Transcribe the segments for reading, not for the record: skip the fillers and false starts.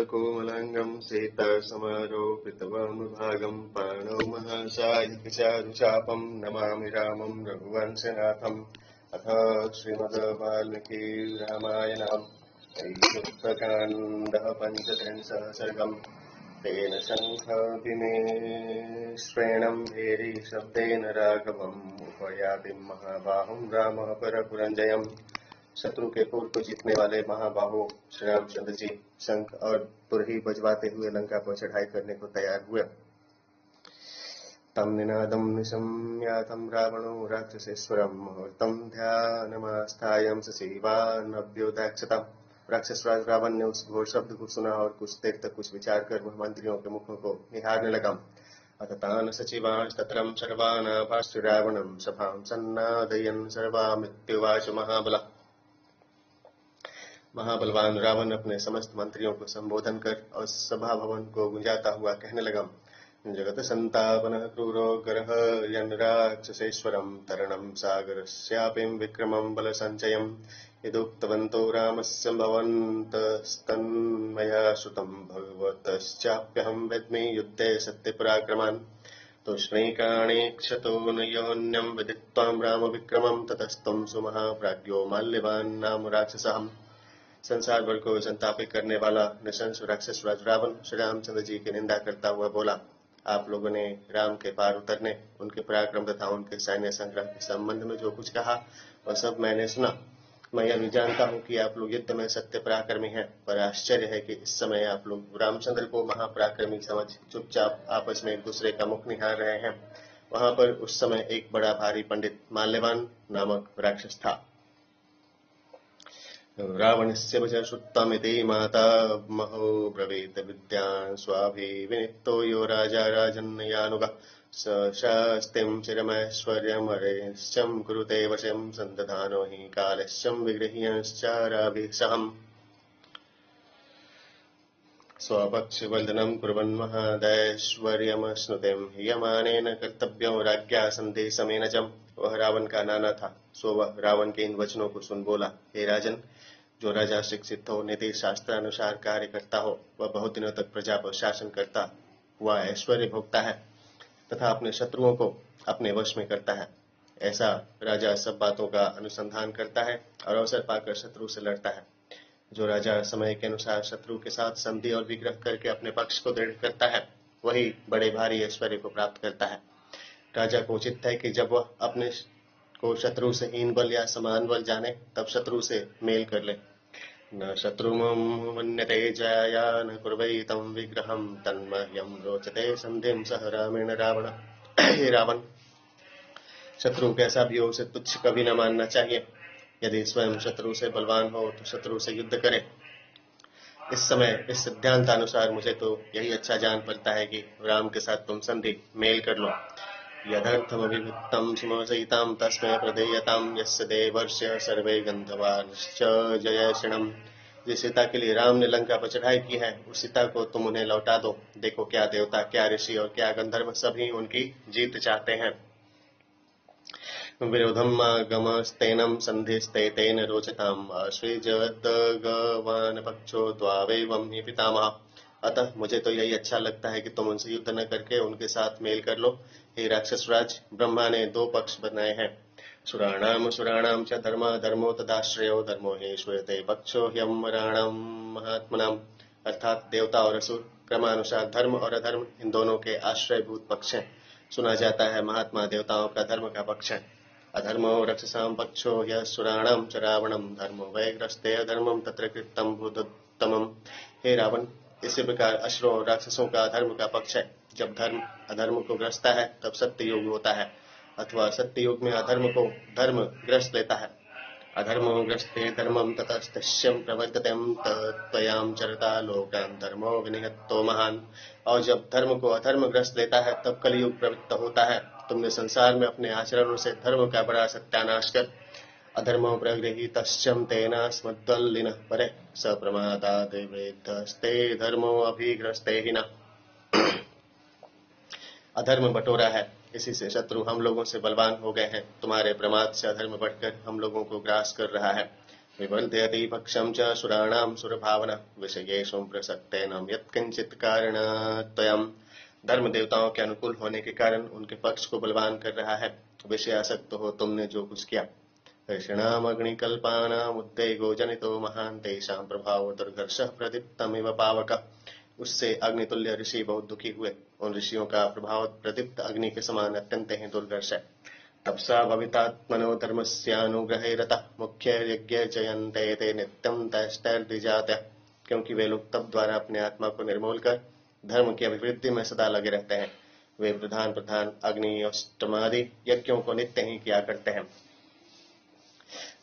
कोमलांगं सीतासमारोपितवानुभागं पाणौ महासायिकचारुचापं नमामि रामं रघुवंशनाथम्। अथ श्रीमद् वाल्मीकि रामायणम् युद्धकाण्डः पञ्चत्रिंशः सर्गम्। तेन शङ्खभिनेश्वेणं भेरी शब्देन राघवम् उपयाति महाबाहुं रामः परपुरञ्जयम्। शत्रु के पुर को जीतने वाले महाबाहु श्री रामचंद्र जी शंख और तुरही बजवाते हुए लंका पर चढ़ाई करने को तैयार हुए। तम निनादम निशम्याथम रावणो राक्षसेश्वरम मुहूर्तम ध्यानमास्थायं ससीवानभ्युदाक्षतम्। राक्षस राज रावण ने उस घोर शब्द को सुना और कुछ देर तक कुछ विचार कर वह मंत्रियों के मुखों को निहारने लगा। अथ तान् सचिवांस्तत्रं सर्वानाभाश्च रावणं सभां सन्नादयन् सर्वामित्युवाच महाबलः। महाबलवान रावण अपने समस्त मंत्रियों को संबोधन कर और सभा भवन को गुंजाता हुआ कहने लगा। जगत संतापनः क्रूरोग्रः यन् राक्षसेश्वरं तरणं सागरस्यापिं विक्रमं बलसञ्चयम् यदुक्तवन्तो रामस्य भवन्तस्तन्मया श्रुतं भगवतश्चाप्यहं वेद्मि युद्धे सत्यपराक्रमान्। तूष्णीकाणीक्षतो न योऽन्यं विदित्वां रामविक्रमं ततस्त्वं सुमहाप्राज्ञो माल्यवान् नाम राक्षसः। संसार भर को संतापित करने वाला नृशंस राक्षस राज रावण श्री रामचंद्र जी की निंदा करता हुआ बोला, आप लोगों ने राम के पार उतरने, उनके पराक्रम तथा उनके सैन्य संग्रह के संबंध में जो कुछ कहा वह सब मैंने सुना। मैं यह भी जानता हूँ कि आप लोग युद्ध में सत्य पराक्रमी हैं, पर आश्चर्य है कि इस समय आप लोग रामचंद्र को महापराक्रमी समझ चुपचाप आपस में एक दूसरे का मुख निहार रहे हैं। वहां पर उस समय एक बड़ा भारी पंडित माल्यवान नामक राक्षस था। रावणस्य वचः श्रुत्वामिति माता महो ब्रवीत विद्यान् स्वाभिविनितो यो राजा राजन्यानुगः स शास्तिं चिरमैश्वर्यमरेश्चं कुरुते वशं सन्दधानो हि कालश्चं विगृह्यश्चाराभिः सहम्। स्वपक्षवर्धनं कुर्वन् महदैश्वर्यमश्नुतें हीयमानेन कर्तव्यो राज्ञा सन्देशमेन च। वह रावण का नाना था, सो वह रावण के इन वचनों को सुन बोला, हे राजन, जो राजा शिक्षित हो, नीति शास्त्रानुसार कार्य करता हो, वह बहुत दिनों तक प्रजा पर शासन करता हुआ ऐश्वर्य भोगता है तथा अपने शत्रुओं को अपने वश में करता है। ऐसा राजा सब बातों का अनुसंधान करता है और अवसर पाकर शत्रु से लड़ता है। जो राजा समय के अनुसार शत्रु के साथ संधि और विग्रह करके अपने पक्ष को दृढ़ करता है, वही बड़े भारी ऐश्वर्य को प्राप्त करता है। राजा को उचित है कि जब वह अपने को शत्रु से हीन बल या समान बल जाने, तब शत्रु से मेल कर ले। न शत्रुमन्यते जया न कुर्वैतं विग्रहं तन्मह्यं रोचते संधिं सह रामेण रावण। हे रावण, शत्रु कैसा भी हो, उसे तुच्छ कभी न मानना चाहिए। यदि स्वयं शत्रु से बलवान हो तो शत्रु से युद्ध करे। इस समय इस सिद्धांतानुसार मुझे तो यही अच्छा जान पड़ता है कि राम के साथ तुम संधि मेल कर लो। यदर्थमभिवृत्तं सुमोचयितां तस्मै प्रदेयतां यस्य देवर्षय सर्वे गन्धर्वाश्च जयशिणम्। जिस सीता के लिए राम ने लंका पर चढ़ाई की है, उस सीता को तुम उन्हें लौटा दो। देखो, क्या देवता, क्या ऋषि और क्या गंधर्व सभी उनकी जीत चाहते हैं। विरोधम गमस्तेनम संधिस्तेन रोचताम आश्वयुजद्गवान् पक्षो द्वावेवं हि पितामह। अतः मुझे तो यही अच्छा लगता है कि तुम उनसे युद्ध न करके उनके साथ मेल कर लो। हे राक्षस राज, ब्रह्मा ने दो पक्ष बनाए हैं, सुराणाम च धर्म धर्मो तदाश्रयो धर्मो हि श्रूयते पक्षो ह्यमराणां महात्मनाम्। अर्थात देवता और असुर क्रमानुसार धर्म और अधर्म इन दोनों के आश्रयभूत पक्ष हैं। सुना जाता है महात्मा देवताओं का धर्म का पक्ष है। अधर्मो रक्षसां पक्षो ह्यसुराणां च रावणं धर्मो वैग्रस्ते अधर्मं तत्र कृतं भूतोत्तमम्। हे रावण, इसी प्रकार असुरों और राक्षसों का धर्म का पक्ष है। जब धर्म अधर्म को ग्रसता है तब सत्य युग होता है, अथवा सत्य युग में अधर्म को धर्म ग्रस्त लेता है। अधर्मो ग्रस्ते धर्मं ततस्तस्यं प्रवर्ततेम त्वयां चरता लोकान् धर्मो विनिहतो महान्। और जब धर्म को अधर्म ग्रस्त लेता है तब कलयुग प्रवृत्त होता है। तुमने संसार में अपने आचरणों से धर्म का बड़ा सत्यानाश कर अधर्मो प्रगृहीतश्चं तेनास्मद्दल्लिनः परे स प्रमादात् वृद्धस्ते धर्मो अभिग्रस्ते हि न। अधर्म बटोरा है, इसी से शत्रु हम लोगों से बलवान हो गए हैं। तुम्हारे प्रमाद से अधर्म बढ़कर हम लोगों को ग्रास कर रहा है। विवर्धयति पक्षं च सुराणां सुरभावना विषयेषु प्रसक्तेन यत्किंचित् कारणत्वयम्। धर्म देवताओं के अनुकूल होने के कारण उनके पक्ष को बलवान कर रहा है। विषयासक्त हो तुमने जो कुछ किया। ऋषिणामग्निकल्पानाम् उद्वेगो जनितो महान् तेषां प्रभावो दुर्घर्षः प्रदीप्तमिव पावकः। उससे अग्नितुल्य ऋषि बहुत दुखी हुए। उन ऋषियों का प्रभाव प्रदीप्त अग्नि के समान अत्यंत ही दुर्घर्ष है। तपसा भवितात्मनो धर्मस्यानुग्रहे रतः मुख्य यज्ञ जयन्ते ते नित्यं तैस्तैर्द्विजातयः। क्योंकि वे लोग तप द्वारा अपने आत्मा को निर्मूल कर धर्म की अभिवृद्धि में सदा लगे रहते हैं। वे प्रधान प्रधान अग्नि अष्टमादि यज्ञों को नित्य ही किया करते हैं।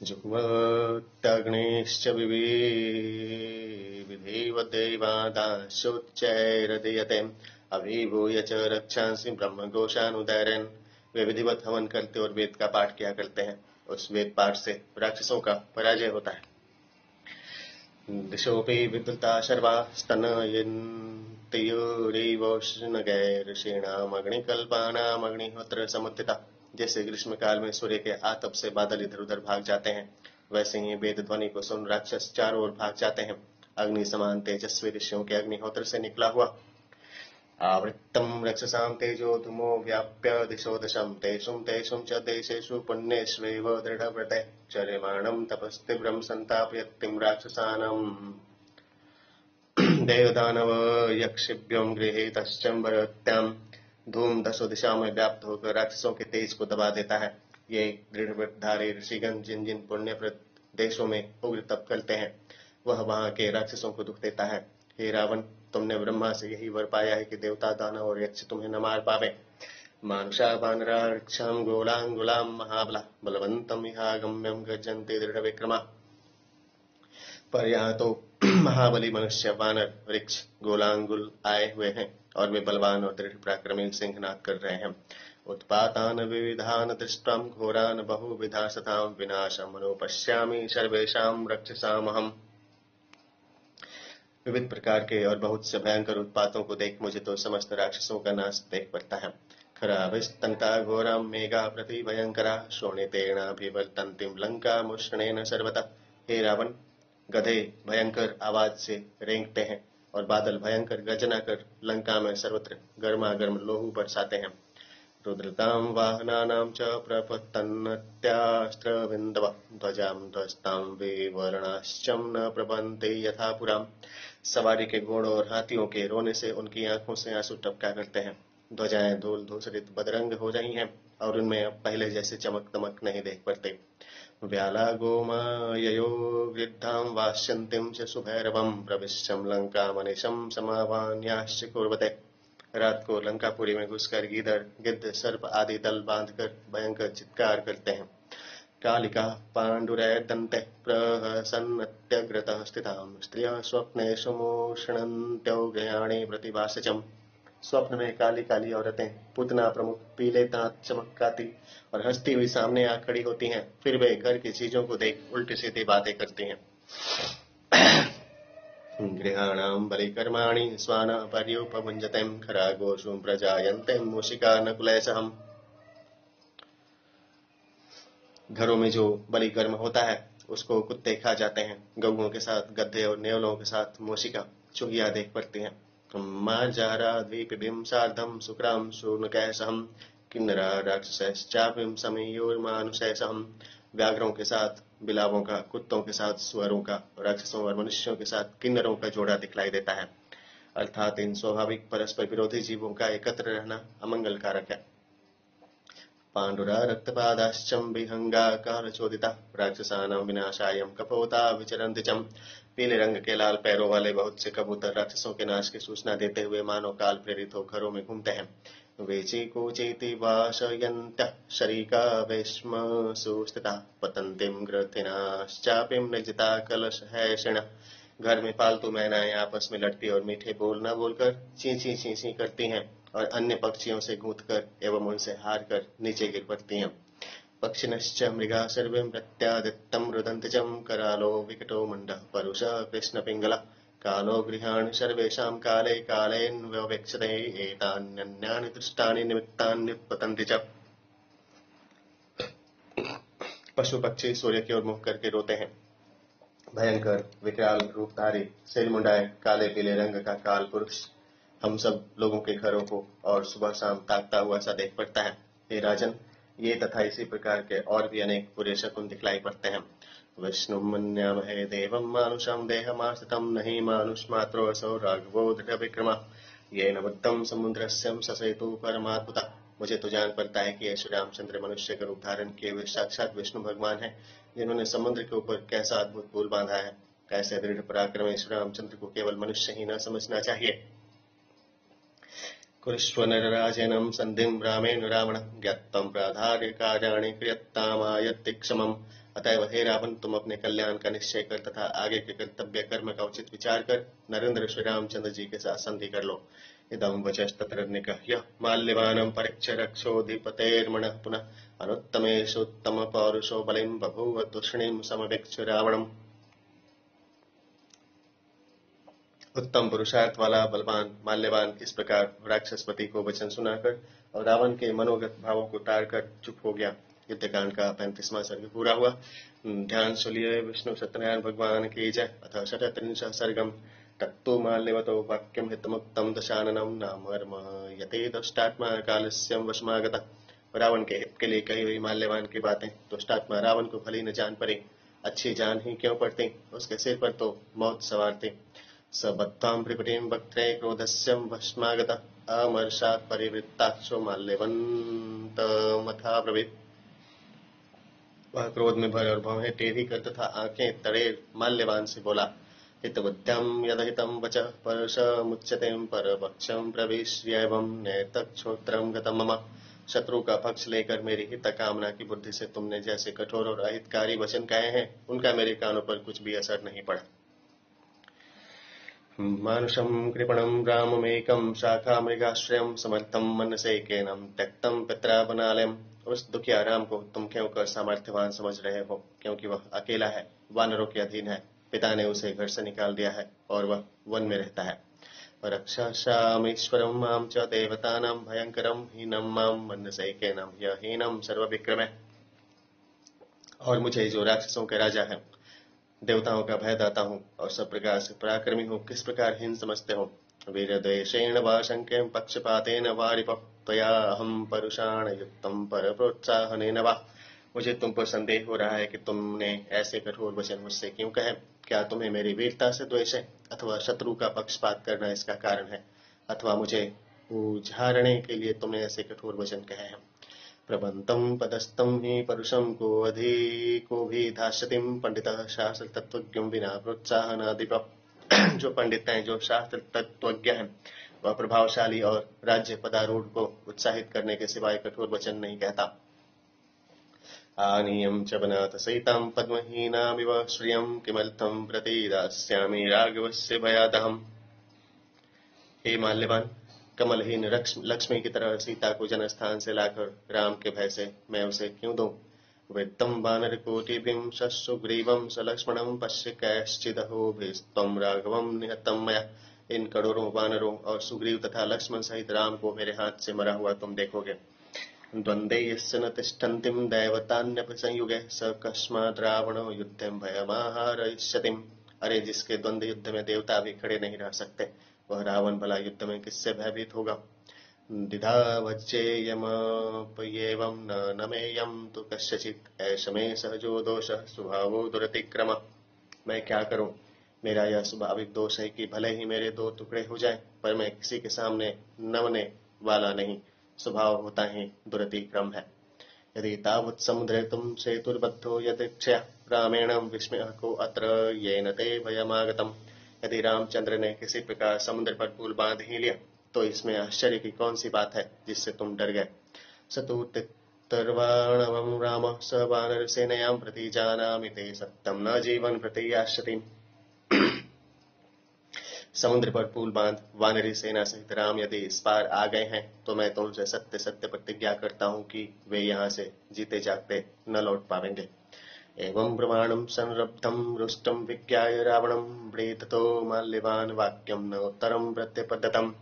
जुह्वत्यग्निश्च विधिवद्दैवादाशोच्चैरदीयते अभिभूय च रक्षांसि ब्रह्मघोषानुदैरेण। वे विधिवत हवन करते और वेद का पाठ किया करते हैं। उस वेद पाठ से राक्षसों का पराजय होता है। दिशोऽपि विद्युता शर्वा स्तनयन्त्योरीवोष्णगैर्षीणामग्निकल्पानामग्निहोत्र समुत्थिता। जैसे ग्रीष्म काल में सूर्य के आतप से बादल इधर उधर भाग जाते हैं, वैसे ही वेद ध्वनि को सुन राक्षस चारों ओर भाग जाते हैं। अग्नि समान तेजस्वी ऋषियों के अग्निहोत्र से निकला हुआ आवृत्तं रक्षसां तेजो धूमो व्याप्य दिशो दशं तेषुं तेषुं च देशेषु पुण्येष्वेव दृढव्रते चर्यमाणं तपस्तीव्रं सन्तापयत्तिं राक्षसानां देवदानव यक्षिभ्यों गृहीतश्चम्बरत्यां। धूम दसों दिशाओं में व्याप्त होकर राक्षसों के तेज को दबा देता है। ये दृढ़व्रतधारी ऋषिगण जिन जिन पुण्यप्रद देशों में उग्र तप करते हैं, वह वहां के राक्षसों को दुख देता है। हे रावण, तुमने ब्रह्मा से यही वर पाया है कि देवता दानव और यक्ष तुम्हें न मार पावे। मानुषा वानरा ऋक्षाम गोलांगुलाम महाबला बलवंतम इहागम्यम गर्जन्ते दृढ़ विक्रमा। पर यहाँ तो महाबली मनुष्य, वानर, वृक्ष, गोलांगुल आए हुए हैं और वे बलवान और दृढ़ पराक्रमी सिंहनाद कर रहे हैं। उत्पातान विविधान दृष्ट्वाम घोरान बहुविधा सताम विनाशम मनोपश्यामि सर्वेषां रक्षसामहम्। विविध प्रकार के और बहुत से भयंकर उत्पातों को देख मुझे तो समस्त राक्षसों का नाश देख पड़ता है। खराविस्तंता घोराम मेघा प्रति भयंकरा शोणितेनाभिवर्तन्तीं लंका मुष्णेन सर्वतः। हे रावण, गधे भयंकर आवाज से रेंगते हैं और बादल भयंकर गर्जना कर लंका में सर्वत्र गर्मागर्म लोहू बरसाते हैं। रुद्रतां वाहनानां च प्रपतन्नत्यास्त्रविन्दव ध्वजां ध्वस्तां विवर्णाश्चं न प्रपन्ते यथा पुराम्। सवारी के घोड़ों और हाथियों के रोने से उनकी आंखों से आंसू टपका करते हैं। ध्वजाएं धूल धूसरित बदरंग हो रही हैं और उनमें अब पहले जैसे चमक दमक नहीं देख पड़ते। व्याला गोमाययो वृद्धां वास्यन्तीं च सुभैरवं प्रविश्यं लंकामनिशं समावान्याश्च कुर्वते। रात को लंकापुरी में घुसकर गीदड़, गिद्ध, सर्प आदि दल बांधकर भयंकर चित्कार करते हैं। कालिका पाण्डुरैर्दन्ते प्रहसन्नत्यग्रतः स्थितां स्त्रियः स्वप्नेषु मोषणन्त्यौघयाणि प्रतिभासचम्। स्वप्न में काली काली औरतें पूतना प्रमुख पीले दांत चमकाती और हंसती हुई सामने आ खड़ी होती हैं। फिर वे घर की चीजों को देख उल्टी सीधी बातें करती हैं। गृहाणां बलिकर्माणि स्वाना पर्युपभुञ्जते खरागोषु प्रजायन्ते मूषिका नकुलैसहम्। घरों में जो बलि कर्म होता है उसको कुत्ते खा जाते हैं। गौओं के साथ गधे और नेवलों के साथ मूषिका चूहिया देख पड़ती हैं। मार्जारा द्वीपिबिं सार्धं शुक्रां शूर्णकैसहम् किन्नरा राक्षसैश्चापिं समीयोर्मानुषैसहम्। व्याघ्रों के साथ बिलावों का, कुत्तों के साथ सुअरों का, राक्षसों और मनुष्यों के साथ किन्नरों का जोड़ा दिखलाई देता है। अर्थात इन स्वाभाविक परस्पर विरोधी जीवों का एकत्र रहना अमंगलकारक है। पांडुरा रक्तपादाश्चम विहंगा कालचोदिता राक्षसानां विनाशाय कपोता विचरन्ति चम। पीले रंग के लाल पैरों वाले बहुत से कबूतर राक्षसों के नाश की सूचना देते हुए मानव काल प्रेरित हो घरों में घूमते हैं। वेची कोचेति वाशयन्तः शरीका वेश्म सुस्थिता पतन्तीं ग्रथिनाश्चापिं निर्जिता कलशहैषिण। घर में पालतू मैनाएं आपस में लड़ती और मीठे बोल न बोलकर ची ची ची ची करती हैं और अन्य पक्षियों से गूंथकर एवं उनसे हार कर नीचे गिर पड़ती हैं। पक्षिणश्च मृगा सर्वे प्रत्यादित्यं रुदन्ति चं करालो विकटो मुण्डः परुषः कृष्णपिङ्गलः कालो गृहाणि सर्वेषां काले कालेऽन्ववेक्षते एतान्यन्यानि दृष्टानि निमित्तानि उत्पतन्ति च। पशु पक्षी सूर्य की ओर मुख करके रोते हैं। भयंकर विकराल रूपधारी, सिर मुंडाए काले पीले रंग का काल पुरुष हम सब लोगों के घरों को और सुबह शाम ताकता हुआ सा देख पड़ता है। हे राजन, ये तथा इसी प्रकार के और भी अनेक बुरे शकुन दिखलाई पड़ते हैं। विष्णु मन्यामहे देवं मानुषं देहमाश्रितं नहि मानुषमात्रोऽसौ राघवो दृढ़ विक्रमा येन बुद्धं समुद्रस्यं ससेतु परमात्मतः। मुझे तो जान पड़ता है कि ये श्री रामचंद्र मनुष्य का रूप धारण किए हुए साक्षात विष्णु भगवान है, जिन्होंने समुद्र के ऊपर कैसा अद्भुत पुल बांधा है। कैसे दृढ़ पराक्रमी श्री रामचंद्र को केवल मनुष्य ही न समझना चाहिए। कुरुष्व नरराजेनं सन्धिं रामेण रावण ज्ञातं प्राधार्य कार्याणि क्रियत्तामायत्ति क्षमम्। अतएव हे रावण, तुम अपने कल्याण का निश्चय कर तथा आगे के कर्तव्य कर्म का उचित विचार कर नरेंद्र श्री रामचंद्र जी के साथ संधि कर लो। इदं वचस्तत्र निगह्य माल्यवानं परीक्ष्य रक्षोधिपतेर्मणः पुनः अनुत्तमेषुत्तम पौरुषो बलिं बभूव तूष्णीं समवेक्ष्य रावणम्। उत्तम पुरुषार्थ वाला बलवान माल्यवान इस प्रकार राक्षसपति को वचन सुनाकर और रावण के मनोगत भावों को टालकर चुप हो गया। युद्धकांड का 35वां सर्ग पूरा हुआ। ध्यान सुलिए विष्णु सत्यनारायण भगवान की जय। अथ षट्त्रिंशः सर्गम् तत्तु माल्यवतो वाक्यं हितमुक्तं दशाननं नामर्म यते दुष्टात्मा कालस्यं वशमागतः। रावण के हित के लिए कही हुई माल्यवान की बातें दुष्टात्मा रावण को भली न जान पड़ी। अच्छी जान ही क्यों पड़ती, उसके सिर पर तो मौत सवार थी। स बद्धां त्रिपुटीं वक्त्रे क्रोधस्यं भस्मागतः अमर्षात् परिवृत्ताक्षो माल्यवन्तमथा ब्रवीत्। वह क्रोध में भर और भौहें टेढ़ी कर तथा आंखें तड़े माल्यवान से बोला, हितबुद्ध्यं यदहितं वचः परशमुच्यते परपक्षं प्रविश्यैवं नैतच्छोत्रं गतं मम। शत्रु का पक्ष लेकर मेरी हित कामना की बुद्धि से तुमने जैसे कठोर और अहितकारी वचन कहे हैं, उनका मेरे कानों पर कुछ भी असर नहीं पड़ा। मानुषं कृपणं राममेकं शाखामृगाश्रयं समर्थं मनसेकेनं त्यक्तं पित्रावनालयम्। उस दुखिया राम को तुम क्यों कर सामर्थ्यवान समझ रहे हो, क्योंकि वह अकेला है, वानरों के अधीन है। पिता ने उसे घर से निकाल दिया है और वह वन में रहता है। रक्षाशामीश्वरं मां च देवतानां भयंकरं हीनं मां मनसेकेनं ह्यहीनं सर्वविक्रमे। और मुझे जो राक्षसों के राजा है, देवताओं का भय दाता हूँ और सब प्रकार से पराक्रमी हूँ, किस प्रकार हीन समझते हो। वीरद्वेषेण वा शंकेन पक्षपातेन वा रिपः त्वया अहं परुषाण युक्तं परप्रोत्साहनेन वा। मुझे तुम पर संदेह हो रहा है कि तुमने ऐसे कठोर वचन मुझसे क्यों कहे। क्या तुम्हें मेरी वीरता से द्वेष है, अथवा शत्रु का पक्षपात करना इसका कारण है, अथवा मुझे उझारने के लिए तुमने ऐसे कठोर वचन कहे हैं। प्रबन्तं पदस्थं हि परुषं को अधिको भी धास्यतिं पंडितः शास्त्र तत्वज्ञं विना प्रोत्साहनादिप। जो पंडित हैं, जो शास्त्र तत्वज्ञ हैं, वह प्रभावशाली और राज्य पदारूढ़ को उत्साहित करने के सिवाय कठोर वचन नहीं कहता। आनीयं च बनात सहितं पद्महीनामिव श्रियं किमर्थं प्रतिदास्यामि राघवस्य भयादहम्। हे माल्यवान, कमलहीन लक्ष्मी की तरह सीता को जनस्थान से लाकर राम के भय से मैं उसे क्यों दूं। वृत्तं वानरकोटिभिं सुग्रीवं सलक्ष्मणं पश्य कैश्चिदहोभिस्त्वं राघवं निहतं मया। इन करोड़ों वानरों और सुग्रीव तथा लक्ष्मण सहित राम को मेरे हाथ से मरा हुआ तुम देखोगे। द्वंद्वे यस्य न तिष्ठन्तिं दैवतान्यपि संयुगे स कस्माद् रावणो युद्धं भयमाहारयिष्यतिम्। अरे, जिसके द्वंद्व युद्ध में देवता भी खड़े नहीं रह सकते, वह रावण भला युद्ध में किससे भयभीत होगा। दिधा वज्जेयमप्येवं न नमेयं तु कस्यचित् ऐष मे सहजो दोषः स्वभावो दुरतिक्रमः। मैं क्या करूं, मेरा यह स्वाभाविक दोष है कि भले ही मेरे दो टुकड़े हो जाएं, पर मैं किसी के सामने नमने वाला नहीं, स्वभाव होता ही दुरतिक्रम है। यदि तावत् समुद्रे तुम सेतुर्बद्धो यदीक्षया रामेण विस्मयः को अत्र येन ते भयमागतम्। यदि रामचंद्र ने किसी प्रकार समुद्र पर पुल बांध ही लिया, तो इसमें आश्चर्य की कौन सी बात है जिससे तुम डर गए। सतु तिक्तर्वाणवं राम स वानर सेनयां प्रति जानामि ते सत्यं न जीवन प्रति यास्यति। समुद्र पर पुल बांध वानरी सेना सहित राम यदि इस पार आ गए हैं, तो मैं तुमसे सत्य सत्य प्रतिज्ञा करता हूँ कि वे यहाँ से जीते जागते न लौट पावेंगे। एवं ब्रह्मांडं संरब्धं रुष्टं विज्ञाय रावणं प्रीततो माल्यवान् वाक्यं न उत्तरं प्रत्यपद्यतम्।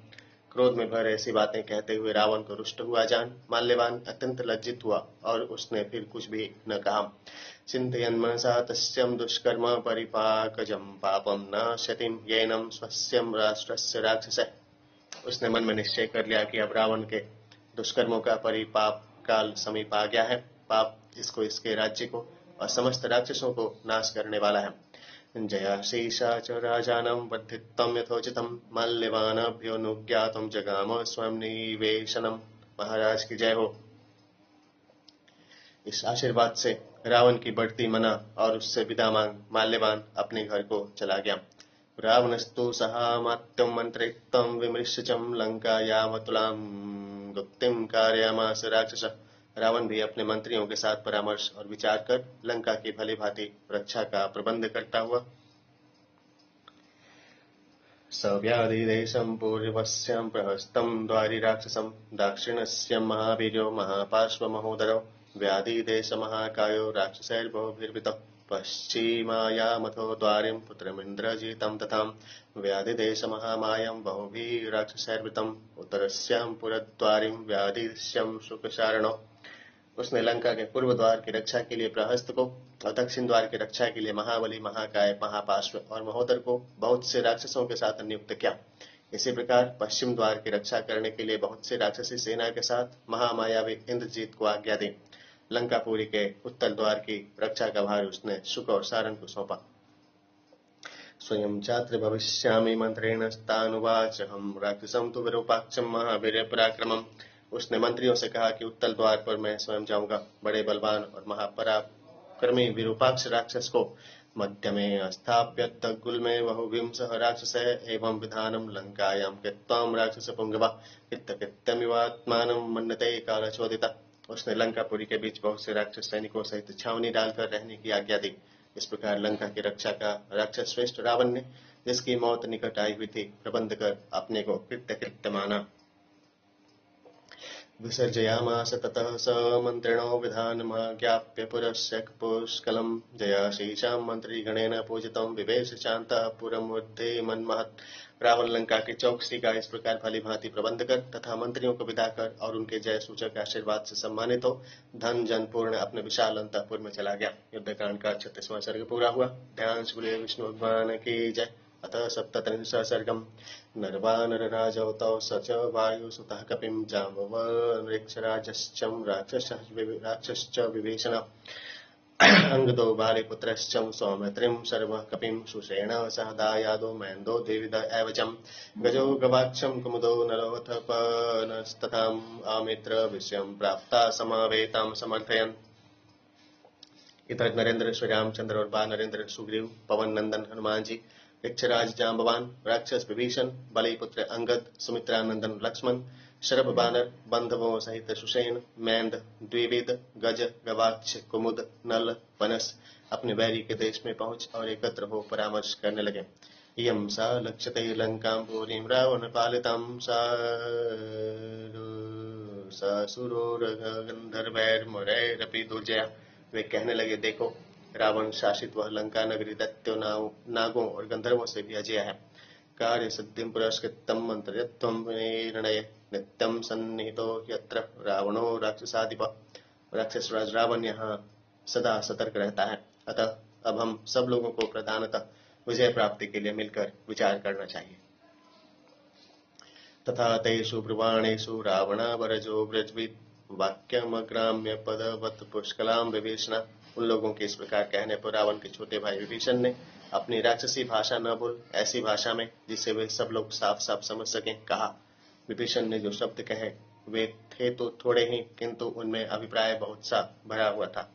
क्रोध में भर ऐसी बातें कहते हुए रावण को रुष्ट हुआ जान माल्यवान अत्यंत लज्जित हुआ और उसने फिर कुछ भी न कहा। चिंतयन् मनसा तस्यं दुष्कर्म परिपाकजं पापं न शतिं येनं स्वस्यं राष्ट्रस्य राक्षसः। उसने मन में निश्चय कर लिया कि अब रावण के दुष्कर्मों का परिपाक काल समीप आ गया है। पाप इसको, इसके राज्य को और समस्त राक्षसों को नाश करने वाला है। जयाशीषा च राजानं वर्धित्तं यथोचितं माल्यवानभ्योऽनुज्ञातं जगाम स्वयं निवेशनम्। महाराज की जय हो। इस आशीर्वाद से रावण की बढ़ती मना और उससे विदा मांग माल्यवान अपने घर को चला गया। रावणस्तु सहामात्यं मंत्रित्वं विमृश्यचं लंकायामतुलां गुप्तिं कारयामास राक्षसः। रावण भी अपने मंत्रियों के साथ परामर्श और विचार कर लंका की भली भांति रक्षा का प्रबंध करता हुआ सव्याधिदेशं पूर्वस्यां प्रहस्तं द्वारि राक्षसं दाक्षिणस्यं महावीर्यो महापार्श्वमहोदरो व्याधिदेश महाकायो राक्षसैर्बहुभिर्वृतः पश्चिमायामथो द्वारिं पुत्रमिन्द्रजितं तथा व्याधिदेश महामायं बहुभिः राक्षसैर्वृतम् उत्तरस्यां पुरद्वारिं व्याधिश्यं शुकशारणो। उसने लंका के पूर्व द्वार की रक्षा के लिए प्रहस्त को और दक्षिण द्वार की रक्षा के लिए महाबली महाकाय महापार्श्व और महोदर को बहुत से राक्षसों के साथ नियुक्त किया। इसी प्रकार पश्चिम द्वार की रक्षा करने के लिए बहुत से राक्षसी सेना के साथ महामायावी इंद्रजीत को आज्ञा दी। लंकापुरी के उत्तर द्वार की रक्षा का भार उसने शुक और सारण को सौंपा। स्वयं चात्र भविष्यामि मंत्रेण स्थानुवाच हम राक्षसं तु विरूपाक्षं महावीर्य पराक्रमम्। उसने मंत्रियों से कहा कि उत्तर द्वार पर मैं स्वयं जाऊंगा। बड़े बलवान और महापराक्रमी विरूपाक्ष राक्षस को मध्य में स्थाप्य तग्गुल में बहुविंशः राक्षसः एवं विधानम लंकायां कृत्वां राक्षस पुंगवा कृत्यमिवात्मानं मन्यते कालचोदिता। उसने लंकापुरी के बीच बहुत से राक्षस सैनिकों सहित छावनी डालकर रहने की आज्ञा दी। इस प्रकार लंका की रक्षा का राक्षस श्रेष्ठ रावण ने, जिसकी मौत निकट आई हुई थी, प्रबंध कर अपने को कृत्य माना। विसर्जयामास ततः स मंत्रिणो विधानमाज्ञाप्य पुरस्य पुष्कलम् जयाशीषां मंत्रिगणेन पूजितं विवेश चान्तः पुरमूर्धे मन्महत्। रावण लंका की चौकसी का इस प्रकार भली भांति प्रबंध कर तथा मंत्रियों को विदा कर और उनके जय सूचक आशीर्वाद से सम्मानित हो धन जन पूर्ण अपने विशाल अंतःपुर में चला गया। युद्धकांड का 36वां सर्ग पूरा हुआ। ध्यान से बोलिए विष्णु भगवान की जय। अतः 37वां सर्गम नरवानरराजौ तौ स च वायुसुतः कपिं जाम्बवन्मृक्षराजश्चं राक्षसश्च विभीषण अंगदो बालिपुत्रश्चं सौमित्रिं सर्वः कपिं सुषेण सह दायादो महेन्द्रो द्विविध एव च गजो गवाक्षं कुमुदो नरोऽथ पनस्तथाम् आमित्र विषयं प्राप्ता समावेतां समर्थयन्। इधर नरेंद्र श्री रामचंद्र और बा नरेंद्र सुग्रीव पवन नंदन हनुमान जी वृक्षराज जाम्बवान राक्षस विभीषण बलिपुत्र अंगद सुमित्रानंदन लक्ष्मण शरभ बानर बंधवों सहित सुषेण मैंद द्विविद गज गवाक्ष कुमुद नल वनस अपने बैरी के देश में पहुंच और एकत्र हो परामर्श करने लगे। यम सा लक्ष्यते लंकां पुरीं रावण पालितां सासुरोर गंधर्वैर्मुरैरपि दुर्जया। वे कहने लगे, देखो रावण शासित वह लंका नगरी दैत्यों नागों और गंधर्वों से भी अजय है। कार्य सिद्धिं पुरस्कृतं मंत्रयत्वं निर्णय नित्यं सन्निहितो यत्र रावणो राक्षसाधिप। राक्षस राज रावण यहाँ सदा सतर्क रहता है। अतः अब हम सब लोगों को प्रधानतः विजय प्राप्ति के लिए मिलकर विचार करना चाहिए। तथा तेषु ब्रुवाणेषु रावणावरजो व्रजविद वाक्यमग्राम्य पदवत् पुष्कलां विभीषण। उन लोगों के इस प्रकार कहने पर रावण के छोटे भाई विभीषण ने अपनी राक्षसी भाषा न बोल ऐसी भाषा में जिसे वे सब लोग साफ साफ समझ सकें कहा। विभीषण ने जो शब्द कहे वे थे तो थोड़े ही, किंतु उनमें अभिप्राय बहुत सा भरा हुआ था।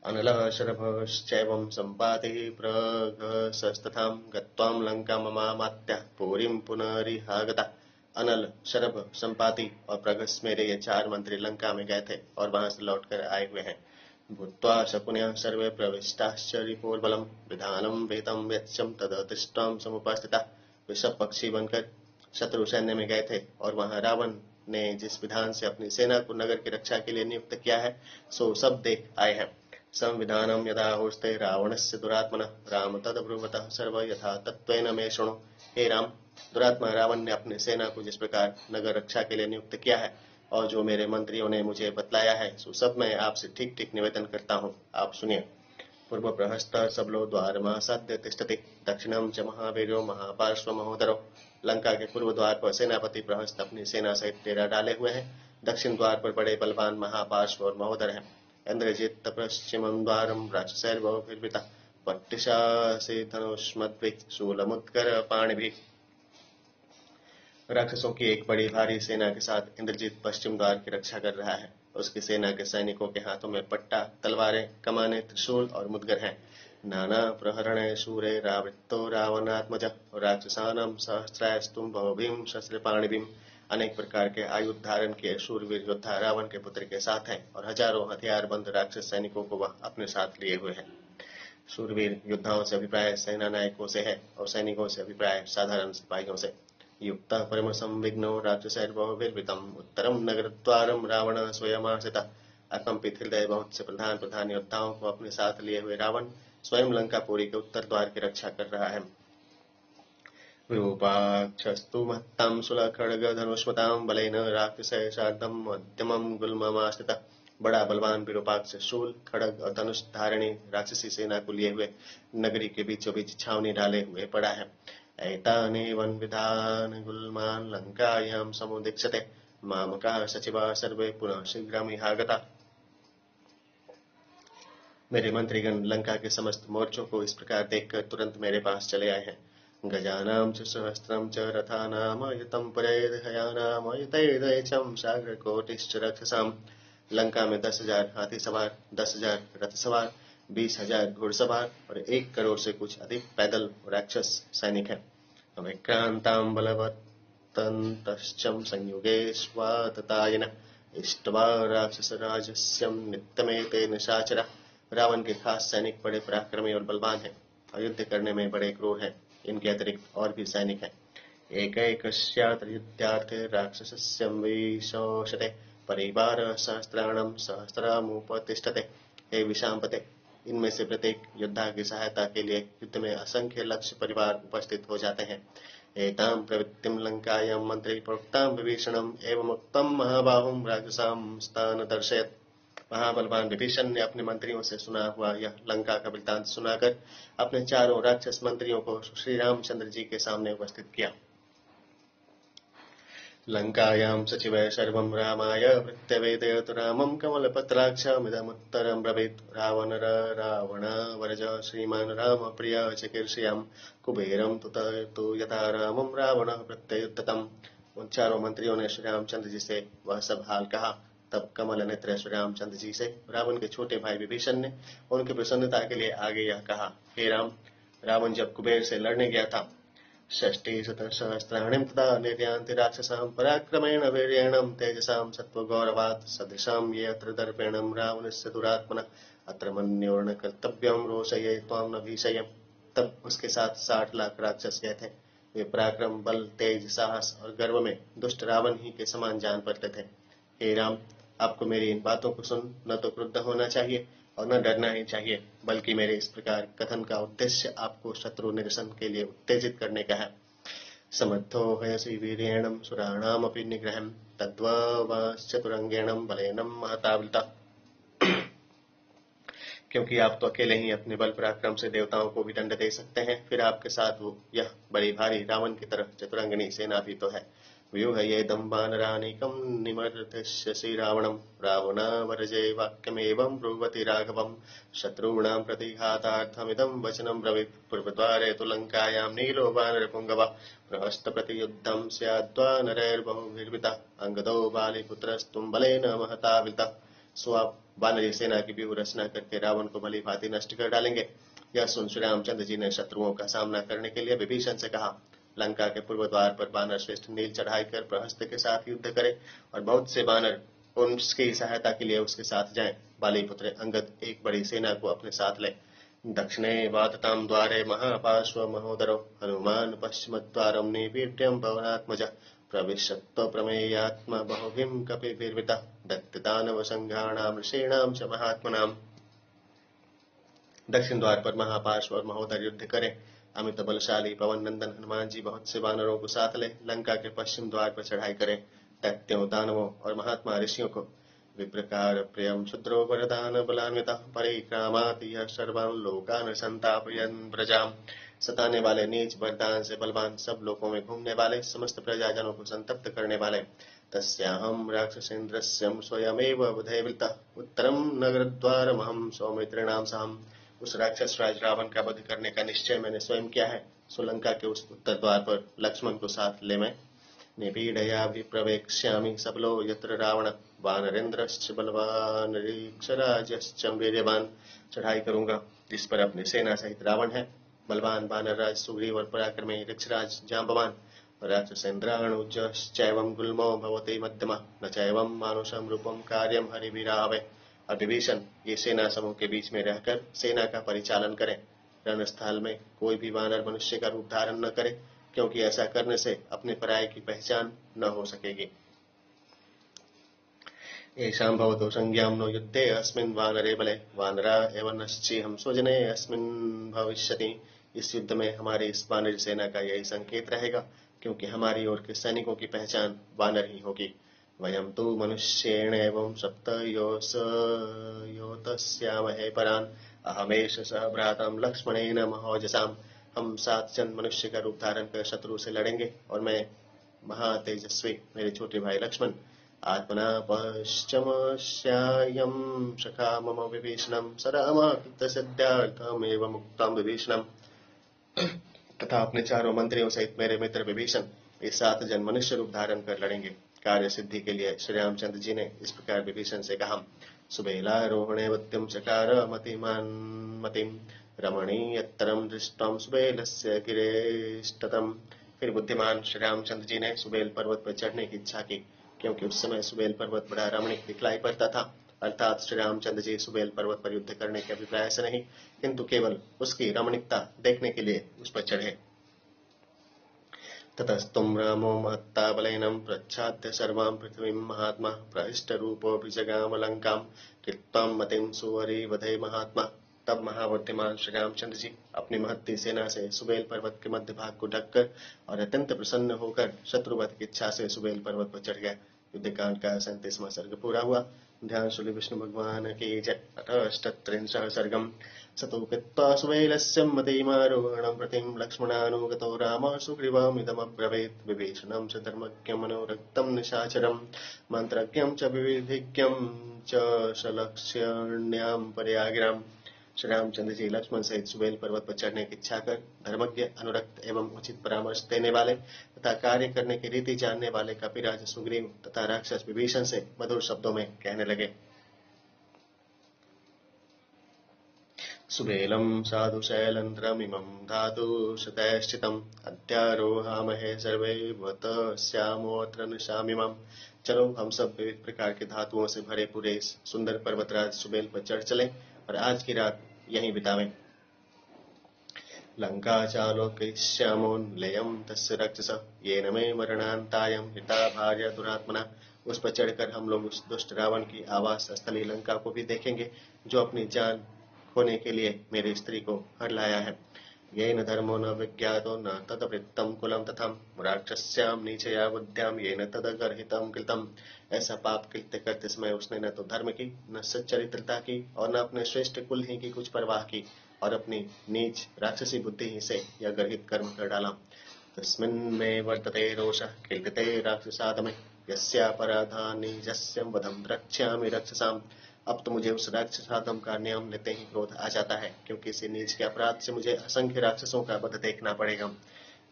अनलः शरभश्चैवं सम्पाति प्रगसस्तथां गत्वां लंकाममामात्यः पुरीं पुनरिहागता। अनल, शरभ, संपाति और प्रगस मेरे ये चार मंत्री लंका में गए थे और वहां से लौटकर आए हुए हैं। भूत्वा शकुन्यः सर्वे प्रविष्टाश्च रिपोर्बलम् विधानं वेदं यच्छं तदतिष्ठां समुपस्थितः। वे सब पक्षी बनकर शत्रु सैन्य में गए थे और वहां रावण ने जिस विधान से अपनी सेना को नगर की रक्षा के लिए नियुक्त किया है सो सब देख आए हैं। संविधानम यदा होस्ते रावणस्य दुरात्मनः राम तदब्रुवतः सर्व यथा तत्त्वेन मे शृणु। हे राम, दुरात्मा रावण ने अपने सेना को जिस प्रकार नगर रक्षा के लिए नियुक्त किया है और जो मेरे मंत्रियों ने मुझे बतलाया है, सो सब मैं आपसे ठीक ठीक निवेदन करता हूँ, आप सुनिए। पूर्व प्रहस्त सबलो द्वारमासाद्य तिष्ठति दक्षिणम च महावीरो महापार्श्व महोदरो। लंका के पूर्व द्वार पर सेनापति प्रहस्त अपनी सेना सहित डेरा डाले हुए हैं। दक्षिण द्वार पर बड़े बलवान महापार्श्व और महोदर हैं। इंद्रजित पश्चिमं द्वारम राक्षसैर्बहुभिर्वृतः पट्टिशासि धनुष्मद्भिः शूलमुद्गर पाणिभिः। राक्षसों की एक बड़ी भारी सेना के साथ इंद्रजीत पश्चिम द्वार की रक्षा कर रहा है। उसकी सेना के सैनिकों के हाथों में पट्टा, तलवारें, कमाने, त्रिशूल और मुद्गर हैं। नाना प्रहरणे शूरे रावृत्तो रावणात्मज राक्षसानां सहस्रास्तुम बहुभीम शस्त्रपाणिभिम। अनेक प्रकार के आयुध धारण किए शूरवीर योद्धा रावण के पुत्र के साथ हैं और हजारों हथियारबंद राक्षस सैनिकों को वह अपने साथ लिए हुए हैं। शूरवीर योद्धाओं से अभिप्राय सेना नायकों से है और सैनिकों से अभिप्राय साधारण सिपाहियों से। युक्त परम संविघ्नो राक्षसैर्बहुभिर्वृतम् उत्तरम नगरद्वारम रावण स्वयमाश्रितः। अकंपित हृदय बहुत से प्रधान प्रधान योद्धाओं को अपने साथ लिए हुए रावण स्वयं लंकापुरी के उत्तर द्वार की रक्षा कर रहा है। विरूपाक्षस्तु महत्तां शूलखड्ग धनुष्मतां बलेन राक्षसैः सार्धं मध्यमं गुल्ममाश्रितः। बड़ा बलवान विरूपाक्ष शूल, खड़ग और धनुष धारिणी राक्षसी सेना को लिए हुए नगरी के बीचों बीच छावनी डाले हुए पड़ा है। एतानेवन विधान गुल्मान लंकायां समुदीक्षते मामकाः सचिवाः सर्वे पुनः शीघ्रमिहागता। मेरे मंत्रीगण लंका के समस्त मोर्चों को इस प्रकार देखकर तुरंत मेरे पास चले आए हैं। गजानां च सहस्त्रं च रथानां युतं परेदहयानां युतैर्दैत्यं सागरकोटिश्च रक्षसाम्। लंका में 10,000 हाथी सवार, 10,000 रथ सवार, 20,000 घुड़सवार और 1 करोड़ से कुछ अधिक पैदल राक्षस सैनिक हैं। विक्रांतां बलवत्तन्तश्चं संयुगे स्वाततायिन इष्ट्वा राक्षसराजस्यं नित्यमेते निशाचरा। रावण के खास सैनिक बड़े पराक्रमी और बलवान हैं और युद्ध करने में बड़े क्रूर हैं। इनके अतिरिक्त और भी सैनिक हैं। एकैकस्यात्र युद्धार्थे राक्षसस्यं विशोषते परिवार सहस्राणं सहस्रमुपतिष्ठते। हे विशांपते, इनमें से प्रत्येक योद्धा की सहायता के लिए युद्ध में असंख्य लक्ष्य परिवार उपस्थित हो जाते हैं। एतां प्रवृत्तिं लंकायां मंत्री प्रोक्तां विभीषणम् एवमुक्तं महाबाहुं राक्षसां स्थान दर्शयत्। महाबलवान विभीषण ने अपने मंत्रियों से सुना हुआ यह लंका का वृत्तांत सुनाकर अपने चारों राक्षस मंत्रियों को श्री रामचंद्र जी के सामने उपस्थित किया। लंकायां सचिवः सर्वं रामाय वृत्तवेदयतु रामं कमलपत्राक्षमिदमुत्तरं ब्रवीत्। रावण वरज श्रीमान् रामप्रिय चिकीर्षयां कुबेरं तु यथा रामं रावणः प्रत्ययुत्ततम्। उन चारों मंत्रियों ने श्री रामचंद्र जी से वह सब हाल कहा। तब कमल नेत्र श्री रामचंद्र जी से रावण के छोटे भाई विभीषण ने उनकी प्रसन्नता के लिए आगे यह कहा। हे राम, रावण जब कुबेर से लड़ने गया था, 60 तदा निर्यान्ति राक्षसां पराक्रमेण वीर्येण तेजसां सत्त्वगौरवात् सदृशां ये अत्र दर्पेणं रावणस्य दुरात्मनः अत्र मन्योर्न कर्तव्यं रोषये त्वां न भीषयम्। तब उसके साथ 60 लाख राक्षस गए थे। वे पराक्रम, बल, तेज, साहस और गर्व में दुष्ट रावण ही के समान जान पड़ते थे। हे राम, आपको मेरी इन बातों को सुन न तो क्रुद्ध होना चाहिए और न डरना ही चाहिए, बल्कि मेरे इस प्रकार कथन का उद्देश्य आपको शत्रु निरसन के लिए उत्तेजित करने का है। समर्थो हयसि वीर्येण सुराणामपि निग्रहं तद्वाश्चतुरंगेण बलेन महतावृता। क्योंकि आप तो अकेले ही अपने बल पराक्रम से देवताओं को भी दंड दे सकते हैं, फिर आपके साथ वो यह बड़ी भारी रावण की तरह चतुरंगिनी सेना भी तो है। व्यूहयेदं वानरानीकं निमर्दस्यसि रावणं रावणावरजे वाक्यमेवं ब्रुवति राघवं शत्रूणां प्रतिघातार्थमिदं वचनं ब्रवीत्। पूर्वद्वारे तु लंकायां नीलो वानरपुङ्गवः प्रहस्तप्रतियुद्धं स्याद्वानरैर्बहुभिर्वृतः अंगदो बालीपुत्रस्तुं बलेन महतावृतः। सो आप वानरी सेना की व्यूह रचना करके रावण को भली भांति नष्ट कर डालेंगे। यह सुन श्री रामचंद्र जी ने शत्रुओं का सामना करने के लिए विभीषण से कहा। लंका के पूर्व द्वार पर बानर श्रेष्ठ नील चढ़ाई कर प्रहस्त के साथ युद्ध करे और बहुत से बानर उसकी सहायता के लिए उसके साथ जाएं। बालीपुत्र अंगद एक बड़ी सेना को अपने साथ ले। दक्षिणे वाततां द्वारे महापार्श्व महोदरो हनुमान पश्चिमद्वारं निपीड्यं पवनात्मज प्रविशत्तो प्रमेयात्मा बहुभिं कपिभिर्वृतः दत्तदानव संघाणां ऋषीणां च महात्मनाम्। दक्षिण द्वार पर महापार्श्व और महोदर युद्ध करें। अमित बलशाली पवन नंदन हनुमान जी बहुत से वानरों को साथ ले लंका के पश्चिम द्वार पर चढ़ाई करें। दैत्यों, दानवों और महात्मा ऋषियों को विप्रकार प्रियम शुद्रो वरदान बलान्विता परिक्रामात यह सर्वान् लोकान् संतापयन् प्रजाम। सताने वाले, नीच, वरदान से बलवान, सब लोकों में घूमने वाले, समस्त प्रजाजनों को संतप्त करने वाले, तस्याहं राक्षसेन्द्रस्यं स्वयमेव बुधैर्वृतः उत्तरं नगरद्वारमहं सौमित्रिणां साहम्। उस राक्षस राज रावण का वध करने का निश्चय मैंने स्वयं किया है। सुलंका के उस उत्तर द्वार पर लक्ष्मण को साथ ले मैं निपीडयाभिप्रवेक्ष्यामि सबलो यत्र रावण वानरेन्द्रश्च बलवान रीक्षराजश्च वीर्यवान। चढ़ाई करूंगा जिस पर अपनी सेना सहित रावण है, बलवान वानरराज सुग्रीव और पराक्रमी ऋक्षराज जांबवान, राक्षसेन्द्राणुजश्चैवं गुल्मो भवति मध्यमः न चैवं मानुषं रूपं कार्यं हरिवीरावे। और विभीषण ये सेना समूह के बीच में रहकर सेना का परिचालन करें। रणस्थल में कोई भी वानर मनुष्य का रूप धारण न करे, क्योंकि ऐसा करने से अपने पराये की पहचान न हो सकेगी। येषां भवतो संज्ञां नो युद्धे अस्मिन् वानरे बले वानरा एव नश्चिहं स्वजने अस्मिन् भविष्यति। इस युद्ध में हमारी इस वानर सेना का यही संकेत रहेगा, क्योंकि हमारी ओर के सैनिकों की पहचान वानर ही होगी। वयं तु मनुष्येण एवं सप्त योतस्यामहे परान् अहमेष सह भ्रातं लक्ष्मणेन महोजसाम्। हम 7 जन मनुष्य का रूप धारण कर शत्रु से लड़ेंगे और मैं महातेजस्वी मेरे छोटे भाई लक्ष्मण आत्मना पश्चिमस्यायं सखा मम विभीषणं सरामाकृतसद्यार्थमेव मुक्तं विभीषणम्। तथा अपने चारों मंत्रियों सहित मेरे मित्र विभीषण ये 7 जन मनुष्य रूप धारण कर लड़ेंगे। कार्य सिद्धि के लिए श्री रामचंद्र जी ने इस प्रकार विभीषण से कहा। सुबेलारोहणे वत्यं चकार मतिम रमणीयतरं दृष्टं सुबेलस्य गिरेष्टतम। फिर बुद्धिमान श्री रामचंद्र जी ने सुबेल पर्वत पर चढ़ने की इच्छा की, क्योंकि उस समय सुबेल पर्वत बड़ा रमणीक दिखलाई पड़ता था। अर्थात श्री रामचंद्र जी सुबेल पर्वत पर युद्ध करने के अभिप्राय से नहीं, किंतु केवल उसकी रमणीकता देखने के लिए उस पर चढ़े। ततस्तुम रामो महत्ता बलैनं प्रच्छाद्य सर्वां पृथ्वीं महात्मा प्रहिष्टरूपोऽभिजगाम लंकां कृत्वां मतिं सुवरीवधे महात्मा। तब महाबुद्धिमान श्री रामचंद्र जी अपनी महत्ती सेना से सुबेल पर्वत के मध्य भाग को ढककर और अत्यंत प्रसन्न होकर शत्रुवध की इच्छा से सुबेल पर्वत पर चढ़ गया। युद्धकांड का 37वां सर्ग पूरा हुआ। ध्यान श्री विष्णु भगवान की जय। 38 सर्गम सतो कृत्वा सुबेलस्य मतिमारोहणं प्रतिं लक्ष्मणानुगतो रामः सुग्रीवमिदमब्रवीत्। विभीषणं च धर्मज्ञं मनोरक्तं निशाचरं मन्त्रज्ञं च विविधिज्ञं च सलक्ष्यण्यां पर्यागिराम्। श्री रामचंद्र जी लक्ष्मण सहित सुबेल पर्वत पर चढ़ने की इच्छा कर धर्मज्ञ, अनुरक्त एवं उचित परामर्श देने वाले तथा कार्य करने की रीति जानने वाले कपिराज सुग्रीव तथा राक्षस विभीषण से मधुर शब्दों में कहने लगे। सुबेलं साधु शैलेन्द्रमिमं धातु शतैश्चितम् अध्यारोहामहे सर्वे वत श्यामोऽत्र निशामिमम्। चलो हम सब विविध प्रकार के धातुओं से भरे पूरे इस सुंदर पर्वतराज सुबेल पर चढ़ चले और आज की रात यहीं बितावें। लंका चालोकयिष्यामोऽन्लयं तस्य रक्षस येन मे मरणान्तायं हिता भार्या दुरात्मना। उस पर चढ़कर हम लोग उस दुष्ट रावण की आवास स्थली लंका को भी देखेंगे, जो अपनी जान खोने के लिए मेरी स्त्री को हर लाया है। येन धर्मो न विज्ञातो न तदवृत्तं कुलं तथाम राक्षस्यां नीचया बुद्ध्यां येन तदगर्हितं कृतम्। ऐसा पाप कृत्य करते समय उसने न तो धर्म की, न सच्चरित्रता की और न अपने श्रेष्ठ कुल ही की कुछ परवाह की, और अपनी नीच राक्षसी बुद्धि ही से यह गर्हित कर्म कर डाला। तस्मिन् मे वर्तते रोषः कीर्तिते राक्षसादमे यस्यापराधानि यस्यं वधं द्रक्ष्यामि रक्षसाम्। अब तो मुझे उस राक्षसाधम का नियम लेते ही क्रोध आ जाता है, क्योंकि इसी नीच के अपराध से मुझे असंख्य राक्षसों का वध देखना पड़ेगा।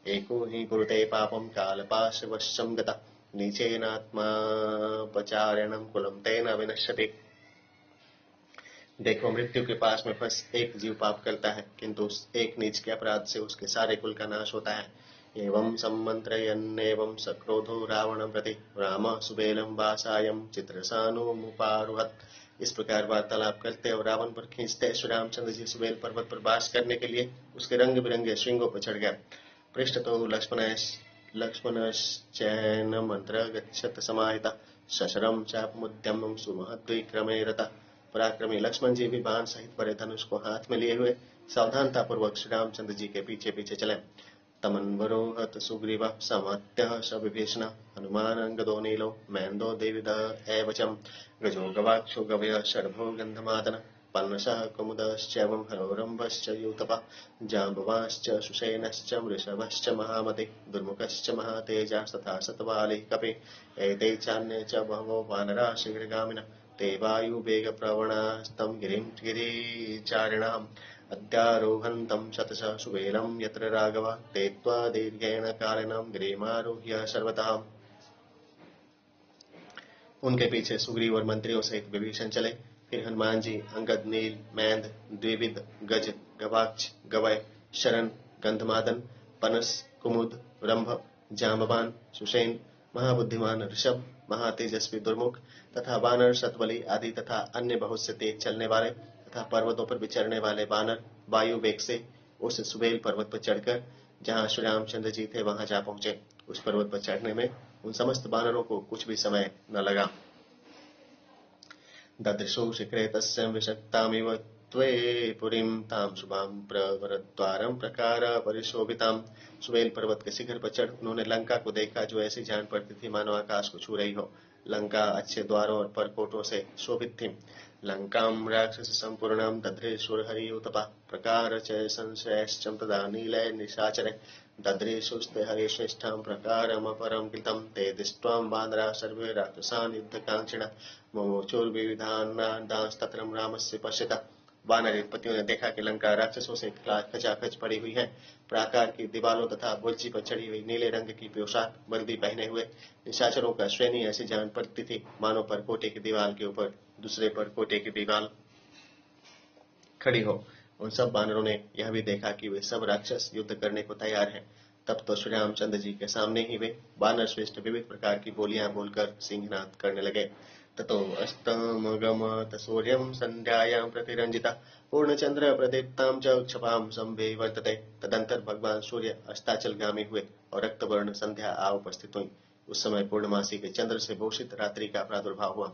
एको ही कुरुते पापम कालपाशवशं गतः नीचेनात्मापचारणं कुलं तेन विनश्यति। देखो, मृत्यु के पास में फंस एक जीव पाप करता है, किंतु उस एक नीच के अपराध से उसके सारे कुल का नाश होता है। एवं सम्मन्त्रयन्नेवं सक्रोधो रावणं प्रति रामः सुबेलं वासायं चित्रसानुमुपारुहत्। इस प्रकार वार्तालाप करते और रावण पर खींचते श्री रामचंद्र जी सुबेल पर्वत पर वास करने के लिए उसके रंग बिरंगे श्रृंगों पर चढ़ गया। पृष्ठतो लक्ष्मणश्चैन मंत्र गच्छत समाहितः शशरं चापमुद्यमं सुमहद्विक्रमे रतः पराक्रमी लक्ष्मण जी भी बाण सहित बड़े धनुष को हाथ में लिए हुए सावधानता पूर्वक श्री रामचंद्र जी के पीछे पीछे चले। तमन्वरोहत सुग्रीव समत्यः स विभीषण हनुमान अंगदो नीलो मैंदो देविदः एवचम गजो गवाक्षो गवय शर्भो गंधमादन पल्लशः कुमुदश्चैवं हरोरम्भश्च यूतपः जाम्बवाश्च सुषेणश्च वृषभश्च महामते दुर्मुखश्च महातेजास्तथा शतवालिः कपि एते चान्ये च बहवो वानराः शीघ्रगामिनः ते वायुवेगप्रवणास्तं गिरिं गिरिचारिणाम् अद्यारोहन्तं शतशः सुवेलं यत्र राघवः ते त्वा दीर्घेण कालिनं गिरिमारोह्य सर्वतः। उनके पीछे सुग्रीव और मंत्रियों सहित विभीषण चले। फिर हनुमान जी अंगद, नील, मैंद, द्विविद, गज, गवाक्ष, गवय, शरण, गंधमादन, पनस, कुमुद, रंभ, जाम्बवान, सुषेण, महाबुद्धिमान ऋषभ, महातेजस्वी दुर्मुख तथा वानर, शतबली आदि तथा अन्य बहुत से तेज चलने वाले तथा पर्वतों पर विचरने वाले वानर वायु वेग से उस सुबेल पर्वत पर चढ़कर जहाँ श्री रामचंद्र जी थे वहां जा पहुंचे। उस पर्वत पर चढ़ने में उन समस्त वानरों को कुछ भी समय न लगा। ददृशो शिखरे तस्यां विषक्तामिव त्वे पुरीं तां शुभां प्रवरद्वारं प्रकार परिशोभितां। सुबेल पर्वत के शिखर पर चढ़ उन्होंने लंका को देखा जो ऐसी जान पड़ती थी मानो आकाश को छू रही हो। लंका अच्छे द्वारों और परकोटों से शोभित थी। लंकां राक्षस संपूर्णां दध्रे सुरहरियुतपा प्रकार च संशयश्चं तदा नीलय निशाचरे दध्रेशुस्ते हरिश्रेष्ठां प्रकारमपरं कृतं ते दृष्ट्वा वानराः सर्वे राक्षसान् युद्धकाङ्क्षिणः मुमुचुर्विविधान्नादांस्तत्रं रामस्य पश्यतः। वानर पतियों ने देखा कि लंका राक्षसों से खचाखच पड़ी हुई है। प्राकार की दीवारों तथा बुर्जी पर चढ़ी हुई नीले रंग की पोशाक वर्दी पहने हुए निशाचरों का श्रेणी ऐसी जान पड़ती थी मानो परकोटे की दीवार के ऊपर दूसरे परकोटे की दीवार खड़ी हो। उन सब वानरों ने यह भी देखा कि वे सब राक्षस युद्ध करने को तैयार हैं। तब तो श्री रामचंद्र जी के सामने ही वे वानर श्रेष्ठ विविध प्रकार की बोलियां बोलकर सिंहनाद करने लगे। ततो अस्तमगमत सूर्यं संध्यायां प्रतिरंजिता पूर्णचंद्र प्रदीप्तां च क्षपां संभे वर्तते। तदंतर भगवान सूर्य अस्ताचलगामी हुए और रक्तवर्ण संध्या आ उपस्थित हुई। उस समय पूर्णमासी के चंद्र से भूषित रात्रि का प्रादुर्भाव हुआ।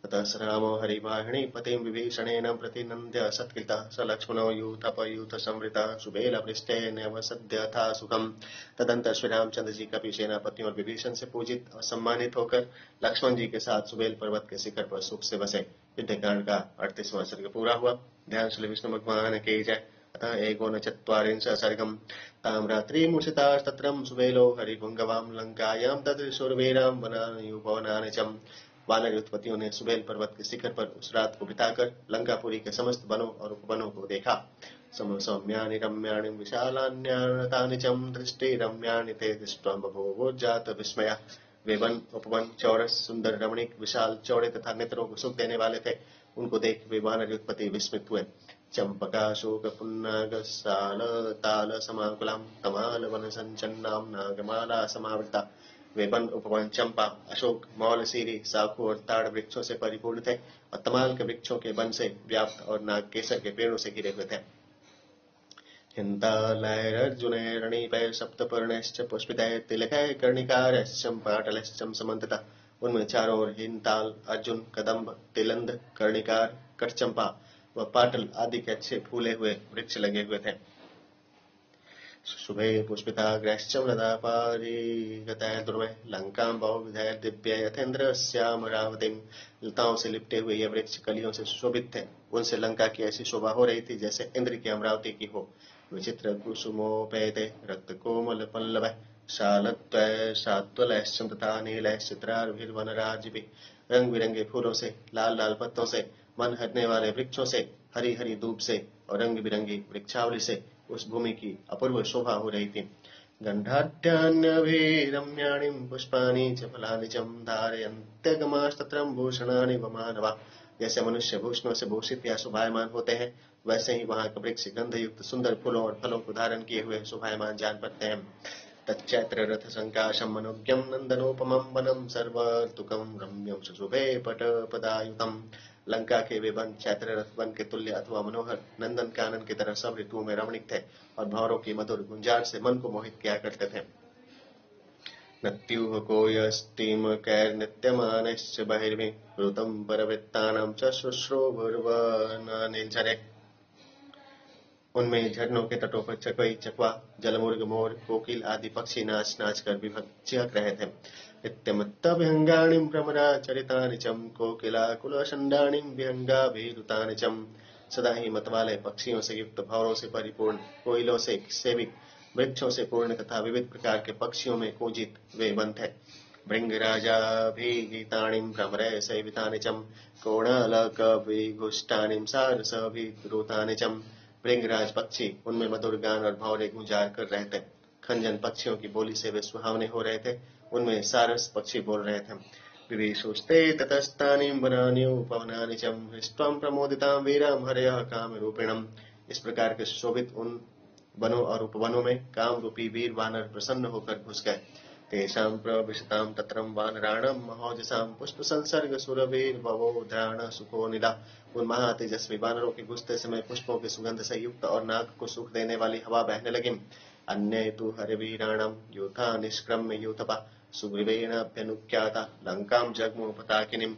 ततः स रामो हरिवाहिणी पतिं विभीषणेन प्रतिनन्द्य सत्कृतः स लक्ष्मणो यूथपयूथ संवृतः सुबेलपृष्ठेन वसद्यथा सुखम्। तदंतर श्री रामचंद्र जी कपि सेनापतियों और विभीषण से पूजित और सम्मानित होकर लक्ष्मण जी के साथ सुबेल पर्वत के शिखर पर सुख से बसे। युद्धकांड का 38वां सर्ग पूरा हुआ। ध्यान श्री विष्णु भगवान की जय। अतः एकोनचत्वारिंश सर्गम् ताम्रात्रिमुषितास्तत्रं सुबेलो हरिपुंगवां लंकायां ददृशुर्वीरां वनायुपवनानिचम्। वानर उत्पत्तियों ने सुबेल पर्वत के शिखर पर उस रात को बिताकर लंकापुरी के समस्त वनों और उपवनों को देखा। समसौम्यानि रम्याणि विशालान्यानतानि च दृष्टि रम्याणि ते दृष्ट्वा बभूवोज्जात विस्मया। वे वन उपवन चौरस सुंदर रमणीक विशाल चौड़े तथा नेत्रों को सुख देने वाले थे। उनको देख वे वानर उत्पत्ति विस्मित हुए। चंपका शोक पुन्नाग साल ताल समाकुलां तमाल वन संचन्नां नागमाला समावृता। वे वन उपवन चंपा, अशोक, मौलसीरी, साखू और ताड़ वृक्षों से परिपूर्ण थे और तमाल के वृक्षों के वन से व्याप्त और नाग केसर के पेड़ों से घिरे हुए थे। हिंतालैरर्जुनैरणीपै सप्तपर्णैश्च पुष्पितैः तिलकैः कर्णिकारैश्च पाटलैश्च समन्वितः। उनमें चारों ओर हिंताल, अर्जुन, कदम्ब, तिलंद, कर्णिकार, कटचंपा व पाटल आदि के अच्छे फूले हुए वृक्ष लगे हुए थे। शुभे पुष्पिताग्रैश्च मृदा पारिगतैः दुर्वैः लंकां बहुविधैः दिव्यैः यथेन्द्रस्यामरावतीं। लताओं से लिपटे हुए ये वृक्ष कलियों से सुशोभित थे। उनसे लंका की ऐसी शोभा हो रही थी जैसे इंद्र की अमरावती की हो। विचित्र कुसुमोपेते रक्त कोमल पल्लवैः शालत्वैः शाद्वलैश्च तथा नीलैश्च चित्रार्भिर्वनराजिभिः। रंग बिरंगे फूलों से, लाल लाल पत्तों से, मन हरने वाले वृक्षों से, हरी हरी धूप से और रंग बिरंगी वृक्षावली से उस भूमि की अपूर्व शोभा हो रही थी। गंधाढ्यान्यभिरम्याणि पुष्पाणि च फलानि च धारयन्त्यगमास्तत्रं भूषणानि वमानवा। जैसे मनुष्य भूषणों से भूषित या शोभायमान होते हैं वैसे ही वहां के वृक्ष गंधयुक्त सुंदर फूलों और फलों को धारण किए हुए शोभायमान जान पड़ते हैं। तच्चैत्र रथ संकाशं मनोज्ञं नंदनोपमं वनं सर्वतुकं रम्यं शुभे पटपदायुतम्। लंका के वे वन चैत्र रथ वन के तुल्य अथवा मनोहर नंदन कानन की तरह सब ऋतुओं में रमणीक थे और भंवरों की मधुर गुंजार से मन को मोहित किया करते थे। नत्युः कोऽयस्तिं कैर्नित्यमानश्च बहिर्भिः ऋतं परवृत्तानां च शुश्रूषुर्वनानिर्झरे। उनमें झरनों के तटों पर चकोई, चकवा, जलमुर्ग, मोर, कोकिल आदि पक्षी नाच नाच कर विभक्ष्यक रहे थे। नित्यमत्तविहंगाणिं भ्रमराचरितानि चम कोकिलाकुलषण्डाणिं विहंगाभिरुतानि चम। सदा ही मत वाले पक्षियों से युक्त, भंवरों से परिपूर्ण, कोयलों से सेवित, वृक्षों से पूर्ण तथा विविध प्रकार के पक्षियों में कूजित वे वन थे। भृंगराजाभिगीतानिं भ्रमरे सेवितानि चम कोणालकविघुष्टानिं सारसभिद्रुतानि चम। भृंगराज पक्षी उनमें मधुर गान और भंवरे गुंजार कर रहे थे। खंजन पक्षियों की बोली से वे सुहावने हो रहे थे। उनमें सारस पक्षी बोल रहे थे। विवेशुस्ते ततस्तानि वनान्युपवनानि च हृष्ट्वं प्रमोदितां वीरां हरयः कामरूपिणम्। इस प्रकार के सुशोभित उन वनों और उपवनों में काम रूपी वीर वानर प्रसन्न होकर घुस गए। तेषां प्रविशतां तत्रं वानराणां महोजसां पुष्पसंसर्ग सुरभिर्भवो ध्रान सुखोनिदा। उन महातेजस्वी वानरों के घुसते समय पुष्पों की सुगंध से युक्त और नाक को सुख देने वाली हवा बहने लगी। अन्ये तु हरिवीराणां यूथा निष्क्रम्य यूथपा सुग्रीवेणाभ्यनुज्ञाता लंकां जग्मुः पताकिनीम्।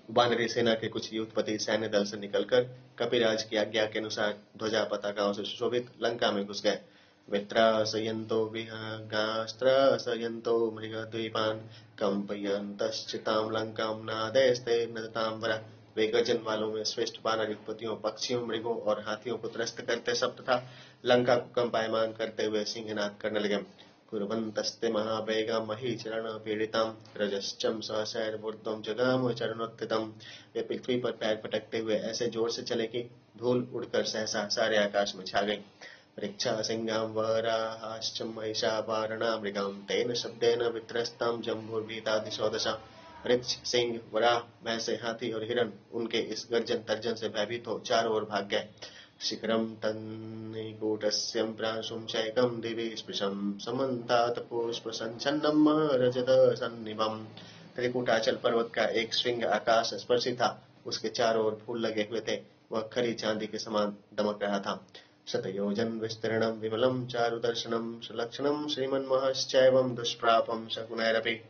वानरी सेना के कुछ युद्धपति सैन्य दल से निकलकर कपिराज की आज्ञा के अनुसार ध्वजा पताकाओं से सुशोभित लंका में घुस गए। वित्रासयन्तो विहंगास्त्रासयन्तो मृगद्वीपान् कंपयन्तश्चितां लंकां नादैस्ते नदतांबरा। वे गर्जन वालों में श्रेष्ठ वानर युद्धपतियों, पक्षियों, मृगों और हाथियों को त्रस्त करते सब तथा लंका को कंपायमान करते हुए सिंहनाद करने लगे। कुर्वन्तस्ते महावेगां महीचरणपीडितां रजश्चं सहसैर्वृद्धं जगाम चरणोत्थितम्। वे पृथ्वी पर पैर पटकते हुए ऐसे जोर से चले कि धूल उड़कर सहसा सारे आकाश में छा गई। ऋक्षा सिंगां वराहाश्च महिषापारणा मृगां तेन शब्देन वित्रस्तां जम्बुर्भीता दिशो दशा। ऋक्ष, सिंह, वराह, भैंसे, हाथी और हिरण उनके इस गर्जन तर्जन से भयभीत हो चारों ओर भाग गए। शिखरं तन्निकूटस्यं प्रांशुं शैकं दिवि स्पृशं समन्तात् पुष्पसञ्छन्नं रजतसन्निभम्। त्रिकूटाचल पर्वत का एक श्रृंग आकाश स्पर्शी था। उसके चारों ओर फूल लगे हुए थे। वह खरी चांदी के समान दमक रहा था। शतयोजन विस्तीर्णं विमलं चारुदर्शनं सुलक्षणं श्रीमन्महश्चैवं दुष्प्रापं शकुनैरपि।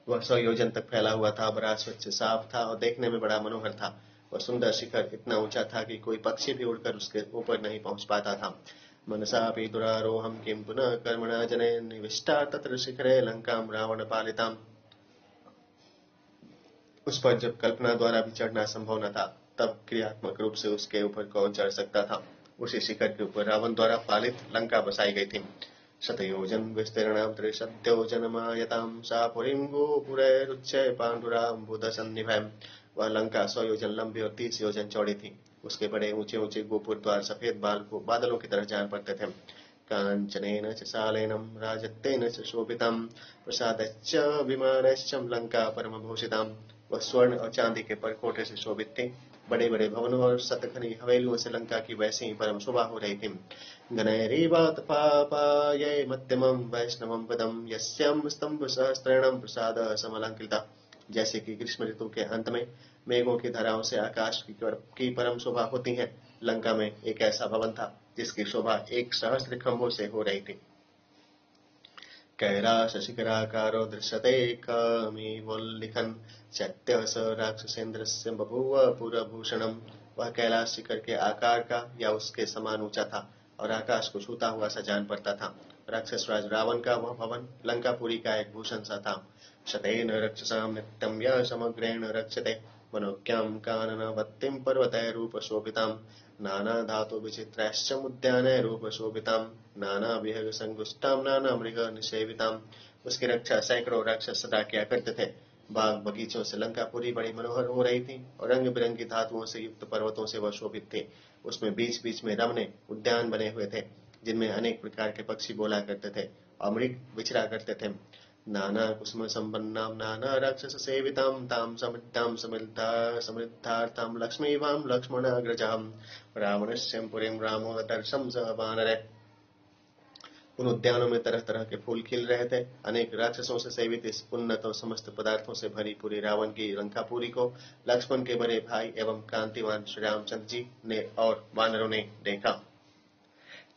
वह 100 योजन तक फैला हुआ था, बड़ा स्वच्छ साफ था और देखने में बड़ा मनोहर था। वह सुंदर शिखर इतना ऊंचा था कि कोई पक्षी भी उड़कर उसके ऊपर नहीं पहुंच पाता था। मनसापि दुरारोहं किं पुनः कर्मणा जने निविष्टा तत्र शिखरे लंकां रावण पालितां। उस पर जब कल्पना द्वारा भी चढ़ना संभव न था, तब क्रियात्मक रूप से उसके ऊपर कौन चढ़ सकता था। उसी शिखर के ऊपर रावण द्वारा पालित लंका बसाई गई थी। शतयोजन विस्तीर्णां त्रिशत्योजनमायतां सा पुरीं गोपुरैरुच्चै पाण्डुराम्बुदसन्निभैम्। वह लंका 100 योजन लंबी और 30 योजन चौड़ी थी। उसके बड़े ऊंचे ऊंचे गोपुर द्वार सफेद बादलों की तरह जान पड़ते थे। कांचनेन च शालेनं राजत्तेन च शोभितां प्रसादश्च विमानश्च लंका परमभूषितां। वह स्वर्ण और चांदी के परकोटे से शोभित थी। बड़े बड़े भवनों और शतखनी हवेलियों से लंका की वैसी ही परम शोभा हो रही थी। गणैरीवात पापायै मध्यमं वैष्णवं पदं यस्यां स्तंभ सहस्रेणं प्रसाद समलंकृता। जैसे कि ग्रीष्म ऋतु के अंत में मेघों की धाराओं से आकाश की परम शोभा होती है, लंका में एक ऐसा भवन था जिसकी शोभा 1 सहस्त्र खंभों से हो रही थी। कैलासशिखराकारो दृश्यते कमिवोल्लिखन् चैत्यः स राक्षसेन्द्रस्य बभूव पुरभूषणम्। वह कैलाश शिखर के आकार का या उसके समान ऊंचा था और आकाश को छूता हुआ सा जान पड़ता था। राक्षस राज रावण का वह भवन लंकापुरी का एक भूषण सा था। शतेन रक्षसां नित्यं यः समग्रेण रक्षते मनोज्ञां काननवत्तिं पर्वतैरूपशोभितां नानाधातु विचित्रैश्च उद्यानैरूपशोभितां नानाविहंगसंगुष्टां नानामृगनिसेवितां। उसकी रक्षा सैकड़ों राक्षस सदा किया करते थे। बाग बगीचों से लंकापुरी बड़ी मनोहर हो रही थी और रंग बिरंगी धातुओं से युक्त पर्वतों से वह शोभित थे। उसमें बीच बीच में रमणे उद्यान बने हुए थे जिनमें अनेक प्रकार के पक्षी बोला करते थे और मृग विचरा करते थे। नाना कुसुम संपन्नां नाना राक्षस सेवितां तां समृद्धां समृद्धार्थां लक्ष्मीवां लक्ष्मणाग्रजां रावणस्य पुरीं रामो दर्शं स वानरे। उन उद्यानों में तरह तरह के फूल खिल रहे थे। अनेक राक्षसों से सेवित इस उन्नत और समस्त पदार्थों से भरी पूरी रावण की लंकापुरी को लक्ष्मण के बड़े भाई एवं कांतिवान श्री रामचंद्र जी ने और वानरों ने देखा।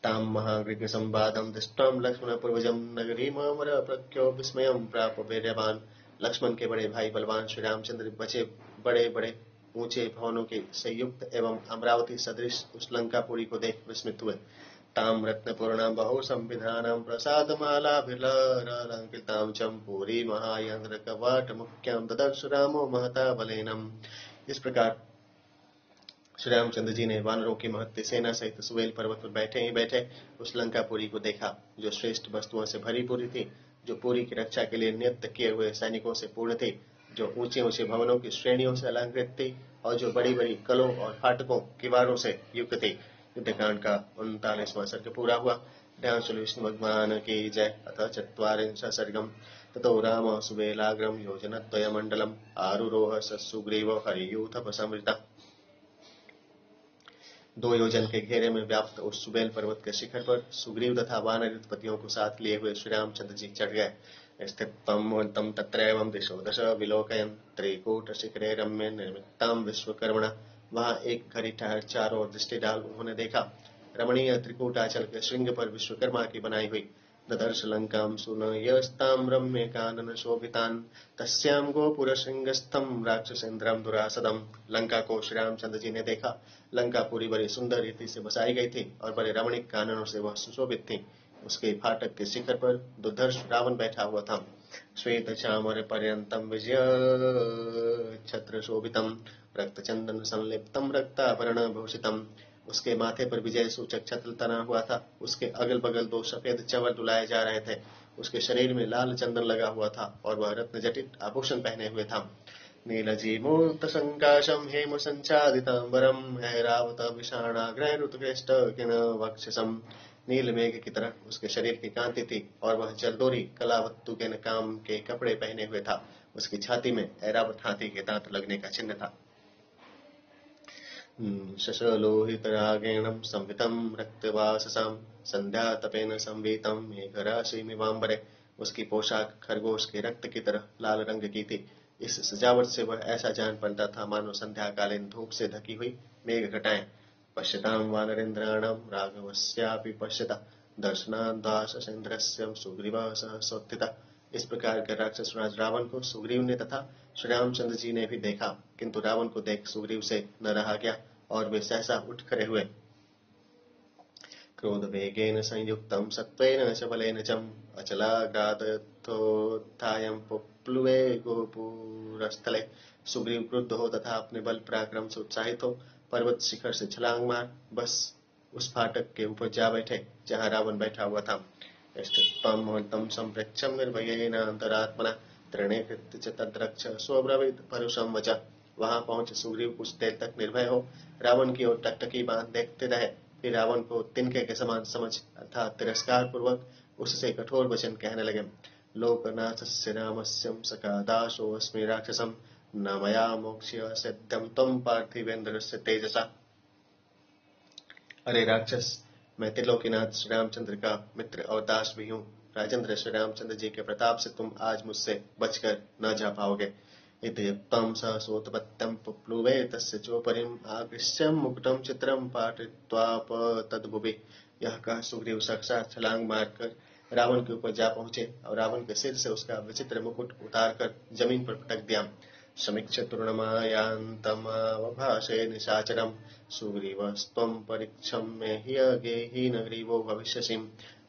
तां महागृह संवादं दृष्ट्वा लक्ष्मण पूर्वजं नगरीममर प्रख्यो विस्मयं प्राप वीर्यवान। लक्ष्मण के बड़े भाई बलवान श्री रामचंद्र बचे बड़े बड़े ऊंचे भवनों के संयुक्त एवं अमरावती सदृश उस लंकापुरी को देख विस्मित हुए। ताम रत्नपूर्णां बहु संविधानां प्रसादमालाभिलरलंकृतां च पुरी महायंद्र कवाट मुख्यां ददर्श रामो महता बलेनम। इस प्रकार श्री रामचंद्र जी ने वानरों की महत्ती सेना सहित सुवेल पर्वत पर बैठे ही बैठे उस लंकापुरी को देखा, जो श्रेष्ठ वस्तुओं से भरी पूरी थी, जो पुरी की रक्षा के लिए नियुक्त किए हुए सैनिकों से पूर्ण थी, जो ऊंचे ऊंचे भवनों की श्रेणियों से अलंकृत थी और जो बड़ी बड़ी कलों और फाटकों किवारों से युक्त थी। युद्धकांड का 39वां सर्ग पूरा हुआ। ध्यान श्री विष्णु भगवान की जय। अथ चत्वारिंश सर्गम। ततो राम सुबेलाग्रम योजनद्वय मंडलम आरुरोह सुग्रीव हरियूथपसमृता। 2 योजन के घेरे में व्याप्त उस सुबेल पर्वत के शिखर पर सुग्रीव तथा वानर युद्धपतियों को साथ लिए हुए श्री रामचंद्र जी चढ़ गए। स्थितम तत्रैवं दिशो दश विलोकयन् त्रिकूट शिखरे रम्य निर्मितां विश्वकर्मणा। वहां एक घड़ी ठहर चारों ओर दृष्टि डाल उन्होंने देखा रमणीय त्रिकूटाचल के श्रृंग पर विश्वकर्मा की बनाई हुई। ददर्श लंकां सुनयस्तां रम्य कानन शोभितान् तस्यां गोपुर श्रृंगस्थं राक्षसेन्द्रं दुरासदम्। लंका को श्री रामचंद्र जी ने देखा। लंका पूरी बड़ी सुंदर रीति से बसाई गई थी और बड़े रमणीक काननों से वह सुशोभित थी। उसके फाटक के शिखर पर दुर्धर्ष रावण बैठा हुआ था। श्वेत चामर पर्यंतम विजय छत्र शोभितम रक्त चंदन संलिप्तम रक्ताभरण भूषितम। उसके माथे पर विजय सूचक छत्र तना हुआ था। उसके अगल बगल 2 सफेद चंवर डुलाए जा रहे थे। उसके शरीर में लाल चंदन लगा हुआ था और वह रत्न जटित आभूषण पहने हुए था। नीलजीमूर्त संकाशम हेम संचादितांबरम ऐरावत विषाणाग्रैरुत्कृष्ट किन वक्षसम। नील मेघ की तरह उसके शरीर की कांति थी और वह जलदोरी कलावत्तु के काम के कपड़े पहने हुए था। उसकी छाती में ऐरावत हाथी के दांत लगने का चिन्ह था। शशलोहितरागेणं संवितं रक्तवाससां संध्या तपेन संवीतं मेघराशिमिवांबरे। उसकी पोशाक खरगोश के रक्त की तरह लाल रंग की थी। इस सजावट से वह ऐसा जान पड़ता था मानो संध्याकालीन धूप से ढकी हुई मेघ घटाएं। पश्यतां वानरेन्द्राणां राघवस्यापि पश्यता दर्शनाद्वाससेन्द्रस्य सुग्रीवः सहसोत्थितः। इस प्रकार के राक्षस राज रावण को सुग्रीव ने तथा श्री रामचंद्र जी ने भी देखा, किंतु रावण को देख सुग्रीव से न रहा गया और वे सहसा उठ खड़े हुए। क्रोध वेगेन संयुक्तं सत्त्वेन च बलेन च अचलाग्रादथोत्थायं पुप्लुवे गोपुरस्थले। सुग्रीव क्रुद्ध हो तथा अपने बल पराक्रम से उत्साहित हो पर्वत शिखर से छलांग मार बस उस फाटक के ऊपर जा बैठे जहाँ रावण बैठा हुआ था। स्थित्वं मुहूर्तं संप्रेक्ष्य निर्भयेन अंतरात्मना तृणे कृत्य च तद्रक्ष स्वब्रवीत परुषं वच। वहां पहुंच सुग्रीव कुछ देर तक निर्भय हो रावण की ओर टकटकी बांध देखते रहे। फिर रावण को तिनके के समान समझ अर्थात तिरस्कार पूर्वक उससे कठोर वचन कहने लगे। लोकनाथस्य रामस्यं सकादाशोऽस्मि राक्षसं न मया मोक्ष्य सिद्धं त्वं पार्थिवेन्द्रस्य तेजसा। अरे राक्षस, मैं त्रिलोकीनाथ श्री रामचंद्र का मित्र और दास भी हूँ। राजेंद्र श्री रामचंद्र जी के प्रताप से तुम आज मुझसे बचकर न जा पाओगे। इत्युक्तं स सोत्पत्त्यं पुप्लुवे तस्य चोपरिम् आकृष्य मुकुटं चित्रं पाटित्वापतद्भुवि। यह कह सुग्रीव साक्षात छलांग मारकर रावण के ऊपर जा पहुंचे और रावण के सिर से उसका विचित्र मुकुट उतारकर जमीन पर पटक दिया। समीक्ष्य तृणमायान्तमवभाषे निशाचरम् सुग्रीवस्त्वं परीक्षम्य हि नग्रीवो भविष्यसि।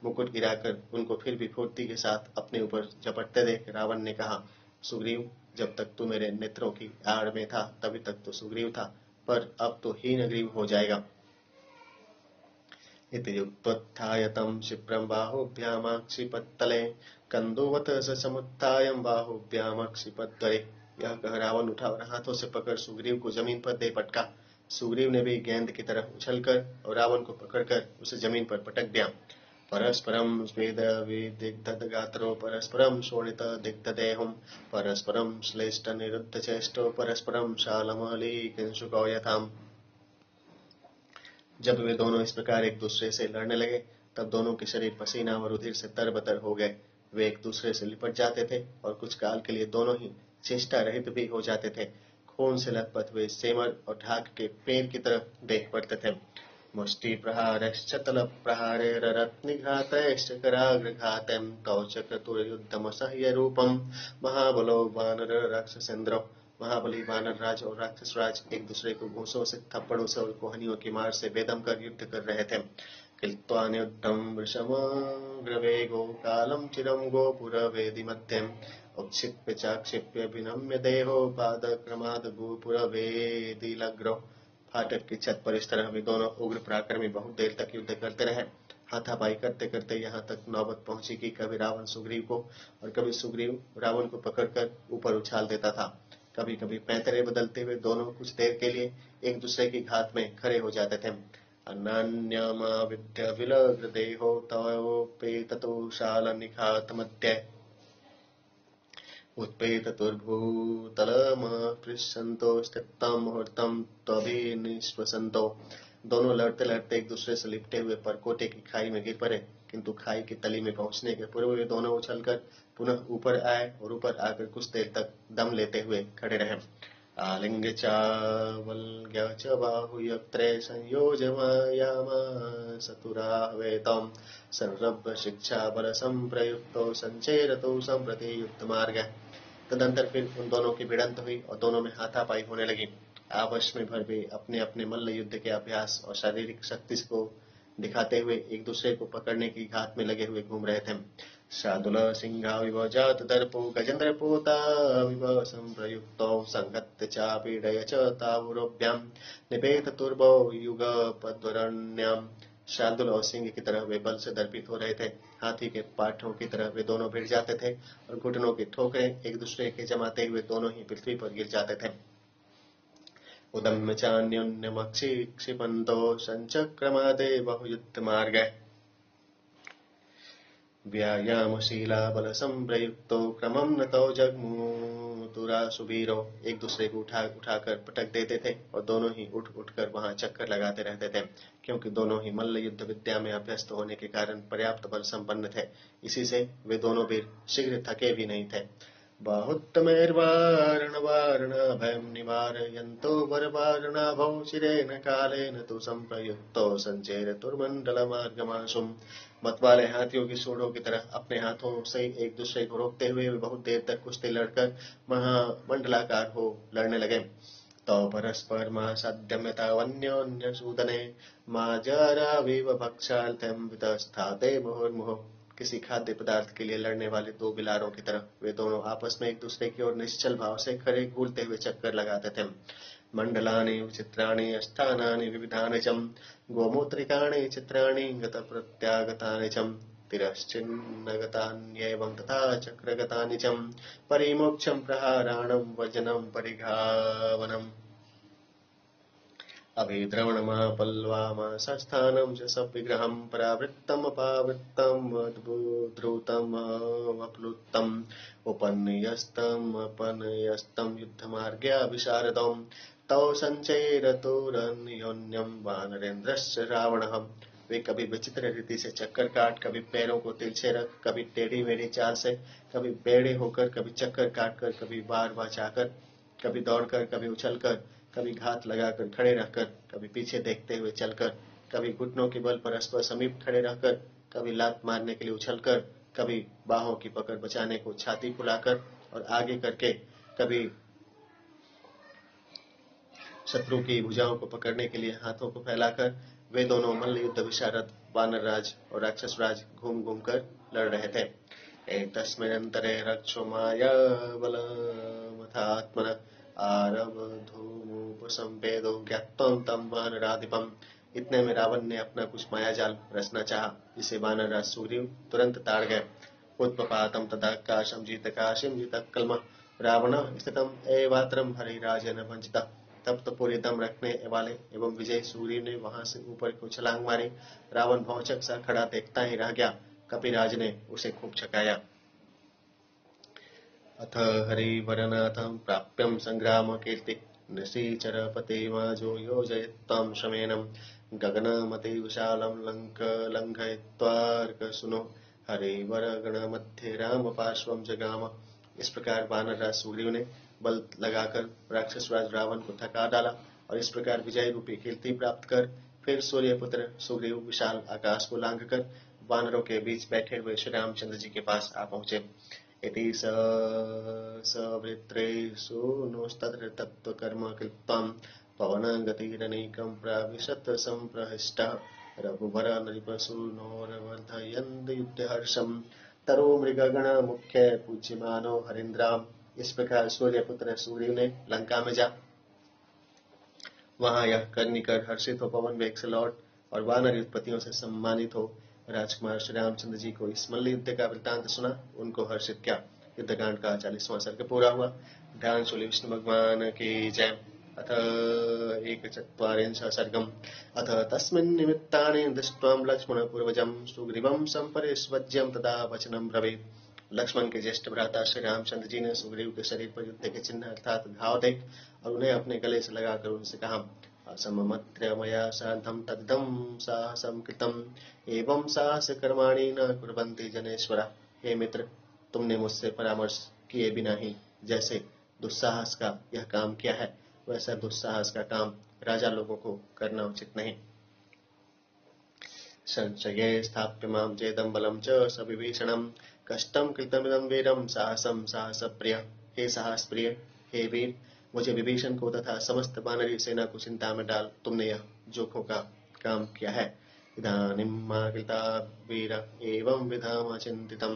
मुकुट गिराकर उनको फिर भी फुर्ती के साथ अपने ऊपर झपटते देख रावण ने कहा, सुग्रीव, जब तक तू मेरे नेत्रों की आड़ में था तभी तक तो सुग्रीव था, पर अब तो हीनग्रीव हो जाएगा। इति युक्तोत्थाय तं क्षिप्रं बाहुभ्यामाक्षिपत्तले कन्दुवत् स समुत्थाय बाहुभ्यामाक्षिपद्वरे। यह कह रावण उठा और हाथों से पकड़ सुग्रीव को जमीन पर दे पटका। सुग्रीव ने भी गेंद की तरह उछलकर और रावण को पकड़कर उसे जमीन पर पटक दिया। परस्परं स्वेदविदिग्धगात्रो परस्परं शोणितदिग्धदेहं परस्परं श्लेष्टनिरुद्धचेष्टो परस्परं शालमलीकिंशुकौ यथाम्। जब वे दोनों इस प्रकार एक दूसरे से लड़ने लगे तब दोनों के शरीर पसीना और रुधिर से तरबतर हो गए। वे एक दूसरे से लिपट जाते थे और कुछ काल के लिए दोनों ही चेष्टा रहित भी हो जाते थे। खून से लथपथ वे सेमर और ढाक के पेड़ की तरह देख पड़ते थे। मुष्टि प्रहारश्च तल प्रहारेररत्निघातैश्च कराग्रघातं तौ च क्रतुर्युद्धमसह्य रूपम। महाबलो वानर राक्षसेंद्र, महाबली वानर राज और राक्षस राज एक दूसरे को घूंसों से, थप्पड़ों से और कोहनियों की मार से बेदम कर युद्ध कर रहे थे। कृत्वान्युद्धं वृषमग्रवेगो कालं चिरं गोपुरवेदि मध्यम औक्षिप्य चाक्षिप्य विनम्य देहो पादक्रमाद् गोपुरवेदि लग्रो। फाटक की छत पर इस तरह वे दोनों उग्र पराक्रमी बहुत देर तक युद्ध करते रहे। हाथापाई करते करते यहाँ तक नौबत पहुंची कि कभी रावण सुग्रीव को और कभी सुग्रीव रावण को पकड़कर ऊपर उछाल देता था। कभी कभी पैंतरे बदलते हुए दोनों कुछ देर के लिए एक दूसरे की घात में खड़े हो जाते थे। अनान्यमाविद्य विलग्रदेहो तवोपेततो शालनिखातमध्ये उत्पेततुर्भूतलमपृच्छन्तो स्थितं मुहूर्तं त्वभिनिश्वसन्तो। दोनों लड़ते लड़ते एक दूसरे से लिपटे हुए परकोटे की खाई में गिर पड़े, किंतु खाई की तली में पहुंचने के पूर्व वे दोनों उछलकर पुनः ऊपर आए और ऊपर आकर कुछ देर तक दम लेते हुए खड़े रहे। आलिंग्य चावल्ग्य च बाहुयत्रे संयोजयामासतुरावेतं संरभ्य शिक्षा बल संप्रयुक्तो संचेरतो संप्रति युद्धमार्ग। तदंतर फिर उन दोनों की भिड़ंत हुई और दोनों में हाथापाई होने लगी। आपस में भर वे अपने अपने मल्ल युद्ध के अभ्यास और शारीरिक शक्ति को दिखाते हुए एक दूसरे को पकड़ने की घात में लगे हुए घूम रहे थे। शार्दूल सिंहाविव जात दर्पो गजेन्द्र पोताविव संप्रयुक्तौ संगत्य चापीडय च तावुरोभ्यां निपेत तुर्भो युगपद्वरण्याम्। शार्दूल और सिंह की तरह वे बल से दर्पित हो रहे थे। हाथी के पाठों की तरह वे दोनों भिड़ जाते थे और घुटनों की ठोकरें एक दूसरे के जमाते हुए दोनों ही पृथ्वी पर गिर जाते थे। उदम्य चान्योन्यमक्षिक्षिपन्तो संचक्रमादे बहुयुद्धमार्गे व्यायामशीला बल संप्रयुक्तो क्रमं नतौ जग्मुतुरासुवीरो। एक दूसरे को उठा उठाकर पटक देते थे और दोनों ही उठ उठकर वहां चक्कर लगाते रहते थे, क्योंकि दोनों ही मल्ल युद्ध विद्या में अभ्यस्त होने के कारण पर्याप्त बल संपन्न थे। इसी से वे दोनों वीर शीघ्र थके भी नहीं थे। बाहुत्तमैर्वारणवारणाभयं निवारयन्तो वरवारणाभौ चिरेण कालेन तु संप्रयुक्तो संचेरतुर्मण्डलमार्गमाशुम्। मतवाले हाथियों की सूंडों की तरह अपने हाथों से एक दूसरे को रोकते हुए वे बहुत देर तक कुश्ती लड़कर महामंडलाकार हो लड़ने लगे। तो परस्पर मा साध्यम्यतावन्योन्यसूदने मा जराविव भक्षार्थं वितस्थाते मुहुर्मुहुः। किसी खाद्य पदार्थ के लिए लड़ने वाले दो बिलारों की तरह वे दोनों आपस में एक दूसरे की ओर निश्चल भाव से खड़े घूरते हुए चक्कर लगाते थे। मंडलानि विचित्राणि अस्थानानि विविधानि च गोमूत्रिकाणि चित्राणि गतप्रत्यागतानि च तिरश्चिन्नगतान्येवं तथा चक्रगतानि च परिमोक्षं प्रहाराणं वजनं परिघावनम् अभिद्रवणमापल्वामासस्थानं च सविग्रहं परावृत्तमपावृत्तम् अद्भुतमप्लुतम् उपन्यस्तमपनयस्तं युद्धमार्गेऽभिशारदम् तौ संचैरतुरन्योन्यं वानरेन्द्रश्च रावणः। वे कभी विचित्र रीति से चक्कर काट, कभी पैरों को तिरछे रख, कभी टेढ़ी मेढ़ी चाल से, कभी बेड़े होकर, कभी चक्कर काटकर, कभी बार बचाकर, कभी दौड़कर, कभी उछलकर, कभी घात लगाकर खड़े रहकर, कभी पीछे देखते हुए चलकर, कभी घुटनों के बल परस्पर समीप खड़े रहकर, कभी लात मारने के लिए उछलकर, कभी बाहों की पकड़ बचाने को छाती फुलाकर और आगे करके, कभी शत्रु की भुजाओं को पकड़ने के लिए हाथों को फैलाकर वे दोनों मल्ल युद्ध विशारद वानर राज और राक्षस राज घूम घूम कर लड़ रहे थे। एतस्मिन्नन्तरे रक्षो माया बलमथात्मनः आरब्धोमुपसंपेदो ज्ञात्वं तं वानराधिपम्। इतने में रावण ने अपना कुछ मायाजाल रचना चाहा, जिसे वानरराज सुग्रीव तुरंत ताड़ गए। उत्पपातं तदाकाशं जितकाशीं जितकल्मः रावणः स्थितम् एवात्रं हरिराजेन वंचितः। तब तो पूरे दम रखने वाले एवं विजय सुग्रीव ने वहां से ऊपर को छलांग मारी। रावण भौचक सा खड़ा देखता ही रह गया। कपिराज ने उसे खूब छकाया। अथ हरिवरनाथं प्राप्यं संग्राम कीर्ति निशीचरपतिमाजो योजयित्वां शमेनं गगनमति विशालं लंघयित्वार्कसुनो हरिवरगणमध्ये राम पार्श्वं जगाम। इस प्रकार वानरराज सुग्रीव ने बल लगाकर राक्षस राज रावण को थका डाला और इस प्रकार विजय रूपी कीर्ति प्राप्त कर फिर सूर्यपुत्र सुग्रीव विशाल आकाश को लांघकर वानरों के बीच बैठे हुए श्री रामचंद्र जी के पास आ पहुंचे। इति सवृत्रेषु नोस्तत्र तत्त्वकर्म कृत्वां पवनं गतिरनेकं प्राविशत् सम्प्रहिष्टः रघुवर नृपसूनोर्वर्धयन् युद्धहर्षम् तरो मृगगण मुख्य पूज्यमानो हरिन्द्राम। इस प्रकार सूर्यपुत्र सुग्रीव ने लंका में जा वहां यह करनी कर हर्षित हो पवन वेग से लौट और वानर युद्धपतियों से सम्मानित हो राजकुमार श्री रामचंद्र जी को इस मल्ल युद्ध का वृत्तांत सुना, उनको हर्षित किया। युद्धकांड का 40वां सर्ग पूरा हुआ। ध्यान शूली विष्णु भगवान की जय। अथ 1/4 सर्गम। अथ तस्मिन् निमित्तानि दृष्ट्वा लक्ष्मण पूर्वजं सुग्रीवं संपरिष्वज्यं तदा वचनं ब्रवीत्। लक्ष्मण के ज्येष्ठ भ्राता श्री रामचंद्र जी ने सुग्रीव के शरीर पर युद्ध के चिन्ह अर्थात घाव देख और उन्हें अपने गले से लगाकर उनसे कहा, असममत्र मया साधं तदिदं साहसं कृतम् एवं साहस कर्माणि न कुर्वन्ति जनेश्वरा। हे मित्र, तुमने मुझसे परामर्श किए बिना ही जैसे दुस्साहस का यह काम किया है, वैसा दुस्साहस का काम राजा लोगों को करना उचित नहीं। संशये स्थाप्य मां चेदं बलं च सविभीषणं कष्टं कृतमिदं वीरं साहसं साहसप्रिय। हे साहस प्रिय, हे वीर, मुझे विभीषण को तथा समस्त वानरी सेना को चिंता में डाल तुमने यह जोखों का काम किया है। इदानीं मा कृता वीर एवं विधाम चिंतितं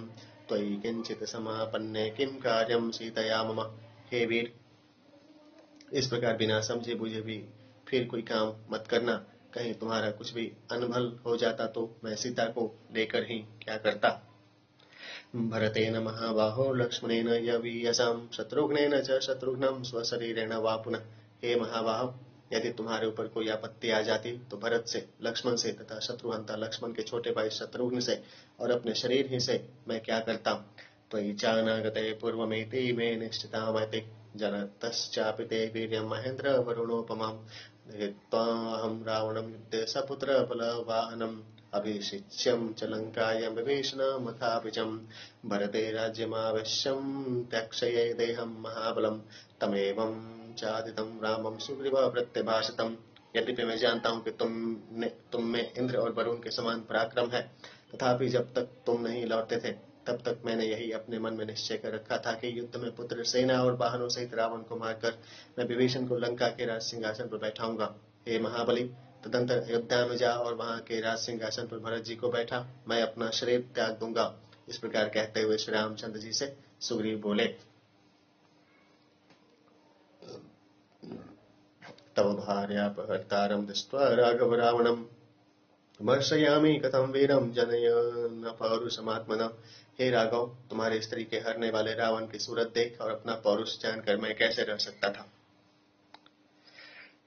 त्वयि किंचित समापन्ने किं कार्यं सीतया मम। हे वीर, इस प्रकार बिना समझे बुझे भी फिर कोई काम मत करना। कहीं तुम्हारा कुछ भी अनभल हो जाता तो मैं सीता को लेकर ही क्या करता। भरतेन महाबाहो लक्ष्मणेन यवीयसां शत्रुघ्नेन च शत्रुघ्नं स्वशरीरेण वा पुनः। हे महाबाहो, यदि तुम्हारे ऊपर कोई आपत्ति आ जाती तो भरत से, लक्ष्मण से तथा शत्रुघ्नता लक्ष्मण के छोटे भाई शत्रुघ्न से और अपने शरीर ही से मैं क्या करता। त्वयि चानागते पूर्वमेति मे निश्चितामति जनतश्चापि ते वीर्यं महेन्द्र वरुणोपमां धृत्वाहं रावणं युद्धे सपुत्र बलवाहनम् अभिषिच्यं च लंकायां विभीषणमथापिचं भरते राज्यमावश्यं त्यक्षये देहं महाबलं तमेवं चादितं रामं सुग्रीव प्रत्यभाषितम्। यद्यपि मैं जानता हूँ कि तुम में इंद्र और वरुण के समान पराक्रम है, तथापि जब तक तुम नहीं लौटते थे तब तक मैंने यही अपने मन में निश्चय कर रखा था कि युद्ध में पुत्र सेना और वाहनों सहित रावण को मारकर मैं विभीषण को लंका के राज सिंहासन पर बैठाऊंगा। हे महाबली, तदंतर अयोध्या में जा और वहां के राज सिंहासन पर भरत जी को बैठा मैं अपना शरीर त्याग दूंगा। इस प्रकार कहते हुए श्री रामचंद्र जी से सुग्रीव बोले, तव भार्यापहर्तारं दृष्ट्वा राघव रावणं मर्शयामि कथं वीरं जनयन् पौरुषमात्मनः। हे राघव, तुम्हारे स्त्री के हरने वाले रावण की सूरत देख और अपना पौरुष जानकर मैं कैसे रह सकता था।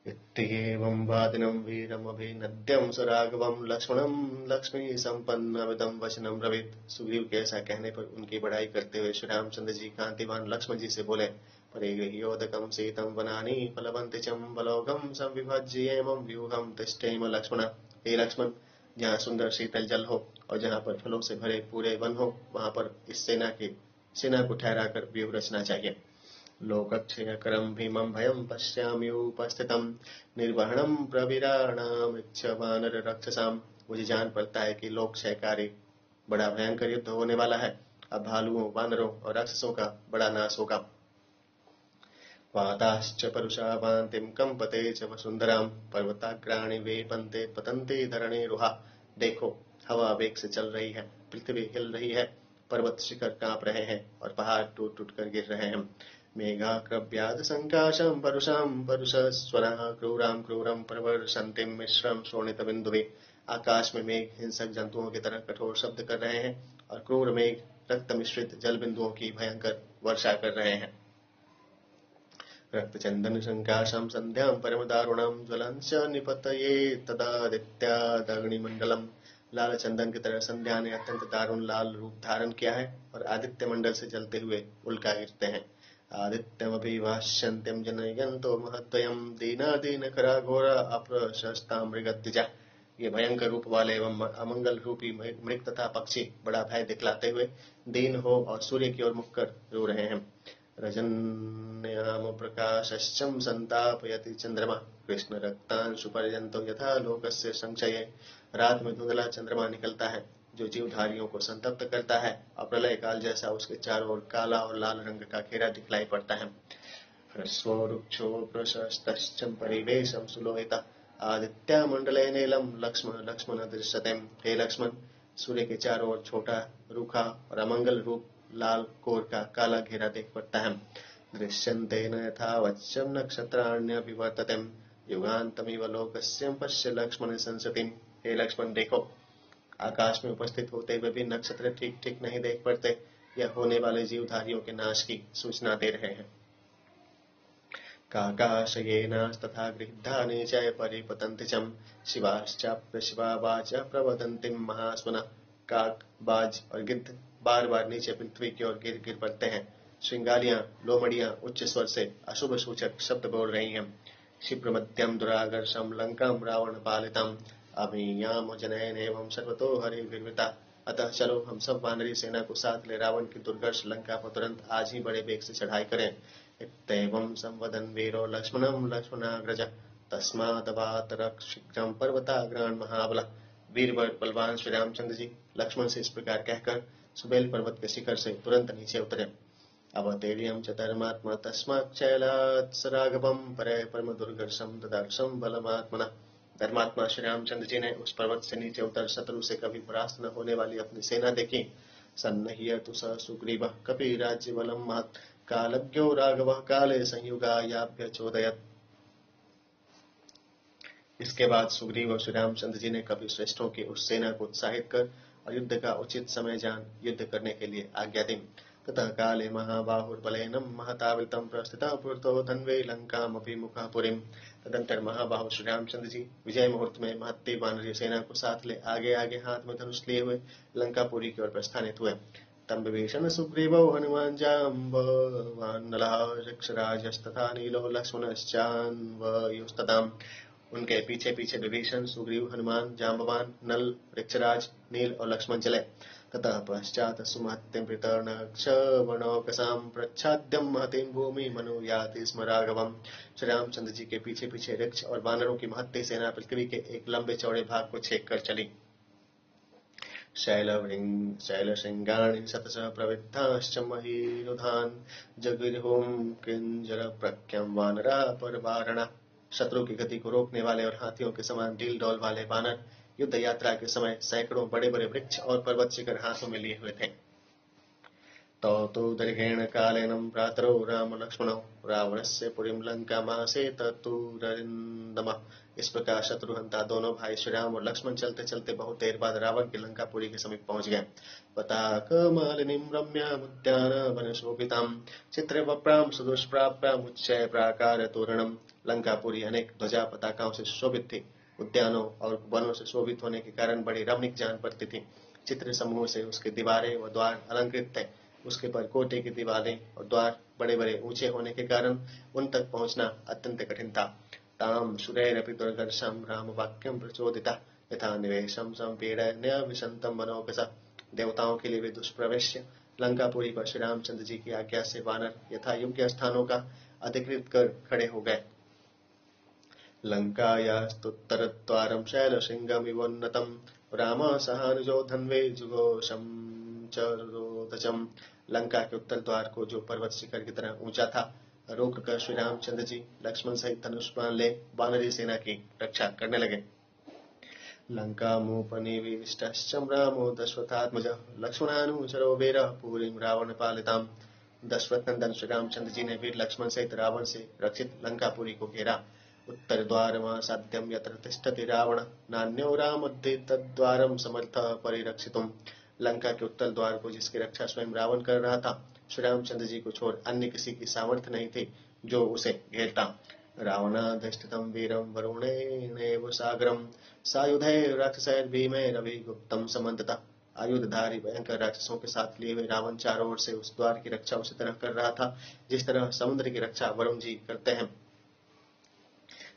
इत्येवं वादिनं वीरमभिनद्यं स राघवं लक्ष्मणं लक्ष्मी संपन्नमिदं वचनं ब्रवीत्। सुग्रीव के ऐसा कहने पर उनकी बड़ाई करते हुए श्री रामचंद्र जी कांतिमान लक्ष्मण जी से बोले, परिगृह्योदकं सीतं वनानि फलवन्ति चं बलौघं संविभज्येमं व्यूहं तिष्ठेम लक्ष्मण। हे लक्ष्मण, जहाँ सुंदर शीतल जल हो और जहाँ पर फलों से भरे पूरे वन हो, वहां पर इस सेना को ठहराकर व्यूह रचना चाहिए। लोकक्षयकरं भीमं भयं पश्याम्युपस्थितं निर्वहणं प्रवीराणामिच्छ वानर रक्षसां। मुझे जान पड़ता है कि लोक क्षयकारी बड़ा भयंकर युद्ध होने वाला है। अब भालुओं, वानरों और राक्षसों का बड़ा नाश होगा। वाताश्च परुषा वान्तिं कंपते च वसुंधरां पर्वताग्राणि वेपन्ते पतन्ते धरणिरुहा। देखो, हवा वेग से चल रही है, पृथ्वी हिल रही है, पर्वत शिखर कांप रहे हैं और पहाड़ टूट टूट कर गिर रहे हैं। मेघाक्रव्याद संकाशं परुषां परुषस्वराः क्रूरां क्रूरं प्रवर्षन्तीं मिश्रं शोणितबिन्दुभिः। आकाश में मेघ हिंसक जंतुओं की तरह कठोर शब्द कर रहे हैं और क्रूर मेघ रक्त मिश्रित जल बिंदुओं की भयंकर वर्षा कर रहे हैं। रक्तचंदन संकाशं संध्यां परमदारुणं ज्वलंस निपतये तदादित्यादग्निमंडलम्। लाल चंदन की तरह संध्या ने अत्यंत दारुण लाल रूप धारण किया है और आदित्य मंडल से जलते हुए उल्का गिरते हैं। आदित्यमभिभाष्यन्त्यं जनयन्तो महद्वयं दीनादीनकरा घोरा अप्रशस्ता मृगद्विजा। ये भयंकर रूप वाले एवं अमंगल रूपी मृग तथा पक्षी बड़ा भय दिखलाते हुए दीन हो और सूर्य की ओर मुख कर रो रहे हैं। रजन्याम प्रकाशश्चं संतापयति चंद्रमा कृष्ण रक्तांशु पर्यंतो यथा लोकस्य संचये। रात में धुंधला चंद्रमा निकलता है जो जीवधारियों को संतप्त करता है और प्रलय काल जैसा उसके चारों ओर काला और लाल रंग का घेरा दिखलाई पड़ता है। ह्रस्वो वृक्षो प्रशस्तश्च परिवेशं सुलोहितः आदित्य मंडले नीलम लक्ष्मण लक्ष्मण दृश्यते। हे लक्ष्मण, सूर्य के चारों ओर छोटा रूखा और अमंगल रूप लाल कोर का काला घेरा देख पड़ता है। दृश्यन्ते न यथा वच्चम नक्षत्राण्यभिवर्तते युगान्तमिव लोकस्य पश्य लक्ष्मण संसतिम्। हे लक्ष्मण, देखो, आकाश में उपस्थित होते हुए भी नक्षत्र ठीक ठीक नहीं देख पड़ते। यह होने वाले जीवधारियों के नाश की सूचना दे रहे हैं। काकाशयेनास्तथा गृह्धानि च परिपतन्ति च शिवाश्चाप्य शिवावाच प्रवदन्ति महास्वना। काक, बाज और गिद्ध बार बार नीचे पृथ्वी की ओर गिर गिर पड़ते हैं। श्रृंगालियां, लोमड़ियां उच्च स्वर से अशुभ सूचक शब्द बोल रही हैं। क्षिप्र मध्यम दुरागर्षम लंकाम रावण पालितम अभियाम जनैनेवं सर्वतो हरिर्विवृता। अतः चलो, हम सब वानरी सेना को साथ ले रावण की दुर्गर्ष लंका पर तुरंत आज ही बड़े वेग से चढ़ाई करें। इत्येवं संवदन् वीरो लक्ष्मणं लक्ष्मणाग्रज तस्मादवात शीघ्रं पर्वताग्रान् महाबल। वीर बलवान श्री रामचंद्र जी लक्ष्मण से इस प्रकार कहकर सुबेल पर्वत के शिखर से तुरंत नीचे उतरे। अवतेर्यं च धर्मात्मा तस्मात् शैलात् सरागवं परे परम दुर्गर्षं ददर्शं बलमात्मना। धर्मात्मा श्री रामचंद्र जी ने उस पर्वत से नीचे उतर शत्रु से कभी परास्त न होने वाली अपनी सेना देखी। सन्नह्यतु स सुग्रीवः कपि राज्य बलम महत् कालज्ञो राघवः काले संयुगायाभ्य चोदयत्। इसके बाद सुग्रीव और श्री रामचंद्र जी ने कभी श्रेष्ठों की उस सेना को उत्साहित कर और युद्ध का उचित समय जान युद्ध करने के लिए आज्ञा दी। ततः काले महाबाहुर्बलेनं महतावृतं प्रस्थितः पुरतो धन्वे लंकामभिमुखः पुरीम्। तदंतर महाबाहु श्री रामचंद्र जी विजय मुहूर्त में महत्ती वानरी सेना को साथ ले आगे आगे हाथ में धनुष लिए हुए लंकापुरी की ओर प्रस्थानित हुए। तम विभीषण सुग्रीवो हनुमान जाम्बवानलः ऋक्षराजस्तथा नीलो लक्ष्मणश्चान्वयोस्तताम्। उनके पीछे पीछे विभीषण, सुग्रीव, हनुमान, जाम्बवान, नल, ऋक्षराज, नील और लक्ष्मण चले। ततः पश्चात सुमहत्यं प्रीतर्णक्षवणोकसां प्रच्छाद्यं महतीं भूमि मनु याति स्म राघवम्। श्री रामचंद्र जी के पीछे पीछे ऋक्ष और वानरों की महत्ती सेना पृथ्वी के एक लंबे चौड़े भाग को छेक कर चली। शैलशृंगाणि शतशः प्रवृद्धाश्च महीरुधान् जगृहुं किंजरप्रख्यं वानरा परवारणा। शत्रु की गति को रोकने वाले और हाथियों के समान ढील डोल वाले वानर युद्ध यात्रा के समय सैकड़ों बड़े बड़े वृक्ष और पर्वत शिखर हाथों में लिए हुए थे। तो दीर्घेण कालेन प्रातरो राम लक्ष्मणौ रावणस्य पुरीं लंकामासेत तूररिन्दमः। इस प्रकार शत्रुहंता दोनों भाई श्री राम और लक्ष्मण चलते चलते बहुत देर बाद रावण की लंकापुरी के समीप पहुंच गए। पताकमालिनीं रम्यामुद्यान वनशोभितां चित्रवप्रां सुदुष्प्राप्यामुच्चय प्राकार तोरणम्। लंकापुरी अनेक ध्वजा पताकाओं से शोभित थी। उद्यानों और वनों से शोभित होने के कारण बड़ी रमणीक जान पड़ती थी। चित्र समूह से उसके दीवारें व द्वार अलंकृत थे। उसके परकोटे की दीवारें और द्वार बड़े बड़े ऊंचे होने के कारण उन तक पहुंचना अत्यंत कठिन था। ताम शूरैरपि दुर्गर्षं राम वाक्यं प्रचोदिता यथा निवेशं संपीड्य विशंतम मनोगसा। देवताओं के लिए वे दुष्प्रवेश्य लंकापुरी पर श्री रामचंद्र जी की आज्ञा से वानर यथा योग्य स्थानों का अधिकृत कर खड़े हो गए। लंकायास्तुत्तरद्वारं शैलशृंगमिवोन्नतं रामः सहानुजो धन्वे जुगोषं च रोदचम्। लंका के उत्तर द्वार को, जो पर्वत शिखर की तरह ऊंचा था, रोक कर श्री रामचंद्र जी लक्ष्मण सहित धनुष बाण ले वानरी सेना की रक्षा करने लगे। लंकामुपनिविष्टश्च रामो दशरथात्मजः लक्ष्मणानुचरो वीरः पुरीं रावण पालिताम्। दशरथ नंदन श्री रामचंद्र जी ने वीर लक्ष्मण सहित रावण से रक्षित लंकापुरी को घेरा। उत्तर द्वारमासाद्यं यत्र तिष्ठति रावण नान्यो रामोद्धि तद्वारं समर्थः परिरक्षितुम्। लंका के उत्तर द्वार को, जिसकी रक्षा स्वयं रावण कर रहा था, श्री रामचंद्र जी को छोड़ अन्य किसी की सामर्थ्य नहीं थी जो उसे घेरता। रावणाधिष्ठितं वीरं वरुणेनैव सागरं सायुधैर्राक्षसैर्भीमैरभिगुप्तं समन्ततः। आयुधधारी भयंकर राक्षसों के साथ लिए हुए रावण चारों ओर से उस द्वार की रक्षा उसी तरह कर रहा था जिस तरह समुद्र की रक्षा वरुण जी करते हैं।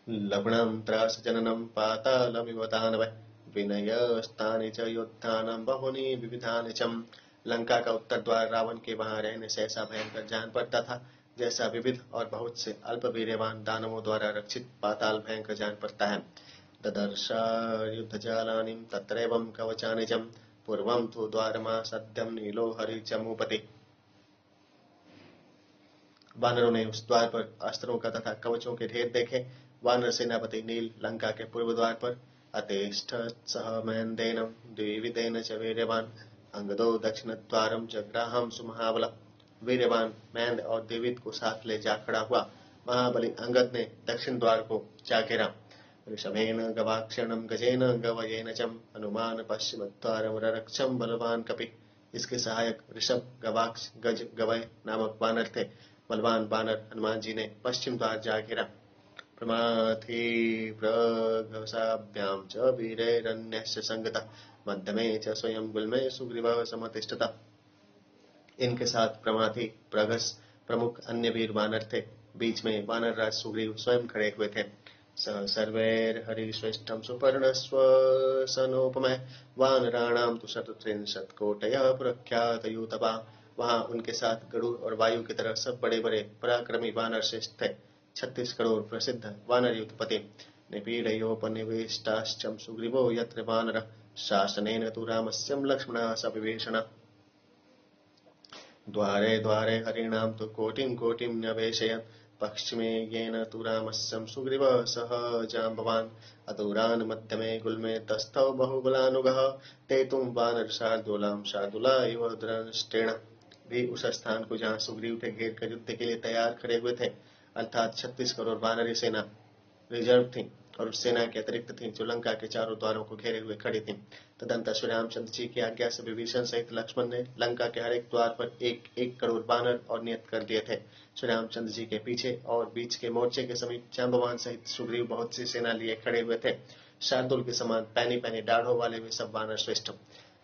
लवणं त्रासजननं पातालमिव दानवः विनयस्तानि च योद्धानं बहूनि विविधानि च। लंका का उत्तर द्वार रावण के वहां रहने से ऐसा भयंकर जान पड़ता था जैसा विविध और बहुत से अल्प वीर्यवान दानवों द्वारा रक्षित पाताल भयंकर जान पड़ता है। ददर्श युद्धजालानिं तत्रैवं कवचानिजं पूर्वं तु द्वारमा सद्यं नीलो हरिचमूपति। वानरों ने उस द्वार पर अस्त्रों का तथा कवचों के ढेर देखे। वानर सेनापति नील लंका के पूर्व द्वार पर अतिष्ठ सह महेंद्रेण द्विविदेन च वीर्यवान अंगदो दक्षिण द्वारम जग्राहम सुमहाबल। वीर्यवान महेंद्र और द्विविद को साथ ले जा खड़ा हुआ। महाबली अंगद ने दक्षिण द्वार को जा घेरा। ऋषभेन गवाक्षणम गजेन गवयेन चम हनुमान पश्चिम द्वारम रक्षम बलवान कपि। इसके सहायक ऋषभ गवाक्ष गज गवय नामक वानर थे। बलवान वानर हनुमान जी ने पश्चिम द्वार जा घेरा। प्रमाथि प्रघसाभ्याम च वीरैरन्यस्य संगतः मध्यमे च स्वयं गुल्मे सुग्रीवः समतिष्ठतः। इनके साथ प्रमाथि प्रघस प्रमुख अन्य वीर वानर थे। बीच में वानर राज सुग्रीव स्वयं खड़े हुए थे। स सर्वैर्हरिश्रेष्ठं सुपर्णस्व सनोपमः वानराणां तु शतत्रिंशत्कोटयः प्रख्यातयूथपा। वहां उनके साथ गरुड़ और वायु की तरह सब बड़े बड़े पराक्रमी वानर श्रेष्ठ थे। 36 करोड़ प्रसिद्ध वानर युद्धपति। निपीडयोपनिवेष्टाश्च सुग्रीवो यत्र वानरः शासनेन तु रामस्यं लक्ष्मणः स विभीषणः। द्वारे द्वारे हरिणां तु कोटिं कोटिं न्यवेशयत् पश्चिमे येन तु रामस्यं सुग्रीवः सह जाम्बवान्। अतुरान् मध्यमे गुल्मे तस्थौ बहुबलानुगः ते तुम वानर शार्दूलां शार्दूला इव दृष्टेन। भी उस स्थान को जहाँ सुग्रीव थे घेर कर युद्ध के लिए तैयार खड़े हुए थे, अर्थात 36 करोड़ वानरी सेना रिजर्व थी और उस सेना के अतिरिक्त थी जो लंका के चारों द्वारों को घेरे हुए खड़ी थी। तदंतर श्री रामचंद्र जी की आज्ञा से विभीषण सहित लक्ष्मण ने लंका के हर एक द्वार पर 1-1 करोड़ वानर और नियत कर दिए थे। श्री रामचंद्र जी के पीछे और बीच के मोर्चे के समीप जांबवान सहित सुग्रीव बहुत सी सेना लिए खड़े हुए थे। शार्दुल के समान पैनी पैनी दाढ़ों वाले वे सब वानर श्रेष्ठ।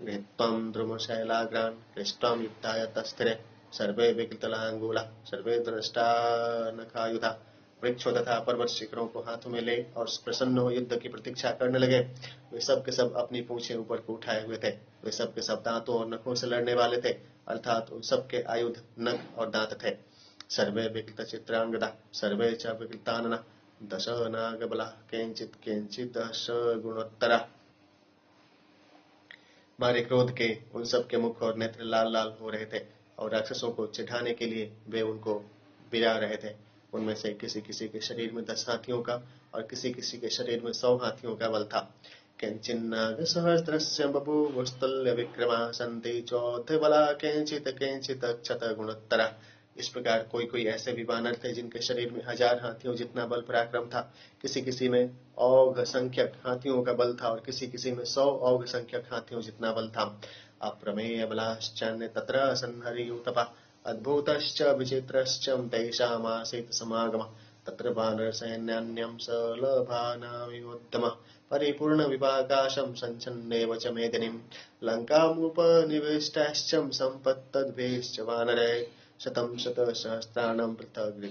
गृहीत्वं द्रुमशैलाग्रान् कृष्ट्वां युद्धाय तस्थिरे सर्वे विकृतलांगूला सर्वे दृष्टानखायुधा। वृक्षों तथा पर्वत शिखरों को हाथों में ले और प्रसन्न हो युद्ध की प्रतीक्षा करने लगे। वे सब के सब अपनी पूंछें ऊपर को उठाए हुए थे। वे सब के सब दांतों और नखों से लड़ने वाले थे, अर्थात उन सब के आयुध नख और दांत थे। सर्वे विकृत चित्रांगदा सर्वे च विकृतानना दश नागबला केंचित केंचित दश गुणोत्तरा। मारे क्रोध के उन सब के मुख और नेत्र लाल लाल हो रहे थे और राक्षसों को चिढ़ाने के लिए वे उनको बिरा रहे थे। उनमें से किसी किसी के शरीर में 10 हाथियों का और किसी किसी के शरीर में 100 हाथियों का बल था। किंचिन्नाग सहस्रस्य बभूवस्तुल्य विक्रमा सन्ति चौथे बला केंचित केंचित क्षत गुणोत्तरा। इस प्रकार कोई कोई ऐसे भी वानर थे जिनके शरीर में 1000 हाथियों जितना बल पराक्रम था। किसी किसी में औघ संख्यक हाथियों का बल था और किसी किसी में 100 औघ संख्यक हाथियों जितना बल था। अप्रमेय बलाश्चान्य तत्र संहरियूतपा अद्भुतश्च विचित्रश्च तेषामासीत् समागमः। तत्र वानर सैन्यान्यं सलभानामिवोद्यमः परिपूर्ण विभागाशं संचन्नेव च मेदिनीं लङ्कामुपनिविष्टाश्च सम्पत्तद्भिश्च वानरैः शतं शतसहस्राणां पृथग्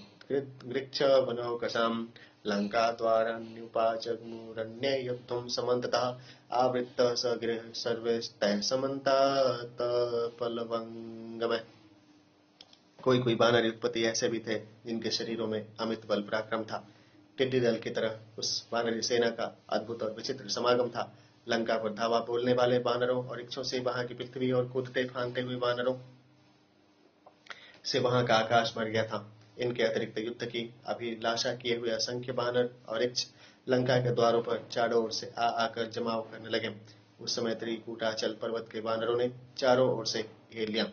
गृक्ष वनौकसाम् लङ्काद्वारान्युपाजग्मुरन्ये युद्धं समन्ततः आवृत्तः स गृहः सर्वैस्तैः समन्तात्पलवङ्गमः। कोई कोई वानर युद्धपति ऐसे भी थे जिनके शरीरों में अमित बल पराक्रम था। टिड्डी दल की तरह उस वानरी सेना का अद्भुत और विचित्र समागम था। लंका पर धावा बोलने वाले वानरों और इच्छों से वहां की पृथ्वी और कूदते फांदते हुए वानरों से वहां का आकाश मर गया था। इनके अतिरिक्त युद्ध की अभिलाषा किए हुए असंख्य वानर और इच्छ लंका के द्वारों पर चारों ओर से आकर जमाव करने लगे। उस समय त्रिकूटाचल पर्वत के वानरों ने चारों ओर से घेर लिया।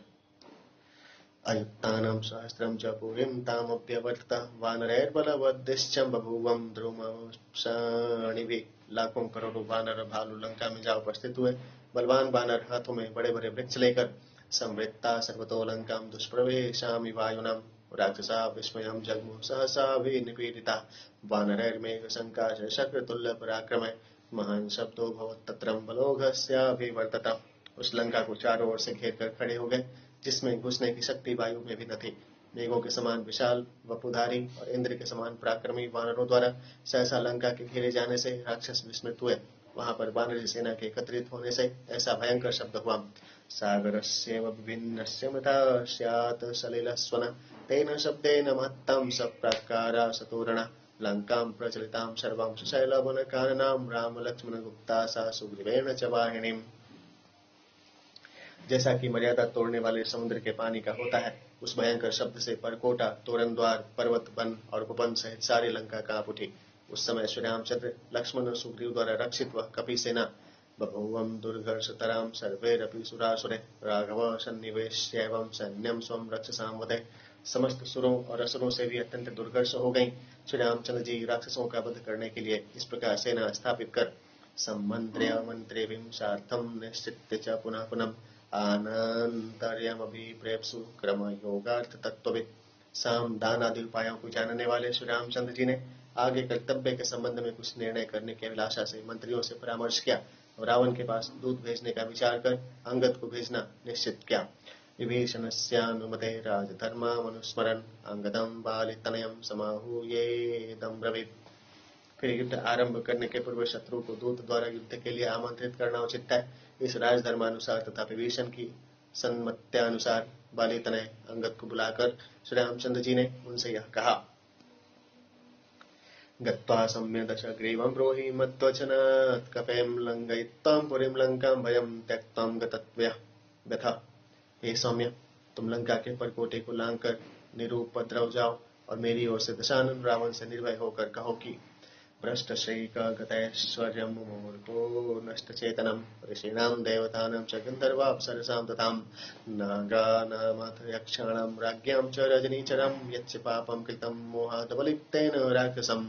अयुक्तानां सहस्रं च पुरीं तामभ्यवर्ततः वानरैर्बलवद्दिश्च बभूवं द्रुमशाणिभिः। लाखों करोड़ों वानर भालू लंका में जा उपस्थित हुए। बलवान वानर हाथों में बड़े बड़े वृक्ष लेकर संवृत्ता सर्वतो लंकां दुष्प्रवेशामि वायुनां राक्षसा विस्मयं जग्मुः सहसा विनिपीडिता वानरैर्मेघ संकाश शक्रतुल्य पराक्रमः महान् शब्दो भवत्तत्रं बलोघस्याभिवर्तत। उस लंका को चारों ओर से घेर कर खड़े हो गए जिसमें घुसने की शक्ति वायु में भी न थी। मेघों के समान विशाल वपुधारी और इंद्र के समान पराक्रमी वानरों द्वारा सहसा लंका के घेरे जाने से राक्षस विस्मित हुए वहां पर वानरी सेना के एकत्रित होने से ऐसा भयंकर शब्द हुआ, सागरस्येव विभिन्नस्य मथा स्यात् सलिलस्वन तेन शब्देन महत्तं सप्रकारा सतोरणा लंकां प्रचलितां सर्वां शैलवनकाननां राम लक्ष्मण गुप्ता सा सुग्रीवेण च वाहिनीम्। जैसा कि मर्यादा तोड़ने वाले समुद्र के पानी का होता है, उस भयंकर शब्द से परकोटा, तोरण द्वार, पर्वत, वन और उपवन सहित सारी लंका कांप उठी। उस समय श्री रामचंद्र, लक्ष्मण और सुग्रीव द्वारा रक्षित वह कपि सेना बभूवं दुर्घर्षतरां सर्वैरपि सुरासुरे राघव सन्निवेश्यैवं सैन्यं स्वं रक्षसां वदे। समस्त सुरों और असुरों से भी अत्यंत दुर्घर्ष हो गई। श्री रामचंद्र जी राक्षसों का वध करने के लिए इस प्रकार सेना स्थापित कर सम्मंत्र्य मंत्रिभिं सार्थं निश्चित्य च पुनः पुनः आनंतर्यमभिप्रेप्सु क्रम योगार्थ तत्त्वविद। साम दान आदि उपायों को जानने वाले श्री रामचंद्र जी ने आगे कर्तव्य के संबंध में कुछ निर्णय करने की अभिलाषा से मंत्रियों से परामर्श किया और रावण के पास दूत भेजने का विचार कर अंगद को भेजना निश्चित किया। विभीषणस्यानुमते राजधर्मामनुस्मरन् अंगदं बालितनयं समाहूयेदं ब्रवीत्। फिर युद्ध आरंभ करने के पूर्व शत्रु को दूत द्वारा युद्ध के लिए आमंत्रित करना उचित है। इस राजधर्मानुसार तथा विभीषण की सम्मत्यानुसार बालितनय अंगद को बुलाकर श्री रामचंद्र जी ने उनसे यह कहा, गत्वा सम्य दशग्रीवं ब्रूहि मद्वचनात् कपें लंघयित्वा पुरीं लंकां भयं त्यक्त्वा गतः। हे सौम्य, तुम लंका के परकोटे को लांघकर निरुपद्रव जाओ और मेरी ओर से दशानन रावण से निर्भय होकर कहो कि भ्रष्टश्रैकगतैश्वर्यं मुमूर्खो नष्टचेतनं ऋषीणां देवतानां च गन्धर्वाप्सरसां तथां नागानामथ यक्षाणां राज्ञां च रजनीचरं यच्च पापं कृतं मोहादबलिप्तेन राक्षसं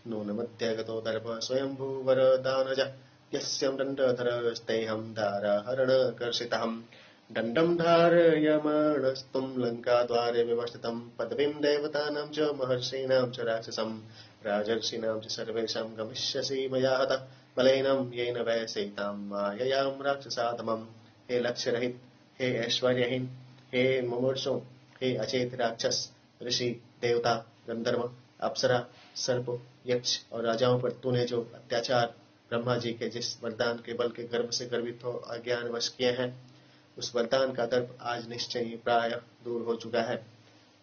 नूनमद्य गतो दर्भ स्वयंभूवरदानज यस्य दण्डधरस्तेऽहं दाराहरणकर्षितः। दण्डं धारयमाणस्तुं लङ्काद्वारे व्यवस्थितं पदवीं देवतानां च महर्षीणां च राक्षसं राजर्षीणां च सर्वेषां गमिष्यसि मया हतः बलेनं येन वै सैतां माययां राक्षसाधमम्। हे लक्ष्य रहित, हे ऐश्वर्यहीन, हे मुमूर्षु, हे अचेत राक्षस, ऋषि, देवता, गंधर्व, अप्सरा, सर्प, यक्ष और राजाओं पर तूने जो अत्याचार ब्रह्मा जी के जिस वरदान के बल के गर्भ से गर्वित हो अज्ञानवश किए हैं, उस वरदान का दर्प आज निश्चय ही प्राय दूर हो चुका है।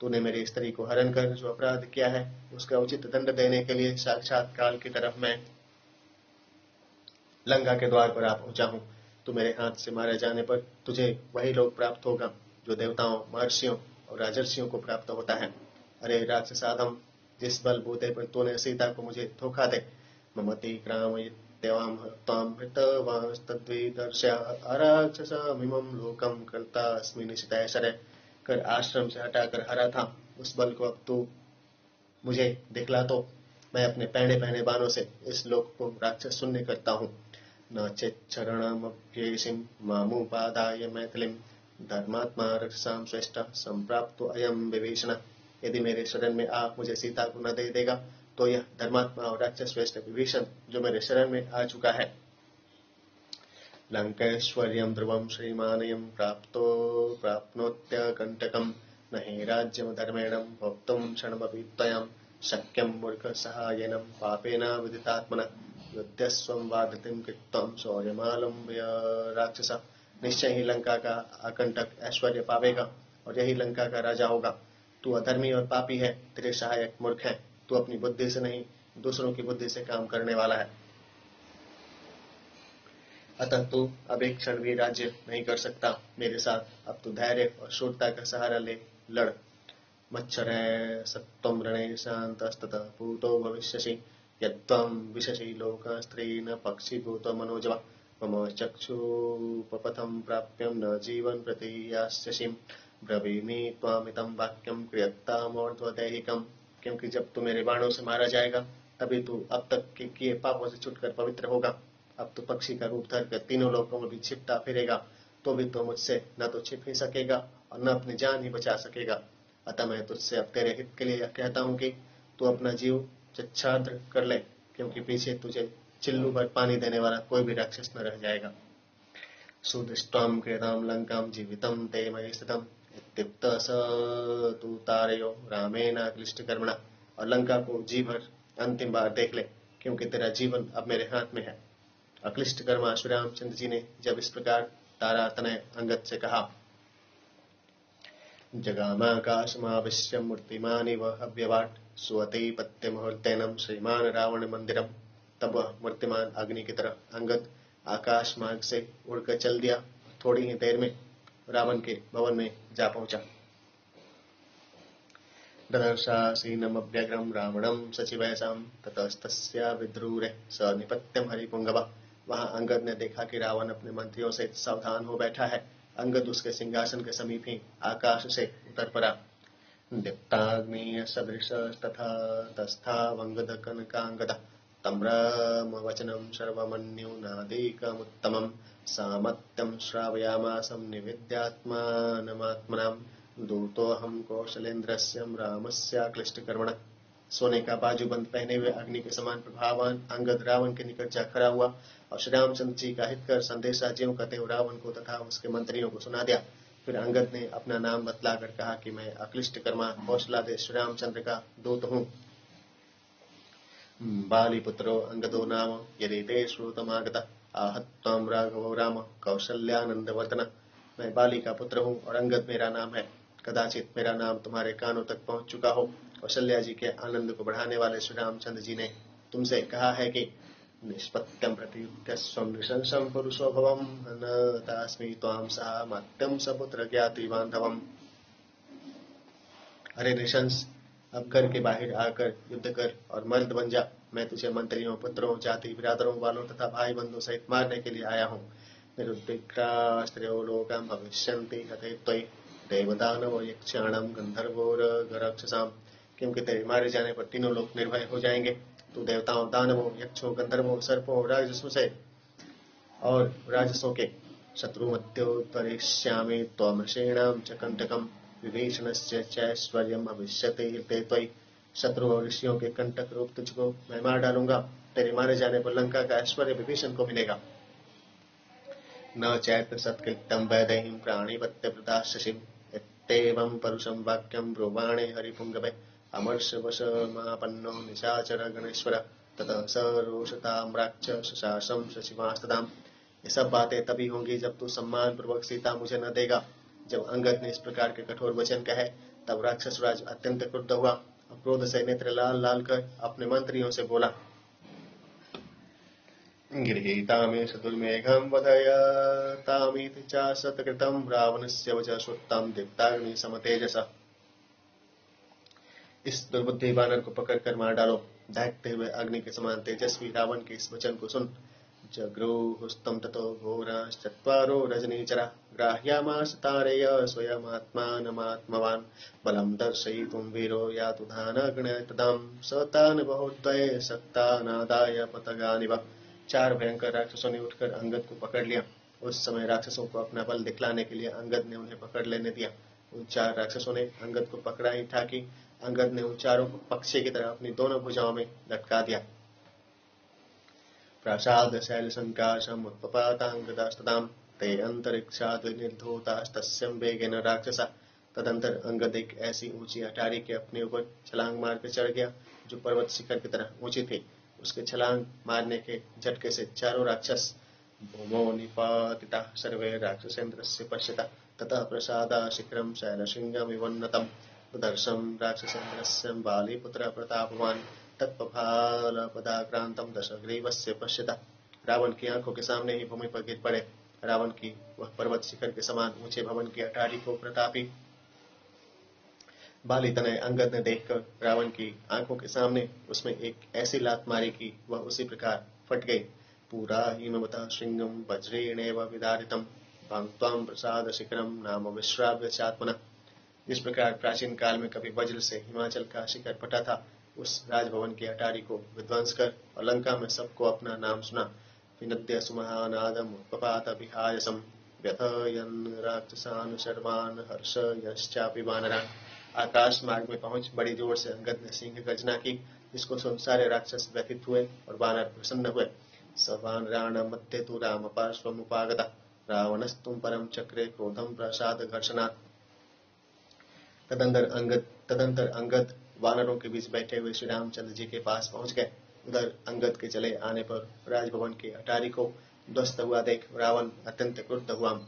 तूने मेरी स्त्री को हरण कर जो अपराध किया है, उसका उचित दंड देने के लिए साक्षात काल की तरफ मैं लंका के द्वार पर आ पहुंचा हूं। तू मेरे हाथ से मारे जाने पर तुझे वही लोक प्राप्त होगा जो देवताओं, महर्षियों और राजर्षियों को प्राप्त होता है। अरे राक्षसाधम, जिस बल बूते पर तूने सीता को मुझे धोखा दे ममति क्रामयित्वां त्वां हृतवांस्तद्विदर्श्य अराक्षसामिमं लोकं कर्तास्मि निशितैषरे कर आश्रम से हटाकर हरा था, उस बल को अब तू मुझे दिखला तो मैं अपने पहने पहने बाणों से इस लोक को राक्षस शून्य करता हूँ। न चेच्छरणमप्येषिं मामुपादाय मैथिलीं धर्मात्मा रक्षसां श्रेष्ठ संप्राप्तो अयं विभीषण। यदि मेरे शरण में आ मुझे सीता को न दे देगा तो यह धर्मात्मा और राक्षस श्रेष्ठ विभीषण जो मेरे शरण में आ चुका है। लंकैश्वर्यं ध्रुवं श्रीमानयं प्राप्नोत्यकंटकं न हि राज्यं धर्मेण भोक्तुं क्षणमपि त्वयां शक्यं मूर्ख सहायेन पापेन विदितात्मना युध्यस्वं वादतिं कृत्वं शौर्यमालम्ब्य राक्षस। निश्चय ही लंका का आकंटक ऐश्वर्य पावेगा और यही लंका का राजा होगा। तू अधर्मी और पापी है, तेरे सहायक मूर्ख है। तू अपनी बुद्धि से नहीं दूसरों की बुद्धि से काम करने वाला है। अतः तू अब एक क्षण भी राज्य नहीं कर सकता मेरे साथ। अब तू धैर्य और शूरता का सहारा ले लड़। मच्छरे सत्वं रणे शान्तस्ततः पूतो भविष्यसि यत्त्वं विशसि लोकस्त्रीन् पक्षीभूतो मनोजवा मम चक्षुपपथं प्राप्यं न जीवन प्रति यास्यसि ब्रवीमि त्वामितं वाक्यं क्रियत्तामोर्ध्वदैहिकम्। क्योंकि जब तू मेरे बाणों से मारा जाएगा तभी तू अब तक के किए पापों से छूटकर पवित्र होगा। अब तो पक्षी का रूप धरकर तीनों लोकों में भी छिपता फिरेगा तो भी तो मुझसे न तो छिप ही सकेगा और न अपनी जान ही बचा सकेगा। अतः मैं तुझसे अब तेरे हित के लिए यह कहता हूँ कि तू अपना जीव छात्र कर ले, क्योंकि पीछे तुझे चिल्लू भर पानी देने वाला कोई भी राक्षस न रह जाएगा। सुदृष्टां क्रीडां लंकां जीवितं ते मयि स्थितम् इत्युक्त स तू तारयो रामेण क्लिष्टकर्मणा। और लंका को जी भर अंतिम बार देख ले, क्योंकि तेरा जीवन अब मेरे हाथ में है। अक्लिष्ट कर्मा श्री रामचंद्र जी ने जब इस प्रकार तारा तनय अंगद से कहा, जगामाकाशमाविश्य मूर्तिमानिव अव्यवाट स्वतिपत्य मुहूर्तेनम श्रीमान रावण मंदिरम। तब वह मूर्तिमान अग्नि की तरह अंगद आकाश मार्ग से उड़कर चल दिया। थोड़ी ही देर में रावण के भवन में जा पहुंचा। ददर्शासीनमव्यग्रम रावणम सचिवैसाम ततस्तस्या विद्रूरे स निपत्यम हरिपुंगव। वहां अंगद ने देखा कि रावण अपने मंत्रियों से सावधान हो बैठा है। अंगद उसके सिंहासन के समीप ही आकाश से उतर पड़ा। दीप्ताग्नि सदृश तथा तस्थावंगद कनकांगद तम्रम वचनम सर्वमन्युनादिकमुत्तमं सामत्यं श्रावयामासं निवेद्यात्मानमात्मनां दूतोऽहं कौशलेन्द्रस्य रामस्याक्लिष्टकर्मणः। सोने का बाजूबंद पहने हुए अग्नि के समान प्रभावान अंगद रावण के निकट जा खड़ा हुआ और श्री रामचंद्र जी का हित कर संदेशा ज्यों कहते हुए रावण को तथा उसके मंत्रियों को सुना दिया। फिर अंगद ने अपना नाम बतलाकर कहा कि मैं अक्लिष्ट कर्मा कौशलादेश श्री रामचंद्र का दूत हूँ। बालीपुत्रो अंगदो नाम यदि ते श्रुतमागत आहत्वाम राघवो राम कौशल्यानंदवर्धन। मैं बाली का पुत्र हूँ और अंगद मेरा नाम है। कदाचित मेरा नाम तुम्हारे कानों तक पहुँच चुका हो। कौशल्या जी के आनंद को बढ़ाने वाले श्री रामचंद्र जी ने तुमसे कहा है कि निष्पत्यम प्रतियुक्तस्वं नृशंसं पुरुषो भवम न तास्मि त्वां सह मत्यं सपुत्र ज्ञाति बांधवम। अरे नृशंस, अब घर के बाहर आकर युद्ध कर और मर्द बन जा। मैं तुझे मंत्रियों, पुत्रों, जाति बिरादरों वालों तथा भाई बंधु सहित मारने के लिए आया हूँ। निरुद्विग्रास्त्र्यो लोकं भविष्यन्ति हते त्वयि देवदानवो यक्षाणं गंधर्वोरगराक्षसाम्। क्योंकि तेरे मारे जाने पर तीनों लोग निर्भय हो जाएंगे। तू देवताओं, दानवों, यक्षों, गंधर्वों, सर्पों, राजसों से और राजसों के शत्रु मत्योत्तरिष्यामि त्वमृषीणां च कंटकम् विभीषणस्य चैश्वर्यं भविष्यति ते त्वयि। शत्रु और ऋषियों के कंटक रूप तुझको मैं मार डालूंगा। तेरे मारे जाने पर लंका का ऐश्वर्य विभीषण को मिलेगा। न चैत्र सत्कृत्यं वैदेहीं प्राणिपत्यप्रदा शशिम् इत्येवं परुषं वाक्यं ब्रुवाणे हरिपुंगवे। अमर्षवशमापन्नो निशाचर गणेश्वर ततः स रोषताम्राक्ष शशासं शशिमास्तदाम्। ये सब बातें तभी होंगी जब तू सम्मान पूर्वक सीता मुझे न देगा। जब अंगद ने इस प्रकार के कठोर वचन कहे तब राक्षस राज अत्यंत क्रुद्ध हुआ और क्रोध से नेत्र लाल लाल कर अपने मंत्रियों से बोला, गृहीतामेष दुर्मेघं वदयतामिति च सत्कृतं रावणस्य वच श्रुतं दीप्ताग्नि समतेजसा। इस दुर्बुद्धि वानर को पकड़कर मार डालो। दहकते हुए अग्नि के समान तेजस्वी रावण के इस वचन को सुन। जगृहुस्तं ततो घोराश्चत्वारो रजनीचरा ग्राह्यामास तारेय स्वयमात्मानमात्मवान् बलं दर्शयितुं वीरो यातु धानगणतदां स तान् बहुद्वये सक्तानादाय पतगानिव। चार भयंकर राक्षसों ने उठकर अंगद को पकड़ लिया। उस समय राक्षसों को अपना बल दिखलाने के लिए अंगद ने उन्हें पकड़ लेने दिया। उन चार राक्षसों ने अंगद को पकड़ा ही था कि अंगद ने उन चारों को पक्षी की तरह अपनी दोनों भुजाओं में लटका दिया। प्रासाद शैल संकाशम उत्पपातांगदास्तदां ते अंतरिक्षात् निर्धूतास्तस्यं वेगेन राक्षसा। तदंतर अंगद एक ऐसी ऊंची अटारी के अपने ऊपर छलांग मारकर चढ़ गया जो पर्वत शिखर की तरह ऊंची थी। उसके छलांग मारने के झटके से चारों राक्षस भूमो निपातिता सर्वे राक्षसेन्द्रस्य पश्यता ततः प्रसादा शिखरं शैलशृंगमिवोन्नतम् दर्शं राक्षसेन्द्रस्य बालीपुत्र प्रतापवान् तत्पफालपदाक्रांतं दशग्रीवस्य पश्यता। रावण की आंखों के सामने ही भूमि पर गिर पड़े। रावण की वह पर्वत शिखर के समान ऊंचे भवन की अटारी को प्रतापी बाली तनय अंगद ने देखकर रावण की आंखों के सामने उसमें एक ऐसी लात मारी कि वह उसी प्रकार फट गई। पूरा हिमवतः श्रृंगम वज्रेणेव विदारितम भांक्त्वां प्रसाद शिखरम नाम विश्राव्य चात्मना। इस प्रकार प्राचीन काल में कभी वज्र से हिमाचल का शिखर फटा था। उस राजभवन की अटारी को विध्वंस कर और लंका में सबको अपना नाम सुना। विनद्य सुमहानादम उत्पपात विहायसम व्यथयन् राक्षसान् शर्वान् हर्षयश्चापि वानरान्। आकाश मार्ग में पहुंच बड़ी जोर से अंगद ने सिंह गर्जना की, जिसको सुन सारे राक्षस व्यथित हुए और वानर प्रसन्न हुए। स वानराणां मध्ये तु राम पार्श्वमुपागतः रावणस्तुं परम चक्रे क्रोधं प्रसाद घर्षणात्। तदंतर अंगद वानरों के बीच बैठे हुए श्री रामचंद्र जी के पास पहुंच गए। उधर अंगद के चले आने पर राजभवन के अटारी को ध्वस्त हुआ देख रावण अत्यंत क्रुद्ध हुआ।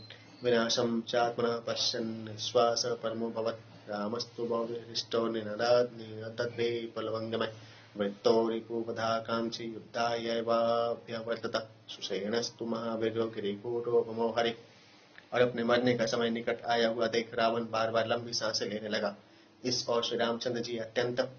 विनाशम चात्मनः पश्यन् श्वास परमो भवत् रामस्तु बहुहृष्टो निनदद्भे पलवंगमय वृत्तो रिपुवधाकांक्षी युद्धायैवाभ्यवर्तत सुषेणस्तु महावीर्यो गिरिकूटोपमो हरि। और अपने मरने का समय निकट आया हुआ देख रावण बार बार लंबी सांसें लेने लगा। इस और श्री रामचंद्र जी अत्यंत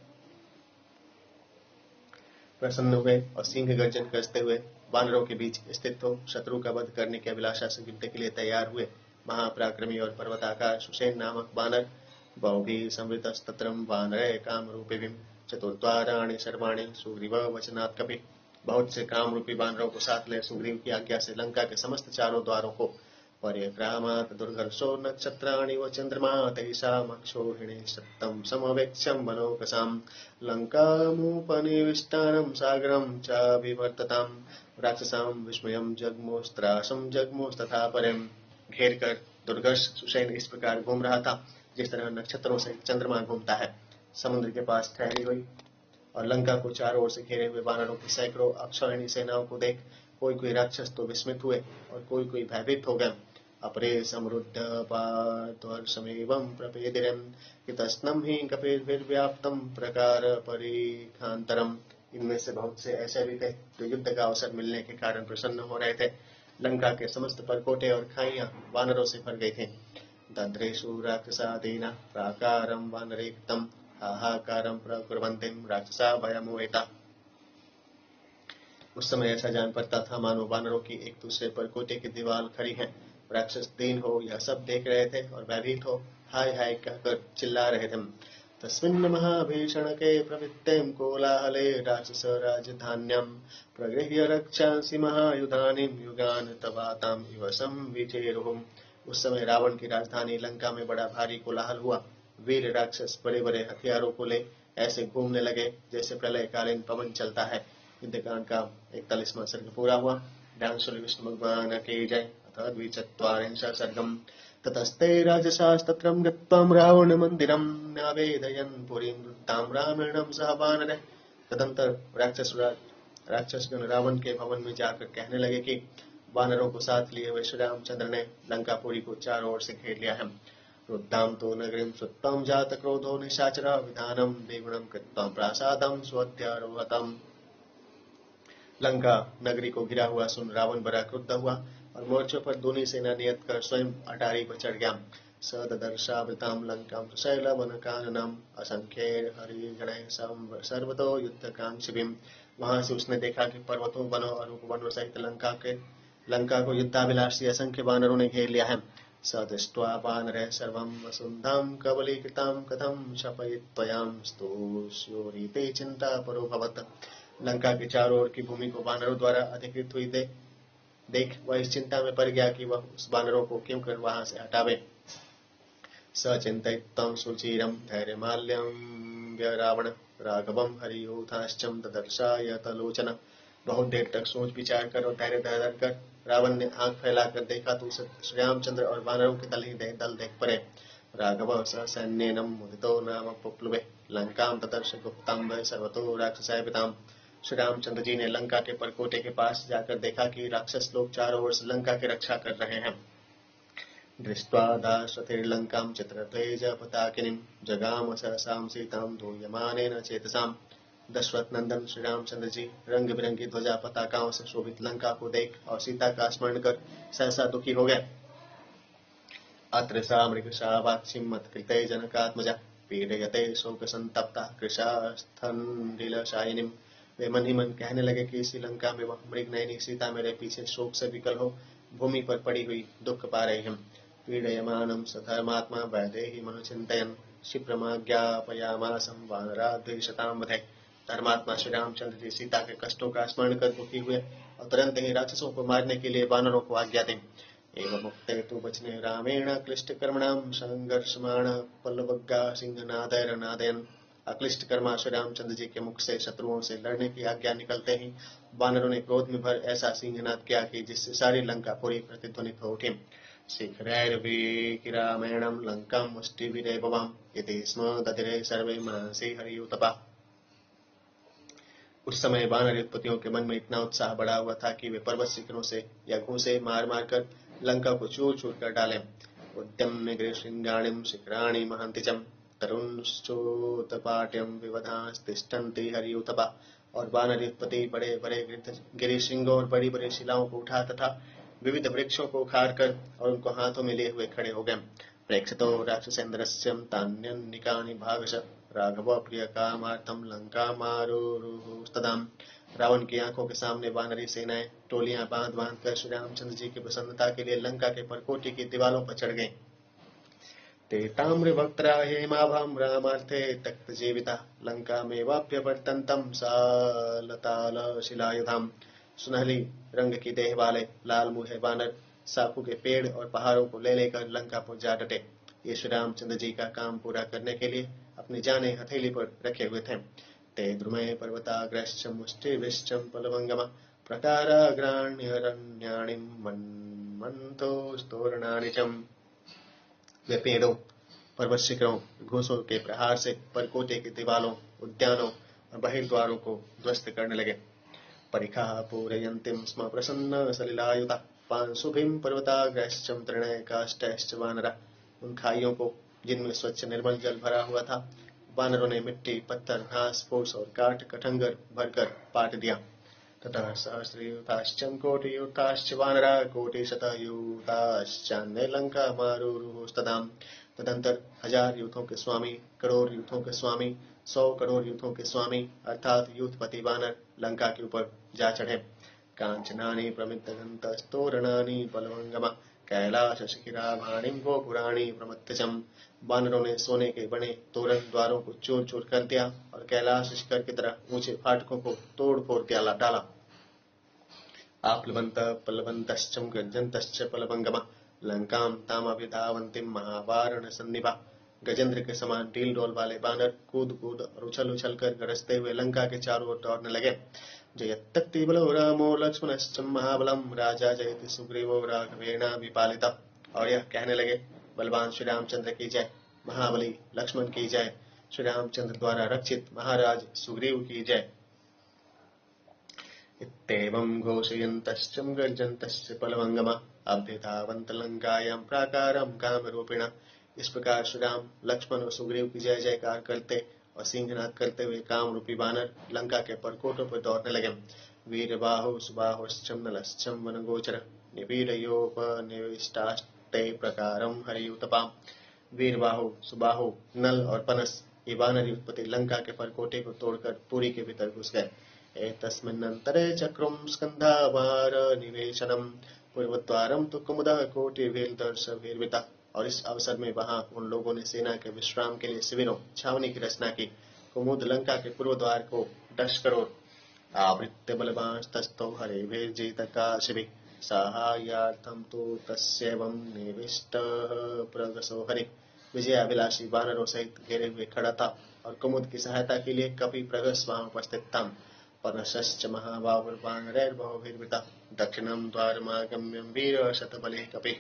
प्रसन्न हुए और सिंह गर्जन करते हुए वानरों के बीच स्थित हो शत्रु का वध करने की अभिलाषा से युद्ध के लिए तैयार हुए। महापराक्रमी और पर्वताकार सुषेण नामक वानर बहुभी संवृतस्तत्रम वानरे काम रूपिभिम चतुर्द्वाराणि सर्वाणि सुग्रीव वचनात् कपि। बहुत से काम रूपी वानरों को साथ ले सुग्रीव की आज्ञा से लंका के समस्त चारों द्वारों को पर्यक्रामात् दुर्धर्षो नक्षत्राणि व चंद्रमा तैषामक्षोहिणी सप्तम समवेक्ष्यं मनोकसां लंकामुपनिविष्टानं सागरं चाभिवर्ततां राक्षसां विस्मयं जग्मुस्त्रासं जग्मुस्तथा परं। घेर कर दुर्धर्ष सुषेण इस प्रकार घूम रहा था जिस तरह नक्षत्रों से चंद्रमा घूमता है। समुद्र के पास ठहरी हुई और लंका को चारों ओर से घेरे हुए वानरों की सैकड़ों अक्षौहिणी सेनाओं को देख कोई कोई राक्षस तो विस्मित हुए और कोई कोई भयभीत हो गए। अपरे समृद्ध पार्श्वमेवं प्रपेदिरं कितस्नं हि कपिभिर्व्याप्तं प्रकार परिखांतरम। इनमें से बहुत से ऐसे भी थे जो युद्ध का अवसर मिलने के कारण प्रसन्न हो रहे थे। लंका के समस्त परकोटे और खाइयां वानरों से भर गई थी। दद्रेषु राक्षसादीना प्राकारं वानरेक्तं हाहाकारं प्रकुर्वन्तीं राक्षसा भयमुवेता। उस समय ऐसा जान पड़ता था मानो वानरों की एक दूसरे पर कोटे की दीवार खड़ी है। राक्षस दीन हो यह सब देख रहे थे और भयभीत हो हाय हाय कहकर चिल्ला रहे थे। तस्मिन् महाभीषणके प्रवृत्तें कोलाहले राक्षस राजधान्यं प्रगृह्य रक्षांसि महायुधानीं युगान् तवाताम् इव संविचेरुहुम्। उस समय रावण की राजधानी लंका में बड़ा भारी कोलाहल हुआ। वीर राक्षस बड़े बड़े हथियारों को ले ऐसे घूमने लगे जैसे प्रलयकालीन पवन चलता है। युद्धकांड का 41वां सर्ग पूरा हुआ। ध्यान श्री विष्णु भगवान की जय। अथ द्विचत्वारिंशः सर्गम्। ततस्ते राजसास्तत्रं गत्वां रावण मंदिरं नावेदयन् पुरीं वृत्तां रामेणं सह वानरैः। तदंतर राक्षसगण रावण के भवन में जाकर कहने लगे कि वानरों को साथ लिए हुए श्री रामचंद्र ने लंकापुरी को चारों ओर से घेर लिया है। रुद्धां तो नगरीं सुत्तां जात क्रोधो निशाचरः विधानं द्विगुणं कृत्वा प्रासादं स्वध्यारोहतम्। लंका नगरी को घिरा हुआ सुन रावण बड़ा क्रुद्ध हुआ और मोर्चों पर दूनी सेना नियत कर स्वयं अटारी पर चढ़ गया। सदर्शावृतां लंकां शैलवनकाननम् असंख्यैः हरिगणैः सर्वतो युद्धकांक्षिभिम्। वहां से उसने देखा कि पर्वतों वनों और उपवनों सहित लंका को युद्धाभिलाषी असंख्य वानरों ने घेर लिया है। स दृष्ट्वा वानरैः सर्वं वसुन्धां कबलीकृतां कथं क्षपयित्वयां स्तोष्योरीते चिंता परो भवत्। लंका के चारों ओर की भूमि को वानरों द्वारा अधिकृत हुई देख वह इस चिंता में पड़ गया कि वह उस वानरों को क्यों कर वहां से हटावे। सचिंतितं सुचिरं धैर्यमाल्यं रावण राघवं हरियूथाश्चं ददर्शाय तलोचन। बहुत देर तक सोच विचार कर और धैर्य धारण कर रावण ने आंख फैलाकर देखा तो श्री रामचंद्र और वानरों के दल देख पड़े। राघव स सैन्येन मुदितो नाम पुप्लुवे लंकां तदर्श गुप्तां सर्वतो राक्षसायपिताम्। श्री रामचंद्र जी ने लंका के परकोटे के पास जाकर देखा कि राक्षस लोग चारों ओर से लंका की रक्षा कर रहे हैं। दृष्ट्वा दाशरथिर्लंकां चित्रतेज पताकिनीं जगाम सहसां सीतां दूयमानेन चेतसाम्। दशरथ नंदन श्री रामचंद्र जी रंग बिरंगी ध्वजा पताकाओं से शोभित लंका को देख और सीता का स्मरण कर सहसा दुखी हो गए। अत्र सा मृगशा वाक्षीं मत्कृते जनकात्मजा पीडयते शोक संतप्ता कृशास्थंडिलशायिनीम्। वे मन ही मन कहने लगे कि इसी लंका में वह मृगनयनी सीता मेरे पीछे शोक से विकल हो भूमि पर पड़ी हुई दुख पा रही हम। पीडयमानं सधर्मात्मा वैदेही मनुचिंतयन् क्षिप्रमाज्ञापयामासं वानराद्वेषतां वधे। धर्मात्मा श्री रामचंद्र जी सीता के कष्टों का स्मरण कर दुखी हुए और तुरंत ही राक्षसों को मारने के लिए वानरों को आज्ञा दी। एवं मुक्ते तु वचने रामेण क्लिष्ट कर्मणां संघर्षमाण पल्लवग्गा सिंहनादैर्नादयन्। अक्लिष्ट कर्मा श्री रामचंद्र जी के मुख से शत्रुओं से लड़ने की आज्ञा निकलते ही वानरों ने क्रोध में भर ऐसा सिंहनाद किया कि जिससे सारी लंका पूरी प्रतिध्वनित हो उठी। शीघ्रैर्विकिरामेणं लंकां मुष्टिभिरेववाम् इति स्म दधिरे सर्वे मनसि हरियुतपा। उस समय वानर युद्धपतियों के मन में इतना उत्साह बढ़ा हुआ था कि वे पर्वत शिखरों से या घूंसे मार मार कर लंका को चूर चूर कर डाले। उद्यम्य गिरिशृंगाणिम शिखराणि महांतिजम तरुणश्चोतपाट्यम विवधास्तिष्ठन्ति हरियुतपा। और वानर युद्धपति बड़े बड़े गिरिशृंगों और बड़ी बड़ी शिलाओं को उठा तथा विविध वृक्षों को उखाड़ कर और उनको हाथों में लिए हुए खड़े हो गए। प्रेक्षितो राक्षसेन्द्रस्यं तान्यन्निकानि भागश राघव प्रिय कामार्थम लंका मारुरुस्तदाम। रावण की आंखों के सामने वानरी सेनाएं टोलियां बांध बांध कर श्री रामचंद्र जी की प्रसन्नता के लिए लंका के परकोटी की दीवारों पर चढ़ गए। ते ताम्रवक्त्रा हेमाभं रामार्थे तक्त जीविता लंका में वाप्यवर्तन्तम सालताल शिलायुधाम। सुनहली रंग की देह वाले लाल मुंह वानर साखू के पेड़ और पहाड़ों को ले लेकर लंका पर जा डटे। ये श्री रामचंद्र जी का काम पूरा करने के लिए अपनी जाने हथेली पर रखे हुए थे। ते द्रुमे पर्वताग्रश्च मुष्टिभिश्च पलवंगम प्रकाराग्राण्यरण्याणिं मन्मन्थो स्तोरणानि च। वे पेड़ों पर्वत शिखरों घोंसों के प्रहार से परकोटे की दीवालों उद्यानों और बहिर्द्वारों को ध्वस्त करने लगे। परिखा पूरयन्तीं स्म प्रसन्न सलिलायुता पांशुभिं पर्वताग्रश्च तृणैकाष्ठैश्च वानरा। उन खाइयों को जिनमें स्वच्छ निर्मल जल भरा हुआ था वानरों ने मिट्टी पत्थर घास फूस और काठ कठंगर भरकर पाट दिया। ततः सहस्रयूथाश्च कोटियूथाश्च वानरा कोटिशतयूथाश्चान्ये लंका मारुरुस्तदाम। तदंतर 1000 यूथों के स्वामी करोड़ यूथों के स्वामी 100 करोड़ यूथों के स्वामी अर्थात यूथपति वानर लंका के ऊपर जा चढ़े। कांचनानि प्रमितदन्तस्तोरणानि बलवंगमा कैलाश शिखिराभाणिं गोपुराणि प्रमत्तचम। वानरों ने सोने के बने तोरण द्वारों को चूर चूर कर दिया और कैलाश शिखर की तरह ऊंचे फाटकों को तोड़ फोड़ डाला। आप्लवंत पल्लवंतश्च गज्जन्तश्च पलवंगमा लंकां तामभिधावन्तीं महावारण सन्निभा। गजेंद्र के समान ढील डोल वाले बानर कूद कूद और उछल उछल कर गरजते हुए लंका के चारों ओर दौड़ने लगे। जयत्तक्ति बलो रामो लक्ष्मणश्च महाबलम राजा जयति सुग्रीवो राघवेणाभिपालिता। और यह कहने लगे बलवान श्री रामचंद्र की जय, महाबली लक्ष्मण की जय, श्री रामचंद्र द्वारा रक्षित महाराज सुग्रीव की जय। इत्येवं घोषयन्तश्च गर्जन्तश्च पलवंगमा अभ्युधावन्त लंकायां प्राकारं कामरूपिणा। इस प्रकार श्री राम लक्ष्मण और सुग्रीव की जय जयकार करते और सिंहनाद करते हुए काम रूपी बानर लंका के परकोटों पर दौड़ने लगे। वीरबाहु सुबाहुश्चम नलश्चम वनगोचर निपीडयोपनिविष्टास्ते प्रकारं हरियुतपा। वीरबाहु सुबाहु नल और पनस ये वानर युद्धपति लंका के परकोटे को तोड़कर पुरी के भीतर घुस गए। एतस्मिन्नन्तरे चक्रुं स्कन्धावार निवेशनम पूर्वद्वारं तु कुमुदः कोटिभिर्दर्शभिर्विता। और इस अवसर में वहां उन लोगों ने सेना के विश्राम के लिए शिविरों छावनी की रचना की। कुमुद लंका के पूर्व द्वार को 10 करोड़ आवृत्य बलवांस्तस्थो हरिभिर्जितकाशिभिः साहाय्यार्थं तु तस्यैवं निविष्टः प्रगसो हरि। विजयाभिलाषी वानरों सहित घेरे हुए खड़ा था और कुमुद की सहायता के लिए कपि प्रगस वहां उपस्थित था। पनशश्च महाबाहुर्वानरैर्बहुभिर्वृता दक्षिणं द्वारमागम्यं वीरशतबलैः कपिः।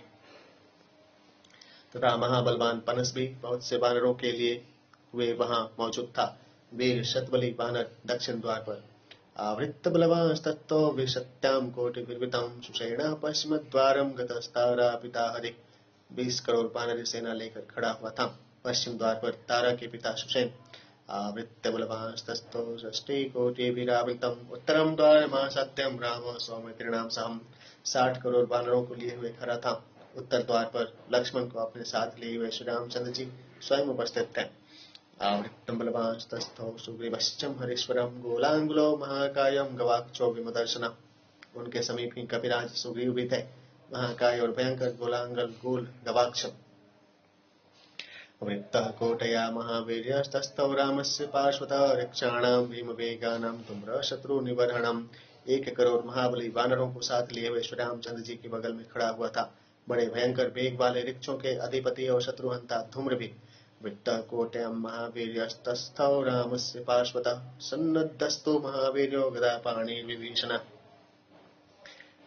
तथा महाबलवान पनस भी बहुत से वानरों के लिए हुए वहां मौजूद था। वीर शतबली वानर दक्षिण द्वार पर आवृत्त बलवांस्ततो विशत्यां कोटिभिर्वृतं सुषेणा पश्चिम द्वारं गतस्तारा पिता हरि। 20 करोड़ वानरी सेना लेकर खड़ा हुआ था पश्चिम द्वार पर तारा के पिता सुषेण। आवृत्य बलवांस्ततो षष्टिकोटिभिरावृतम् उत्तरं द्वारमासाद्यं रामो सौमित्रिणां सहम्। 60 करोड़ वानरों को लिए हुए खड़ा था उत्तर द्वार पर लक्ष्मण को अपने साथ लिए हुए श्री रामचंद्र जी स्वयं उपस्थित थे। आवृत्तं बलवांस्तस्थो सुग्रीवश्चम हरीश्वरम गोलांगुलो महाकायं गवाक्षो विमदर्शनः। उनके समीप ही कपिराज सुग्रीव भी थे, महाकाय और भयंकर गोलांगल गूल गवाक्ष। वृत्तः कोटया महावीर्यस्तस्थौ रामस्य पार्श्वतः रक्षाणां भीमवेगानां धूम्रशत्रुनिबर्हणम्। 1 करोड़ महाबली वानरों को साथ लिए हुए श्री रामचंद्र जी के बगल में खड़ा हुआ था बड़े भयंकर वेग वाले वृक्षों के अधिपति और शत्रुहंता धूम्र भी। वृत्तः कोटयां महावीर्यस्तस्थौ रामस्य पार्श्वतः सन्नद्धस्तु महावीर्यो गदापाणिर्विभीषणः।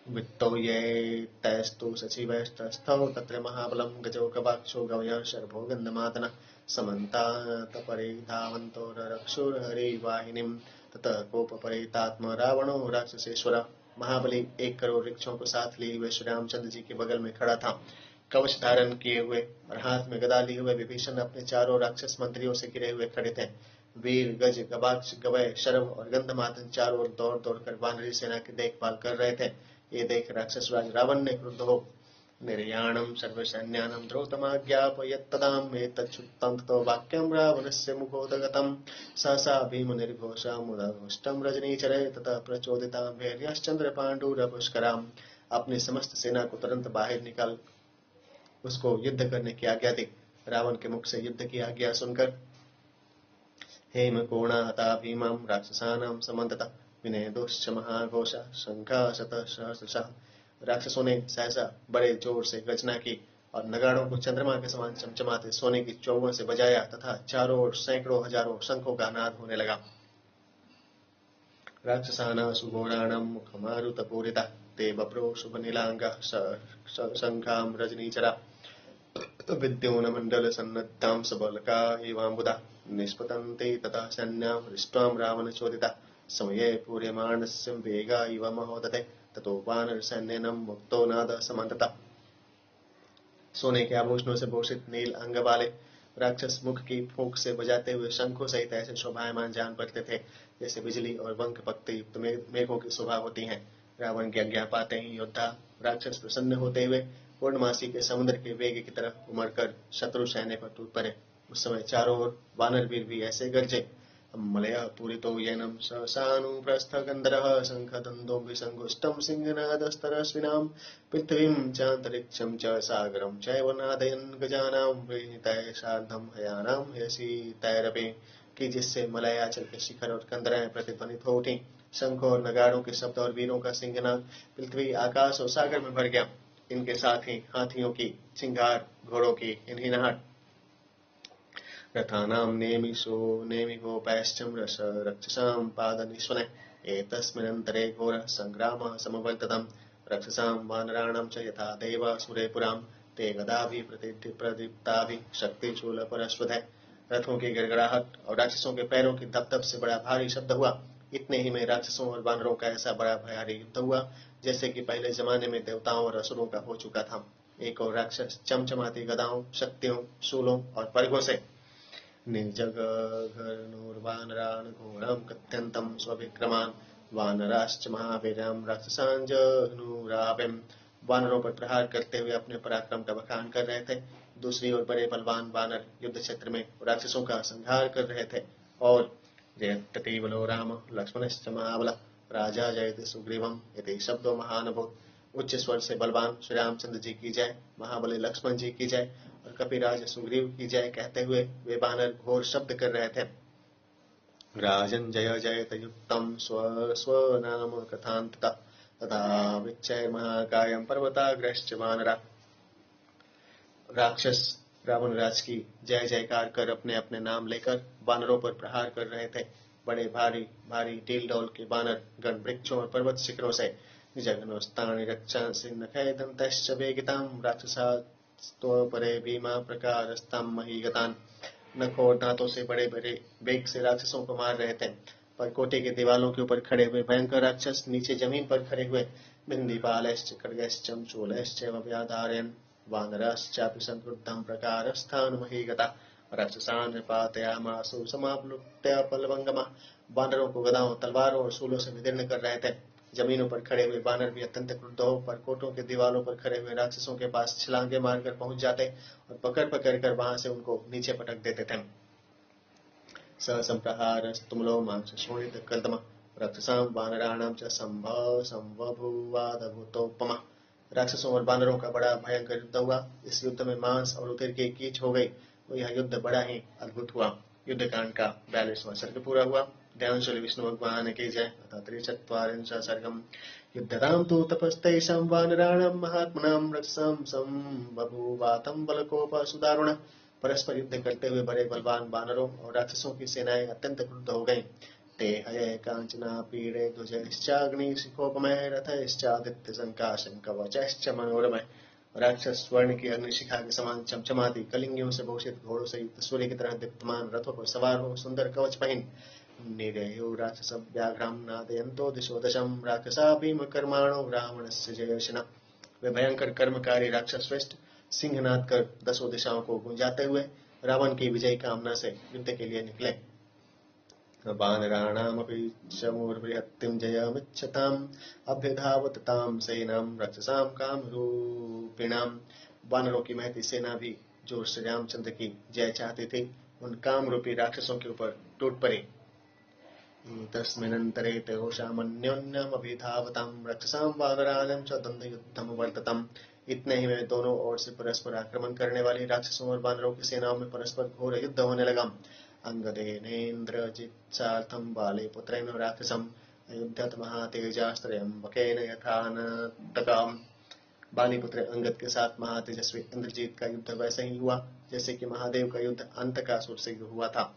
वृत्तौ ये तैस्तु सचिवैस्तस्थौ तत्र महाबलं गजो गवाक्षो गवयः शर्भो गन्धमादनः समन्तात् परिधावन्तो ररक्षुर्हरिवाहिनीम्। ततः कोपपरितात्मा रावणो राक्षसेश्वर। महाबली 1 करोड़ वृक्षों को साथ लिए हुए श्री रामचंद्र जी के बगल में खड़ा था। कवच धारण किए हुए और हाथ में गदा लिए हुए विभीषण अपने चारों राक्षस मंत्रियों से घिरे हुए खड़े थे। वीर, गज, गवाक्ष, गवय, शरभ और गंधमादन चारों ओर दौड़ दौड़ कर वानरी सेना की देखभाल कर रहे थे। ये देख राक्षस राज रावण ने क्रुद्ध हो निर्याणं सर्वसैन्यानं द्रौतमाज्ञापयत्तदां एतच्छ्रुतं ततो वाक्यं रावणस्य मुखोदगतं। सहसा भीमनिर्घोषामुदघोष्टं रजनीचरे ततः प्रचोदितां भैर्यश्चन्द्रपाण्डुरपुष्करां। अपनी समस्त सेना को तुरंत बाहर निकाल उसको युद्ध करने की आज्ञा दी। रावण के मुख से युद्ध की आज्ञा सुनकर हेमकोणाहता भीमां राक्षसानां समन्ततः विनेदुश्च महाघोषा शंखा शतः सहस्रशः। राक्षसों ने सहसा बड़े जोर से गर्जना की और नगाड़ों को चंद्रमा के समान चमचमाते सोने की चौवों से बजाया तथा चारों ओर सैकड़ों हजारों शंखों का नाद होने लगा। राक्षसाना सुघोराणं मुखमारुतपूरिता ते बप्रो शुभनीलांगा शंखां रजनीचरा विद्योनमण्डल सन्नद्धां सबलका एवाम्बुदा निष्पतन्ते तथा सैन्यां हृष्ट्वां रावणचोदिता समये पूर्यमाणस्य वेगा इव महोदते ततो वानर सैन्येनं मुक्तो नाद समन्तता। सोने के आभूषणों से भूषित नील अंग वाले राक्षस मुख की फूंक से बजाते हुए शंखों सहित ऐसे शोभायमान जान पड़ते थे जैसे बिजली और वंक पक्ति युक्त मेघों की शोभा होती है। रावण की आज्ञा पाते ही योद्धा राक्षस प्रसन्न होते हुए पूर्णमासी के समुद्र के वेग की तरह उमड़कर शत्रु सैन्य पर टूट पड़े। उस समय चारों ओर वानर वीर भी ऐसे गरजे मलयः पूरितो येनं सहसानुप्रस्थगन्धरः शङ्खदन्दोऽभिसङ्गुष्टं सिंहनादस्तरश्विनां पृथ्वीं चान्तरिक्षं च सागरं चैव नादयन् गजानां वृणीतैः सार्धं हयानां हयसीतैरपि। कि जिससे मलयाचल के शिखर और कंदराएं प्रतिध्वनित हो उठी। शंख और नगाड़ों के शब्द और वीरों का सिंहनाद पृथ्वी, आकाश और सागर में भर गया। इनके साथ ही हाथियों की चिंगार, घोड़ों की हिनहिनाहट, रथानां नेमिगोपैश्चं रक्षसां पादनिस्वनैः एतस्मिन्नन्तरे घोरः संग्रामः समवर्ततं। रक्षसां वानराणां च यथा देवासुरे पुरां ते गदाभिः प्रदीप्ताभिः शक्तिशूलपरश्वधैः। रथों की गड़गड़ाहट और राक्षसों के पैरों की धप धप से बड़ा भारी शब्द हुआ। इतने ही में राक्षसों और वानरों का ऐसा बड़ा भारी युद्ध हुआ जैसे कि पहले जमाने में देवताओं और असुरों का हो चुका था। एक और राक्षस चमचमाती गदाओं, शक्तियों, शूलों और पर्गों से निजगर्णोर्वानरान् घोरं कथ्यन्तं स्वविक्रमान् वानराश्च महावीरां राक्षसान् जघ्नुरापम्। वानरों पर प्रहार करते हुए अपने पराक्रम का बखान कर रहे थे। दूसरी ओर बड़े बलवान वानर युद्ध क्षेत्र में राक्षसों का संहार कर रहे थे। और जयति बलो राम लक्ष्मणश्च महाबलः राजा जयति सुग्रीवम् इति शब्दो महानभूत। उच्च स्वर से बलवान श्री रामचंद्र जी की जय, महाबली लक्ष्मण जी की जय और कपिराज सुग्रीव की जय कहते हुए वे वानर घोर शब्द कर रहे थे। राजन जय जयत युक्तम स्व स्व नाम कथांतता तथा विच्चय महाकायं पर्वताग्रश्च वानरा। राक्षस रावण राज की जय जयकार कर अपने अपने नाम लेकर वानरों पर प्रहार कर रहे थे। बड़े भारी भारी ढील डोल के वानर गण वृक्षों और पर्वत शिखरों से जघनोस्तानि रक्षांसि नखैदन्तश्च वेगितां राक्षसास्तोपरे भीमा प्रकारस्तां महीगतान्। नख और दांतों से बड़े बड़े वेग से राक्षसों को मार रहे थे। पर कोटे के दीवालों के ऊपर खड़े हुए भयंकर राक्षस नीचे जमीन पर खड़े हुए बिंदीपालश्च खड्गश्च शूलश्च व्याधारयन् वानराश्चापि संक्रुद्धं प्रकारस्थान् महीगता राक्षसान् निपातयामासु समाप्लुत्य पलवंगमा। वानरों को गदाओं, तलवारों और शूलों से विदीर्ण कर रहे थे। जमीनों पर खड़े हुए वानर भी अत्यंत क्रुद्ध हो परकोटों के दीवालों पर खड़े हुए राक्षसों के पास छलांगे मारकर पहुंच जाते और पकड़ पकड़ कर वहां से उनको नीचे पटक देते थे। संप्रहारस्तुमलो मांस शोणित कर्दम रक्षसां वानराणां च संभवभूवादभूतोपमा। राक्षसों और वानरों का बड़ा भयंकर युद्ध हुआ। इस युद्ध में मांस और उतिर की कीच हो गई। तो यह युद्ध बड़ा ही अद्भुत हुआ। युद्ध कांड का 42वां सर्ग पूरा हुआ। ध्यान श्री विष्णु भगवान की जय। अथ 43 सर्गम युद्धतां तु तपस्तैषां वानराणां महात्मनां रक्षसां संबभूवातं बलकोपसुदारुणः। परस्पर युद्ध करते हुए बड़े बलवान वानरों और राक्षसों की सेनाएं अत्यंत क्रुद्ध हो गईं। ते हये कांचना पीड़े ध्वजैश्चाग्निशिखोपमैः रथैश्चादित्यसंकाशं कवचैश्च मनोरमैः राक्षस स्वर्ण की अग्निशिखा के समान चमचमाती कलिंगियों से भूषित घोड़ों से युक्त सूर्य की तरह दीप्तमान रथों पर सवार हो सुंदर कवच पहन निरयो राक्षस व्याघ्रम नादयन्तो दिशो दशम राक्षसा भीम कर्माणो रावणस्य जयशना। वे भयंकर कर्मकारी राक्षस श्रेष्ठ सिंहनाद कर दसों दिशाओं को गुंजाते हुए रावण की विजय कामना से युद्ध के लिए निकले। वानराणामपि चमूर्बृहत्तिं जयमिच्छताम् अभ्यधावत तां सेनां रक्षसां कामरूपिणां। वानरों की महती सेना भी जो श्री रामचंद्र की जय चाहती थी उन काम रूपी राक्षसों के ऊपर टूट पड़ी। तस्मिन्नन्तरे तेषामन्योन्यमभिधावतां रक्षसां वानराणां च द्वन्द्वयुद्धं वर्ततम्। इतने ही में दोनों ओर से परस्पर आक्रमण करने वाली राक्षसों और वानरों की सेनाओं में परस्पर घोर युद्ध होने लगा। अंगदेनेन्द्रजित्सार्थं बालीपुत्रेण राक्षसम् अयुध्यत महातेजास्त्रयम्बकेन यथानतकाम्। बालीपुत्र अंगद के साथ महातेजस्वी इंद्रजीत का युद्ध वैसे ही हुआ जैसे कि महादेव का युद्ध अंतकासुर से हुआ था।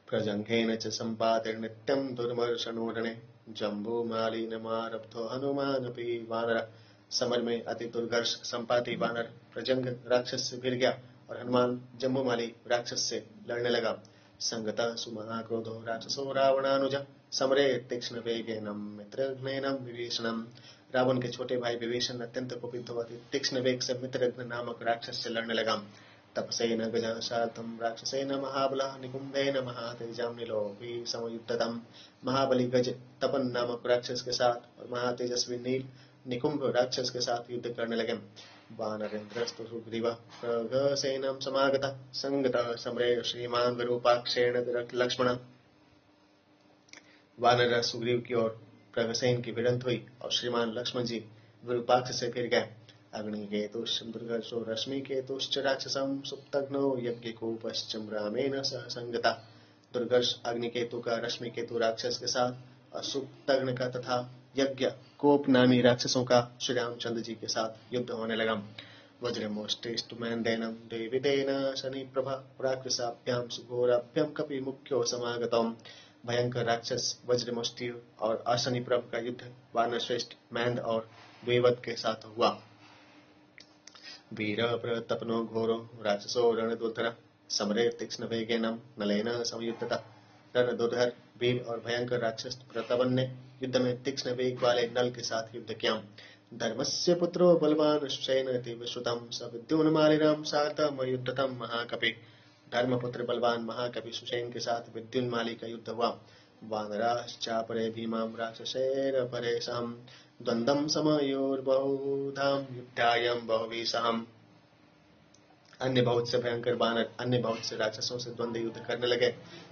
प्रजंघेन च सम्पातिर्नित्यं दुर्मर्शनोदने जम्बूमालिनमारब्धो हनुमानपि वानर। समर में अति दुर्घर्ष संपाति वानर प्रजंग राक्षस से भिड़ गया और हनुमान जम्बूमाली राक्षस से लड़ने लगा। संगतः सुमहाक्रोधो राक्षसो रावणानुज समरे तीक्ष्ण वेगेनम मित्रघ्नेनम विभीषणम। रावण के छोटे भाई विभीषण अत्यंत कुपित हुआ तीक्ष्ण वेग से मित्रघ्न नामक राक्षस से लड़ने लगा। तपसेन गजाशार्थं राक्षसेन महाबलः निकुंभेन महातेजां नीलोऽपि समयुद्धतम्। महाबली गज तपन नामक राक्षस के साथ और महातेजस्वी नील निकुंभ राक्षस के साथ युद्ध करने लगे। वानरेन्द्रस्तु सुग्रीवः प्रगसेनं समागतः संगतः समरे श्रीमान् विरूपाक्षेण लक्ष्मणः। वानर सुग्रीव की ओर प्रगसेन की भिड़ंत हुई और श्रीमान लक्ष्मण जी विरूपाक्ष से फिर गए। अग्निकेतुश्च दुर्गर्षो रश्मिकेतुश्च राक्षसं सुप्तघ्नो यज्ञकूपश्च रामेण सह संगता। दुर्गर्ष अग्निकेतु का रश्मिकेतु राक्षस के साथ और सुप्तघ्न का तथा यज्ञ कोप नामी राक्षसों का श्री रामचंद्र जी के साथ युद्ध होने लगा। वज्रमोष्टेस्तुमेन्देनं देवितेन शनिप्रभा राक्षसाभ्यां सुघोराभ्यां कपि मुख्यो समागतम्। भयंकर राक्षस वज्रमुष्टि और अशनिप्रभ का युद्ध वानर श्रेष्ठ मैंद और देवत के साथ हुआ। वीर प्रतपनो घोरो राक्षसो रणदुर्धर समरे तीक्ष्ण वेगेनम नलेन संयुद्धता। रणदुर्धर वीर और भयंकर राक्षस प्रतपन ने युद्ध में तीक्ष्ण वेग वाले नल के साथ युद्ध किया। धर्मस्य पुत्रो बलवान सुषेण विश्रुतम स विद्युन्मालिनां सार्धमयुद्धतं महाकपि। धर्मपुत्र बलवान महाकवि सुषेण के साथ विद्युन्माली का युद्ध हुआ। वानराश्चापरे भीमां राक्षसैरपरेषां द्वन्द्वं समयोर्बहुधां युद्धायं बहुविशः। अन्य बहुत से भयंकर वानर अन्य बहुत से राक्षसों से द्वंद्व युद्ध करने लगे।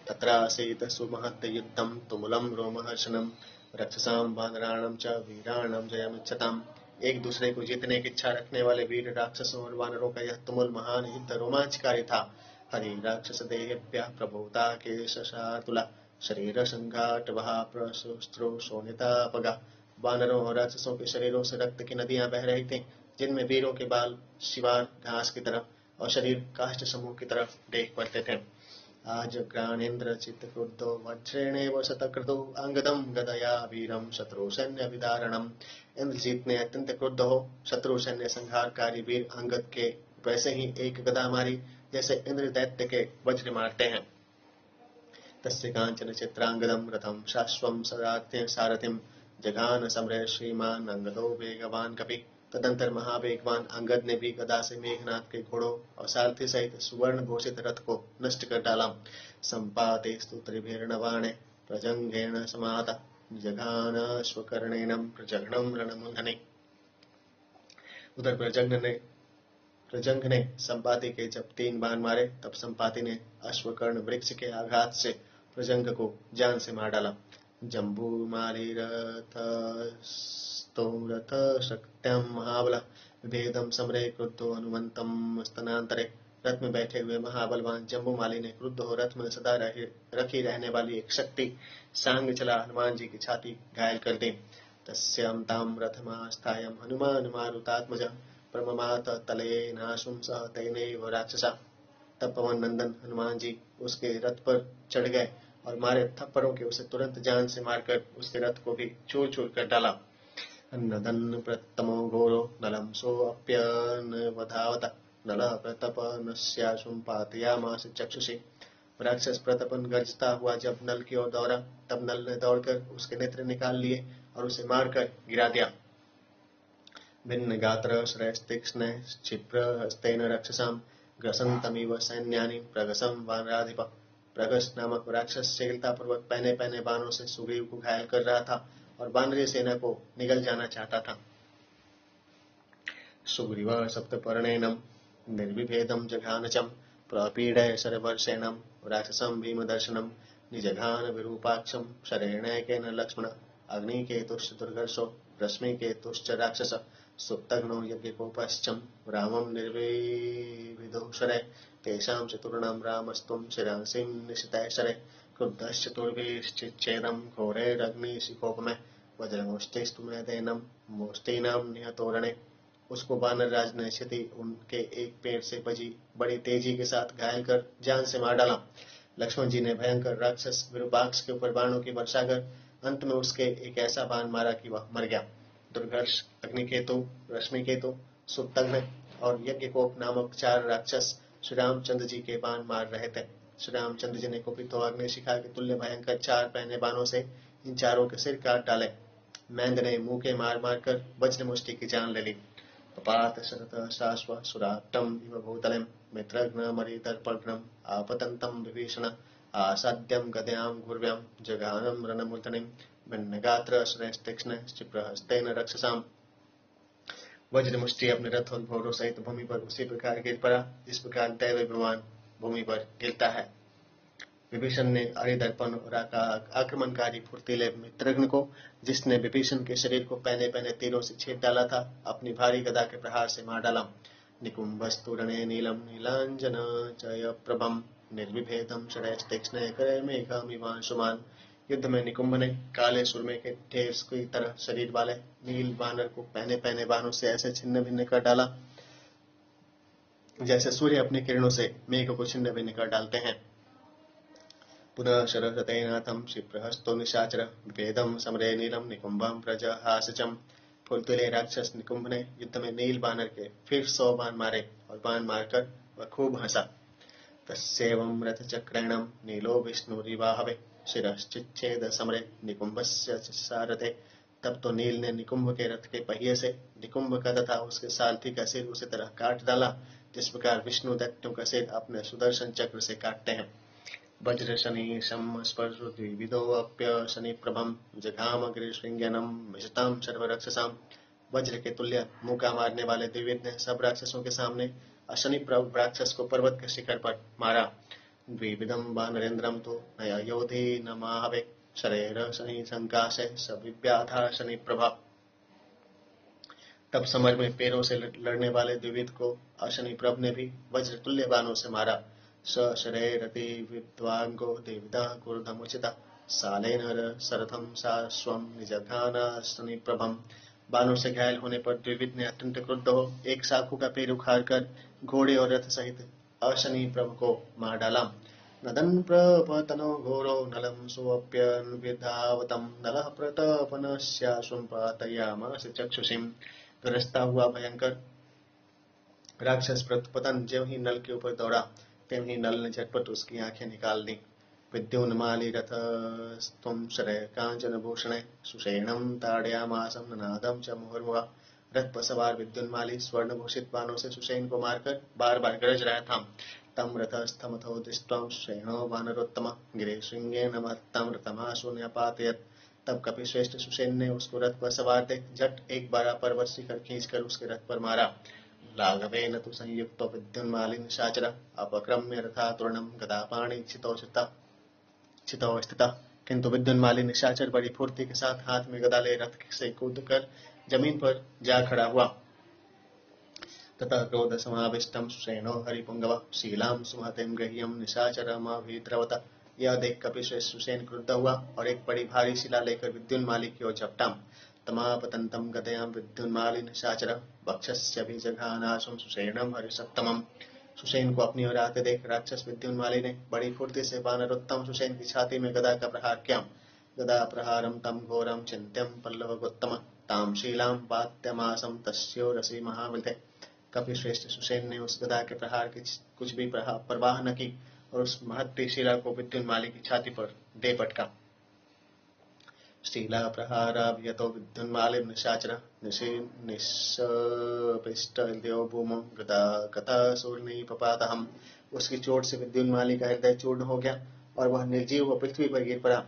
तत्रासीत सुमहत् युद्धं तुमुलं रोमहर्षणं रक्षसां वानराणां च वीराणां जयमिच्छताम्। एक दूसरे को जीतने की इच्छा रखने वाले वीर राक्षसों और वानरों का यह तुमुल महान युद्ध रोमांचकारी था। हरि राक्षस देहेभ्यः प्रभूता केशशार्दूला शरीर संघाट वहा प्रशस्त्रो शोणितापगा। वानरों और राक्षसों के शरीरों से रक्त की नदियां बह रही थीं, जिनमें वीरों के बाल शिवार घास की तरह और शरीर काष्ठ समूह की तरफ देख पड़ते थे। आज ग्राणेन्द्र चित्तक्रुद्धो वज्रेणेव शतक्रतुः अंगदं गदया वीरं शत्रु सैन्य विदारणम। इंद्रजीत ने अत्यंत क्रुद्ध हो शत्रु सैन्य संहारकारी वीर अंगद के वैसे ही एक गदा मारी जैसे इंद्र दैत्य के वज्र मारते हैं। तस्य कांचन चित्रांगदं रथं शाश्वं सारथिं जघान समरे श्रीमान अंगदो वेगवान कपि। तदंतर महावेगवान अंगद ने भी गदा से मेघनाथ के घोड़ों और सारथी सहित सुवर्ण घोषित रथ को नष्ट कर डाला। संपातेस्तु त्रिभिर्नवाणे प्रजंघेन समाता जघानाश्वकर्णेन प्रजघ्नं रणमुंधने। उधर प्रजंघ ने संपाति के जब 3 बाण मारे तब संपाति ने अश्वकर्ण वृक्ष के आघात से प्रजंघ को जान से मार डाला। जम्बूमाली रथ शक्त्यं महाबल भेदम समरे क्रुद्धो हनुमंतम स्तनांतरे। रथ में बैठे हुए महाबलवान जम्बूमाली ने क्रुद्ध हो रथ में सदा रखी रहने वाली एक शक्ति सांग चला हनुमान जी की छाती घायल कर दी। तस्यां तां रथमास्थायं हनुमान मारुतात्मज प्रममात तलेनाशुं सह तेनैव राक्षसा। तब पवन नंदन हनुमान जी उसके रथ पर चढ़ गए और मारे थप्पड़ों के उसे तुरंत जान से मारकर उसके रथ को भी चूर चूर कर डाला। अन्नदन् प्रतमो घोरो नलं सोऽप्यनवधावत नलः प्रतपनस्याशुं पातयामास चक्षुषी। राक्षस प्रतपन गरजता हुआ जब नल की ओर दौड़ा, तब नल ने दौड़कर उसके नेत्र निकाल लिए और उसे मारकर गिरा दिया। भिन्न गात्र श्रेष्ठतीक्ष्ण क्षिप्र हस्तेन रक्षसाम ग्रसन्तमिव सैन्यानि प्रगसम वानराधिप। प्रगस नामक राक्षस शीघ्रतापूर्वक पहने पहने बाणों से सुग्रीव को घायल कर रहा था और वानरीय सेना को निगल जाना चाहता था। सुग्रीव सप्तपर्णेनम निर्विभेदम जघानचम प्रपीडय शरवर्षेणम राक्षसं भीमदर्शनम निजघान विरूपाक्षम शरेणैकेन लक्ष्मण अग्निकेतुश्च दुर्धर्षो रश्मिकेतुश्च राक्षस सुप्तघ्नो यज्ञकोपश्चम रामं निर्विविधो शरै तेषां चतुर्णां रामस्त्वं शिरांसिं निशितैशरे क्रुद्धश्चतुर्भिश्चिच्छेदं घोरैरग्निशिखोपमे वज्रमुष्टिस्तु मेदेनं मुष्टीनां निहतोरणे। उसको वानर राज ने क्षति उनके एक पेड़ से बजी बड़ी तेजी के साथ घायल कर जान से मार डाला। लक्ष्मण जी ने भयंकर राक्षस विरूपाक्ष के ऊपर बाणों की वर्षा कर अंत में उसके एक ऐसा बाण मारा कि वह मर गया। दुर्घर्ष, अग्निकेतु, रश्मिकेतु, सुप्तघ्न और यज्ञकोप नामक 4 राक्षस श्री रामचंद्र जी के बाण मार रहे थे। श्री रामचंद्र जी ने कुपित हो अग्निशिखा के तुल्य भयंकर 4 पहने बाणों से इन चारों के सिर काट डाले। मैंद ने मुंह के मार मार कर वज्र मुष्टि की जान ले ली। पपात शरत शाश्व सुराट्टम इव भूतलम मित्रघ्न मरितर्पघ्नम आपतंतम विभीषण आसाद्यम गदयां घूर्व्याम जघानम रणमूर्धनिम भिन्नगात्र श्रेष्ठतीक्ष्ण क्षिप्रहस्तेन रक्षसाम। वज्र मुष्टि अपने रथ और घोड़ों सहित भूमि पर उसी प्रकार गिर पड़ा इस प्रकार दैव विमान भूमि पर गिरता है। विभीषण ने अरिदर्पण और आक्रमणकारी फुर्तीले मित्रघ्न को, जिसने विभीषण के शरीर को पहने पहने तीरों से छेद डाला था, अपनी भारी गदा के प्रहार से मार डाला। निकुंभस्तुरणे नीलम नीलांजन जयप्रभम निर्विभेदम शरैस्तीक्ष्ण करैर्मेघमिवांशुमान्। युद्ध में निकुंभ ने काले सुरमे के ढेर की तरह शरीर वाले नील वानर को पहने पहने बाणों से ऐसे छिन्न भिन्न कर डाला जैसे सूर्य अपनी किरणों से मेघ को छिन्न भिन्न कर डालते हैं। पुनः शरशतेनाथम क्षिप्रहस्तो निशाचर विभेदम समरे नीलम निकुंभम प्रजहासचम। फुर्तीले राक्षस निकुंभ ने युद्ध में नील बानर के फिर 100 बाण मारे और बाण मारकर वह खूब हंसा। तस्यैवं रथचक्रेणं नीलो विष्णुरिवाहवे शिरश्चिच्छेद समरे निकुंभस्य सारथे। तब तो नील ने निकुंभ के रथ के पहिए से निकुंभ का तथा उसके सारथी का सिर उसी तरह काट डाला जिस प्रकार विष्णु दैत्यों का सिर अपने सुदर्शन चक्र से काटते हैं। वज्र शनि शम स्पर्शो द्विविधोऽप्य शनि प्रभम जघामग्रिशृंगनम मिषताम सर्वरक्षसाम। वज्र के तुल्य मुका मारने वाले द्विविध ने सब राक्षसों के सामने अशनि प्रभ राक्षस को पर्वत के शिखर पर मारा। द्विविधम वानरेन्द्रम तो नया योधि न महावे शरेर शनि संकाशे सविव्याधा शनि प्रभा। तब समर में पैरों से लड़ने वाले द्विविध को अशनि प्रभ ने भी वज्र तुल्य बाणों से मारा। स शरेरति विद्वांगो देविता कुर्धमुचिता सालेन सरथम साश्वम निजघाना शनि प्रभम। बाणों से घायल होने पर द्विविध ने अत्यंत क्रुद्ध हो एक साखू का पैर उखाड़ कर घोड़े और रथ सहित अशनि प्रभ को मार डाला। नदन प्रपतनो घोरो नलं सोऽप्यनुविधावतं नलः प्रतपनस्याश्वं पातयामास चक्षुषीं। गरजता हुआ भयंकर राक्षस प्रतपतन ज्यों ही नल के ऊपर दौड़ा त्यों ही नल ने झटपट उसकी आंखें निकाल दी। विद्युन्माली रथस्त्वं शरय कांचन भूषणे सुषेणं ताड़यामासं ननादं च मुहुर्मुहुः। रथ पर सवार विद्युन्माली स्वर्णभूषित बाणों से सुषेण को मारकर बार बार गरज रहा था। तम रथस्थमथो दृष्ट्वा सुषेणो वानरोत्तम गिरे श्रृंगेन महत्तम रथमाशु न्यपातयत्। तब कपिश्रेष्ठ सुषेण ने उसको रथ पर सवार देख झट एक बार पर्वत शिखर खींचकर उसके रथ पर मारा। लाघवेन तु संयुक्तो विद्युन्माली निशाचर अपक्रम्य रथातुर्णं गदापाणि छितो स्थितः। किंतु विद्युन्माली निशाचर बड़ी फुर्ती के साथ हाथ में गदा ले रथ से कूदकर जमीन पर जा खड़ा हुआ। ततः क्रोध समाविष्टं सुषेणो हरिपुंगव शीलां सुमहतिं गह्यं निशाचरमभिद्रवत। यह देख कपिश्रेष्ठ सुषेण क्रुद्ध हुआ और एक बड़ी भारी शिला लेकर विद्युन्माली की ओर झपटा। तमापतंतं गदयां विद्युन्माली निशाचर वक्षस्यभिजघानाशं सुषेणं हरिसप्तमम्। सुषेण को अपनी ओर आते देख राक्षस विद्युन्माली ने बड़ी फुर्ती से वानरोत्तम सुषेण की छाती में गदा का प्रहार किया। गदा प्रहारं तम घोरं चिंत्यं पल्लवगोत्तम। ताम शीलाम वात्यमासम तस्यो रसी महाबलिते। कपिश्रेष्ठ सुसेन ने उस गदा के प्रहार की कुछ भी परवाह न की और उस महत्ती शिला को विद्युन्माली की छाती पर दे पटका। शिला प्रहाराभियतो विद्युन्माली निशाचर निष्पिष्टो भूमौ गदा कथा सूर्णिपपातहम्। उसकी चोट से विद्युन्माली का हृदय चूर्ण हो गया और वह निर्जीव व पृथ्वी पर गिर पड़ा।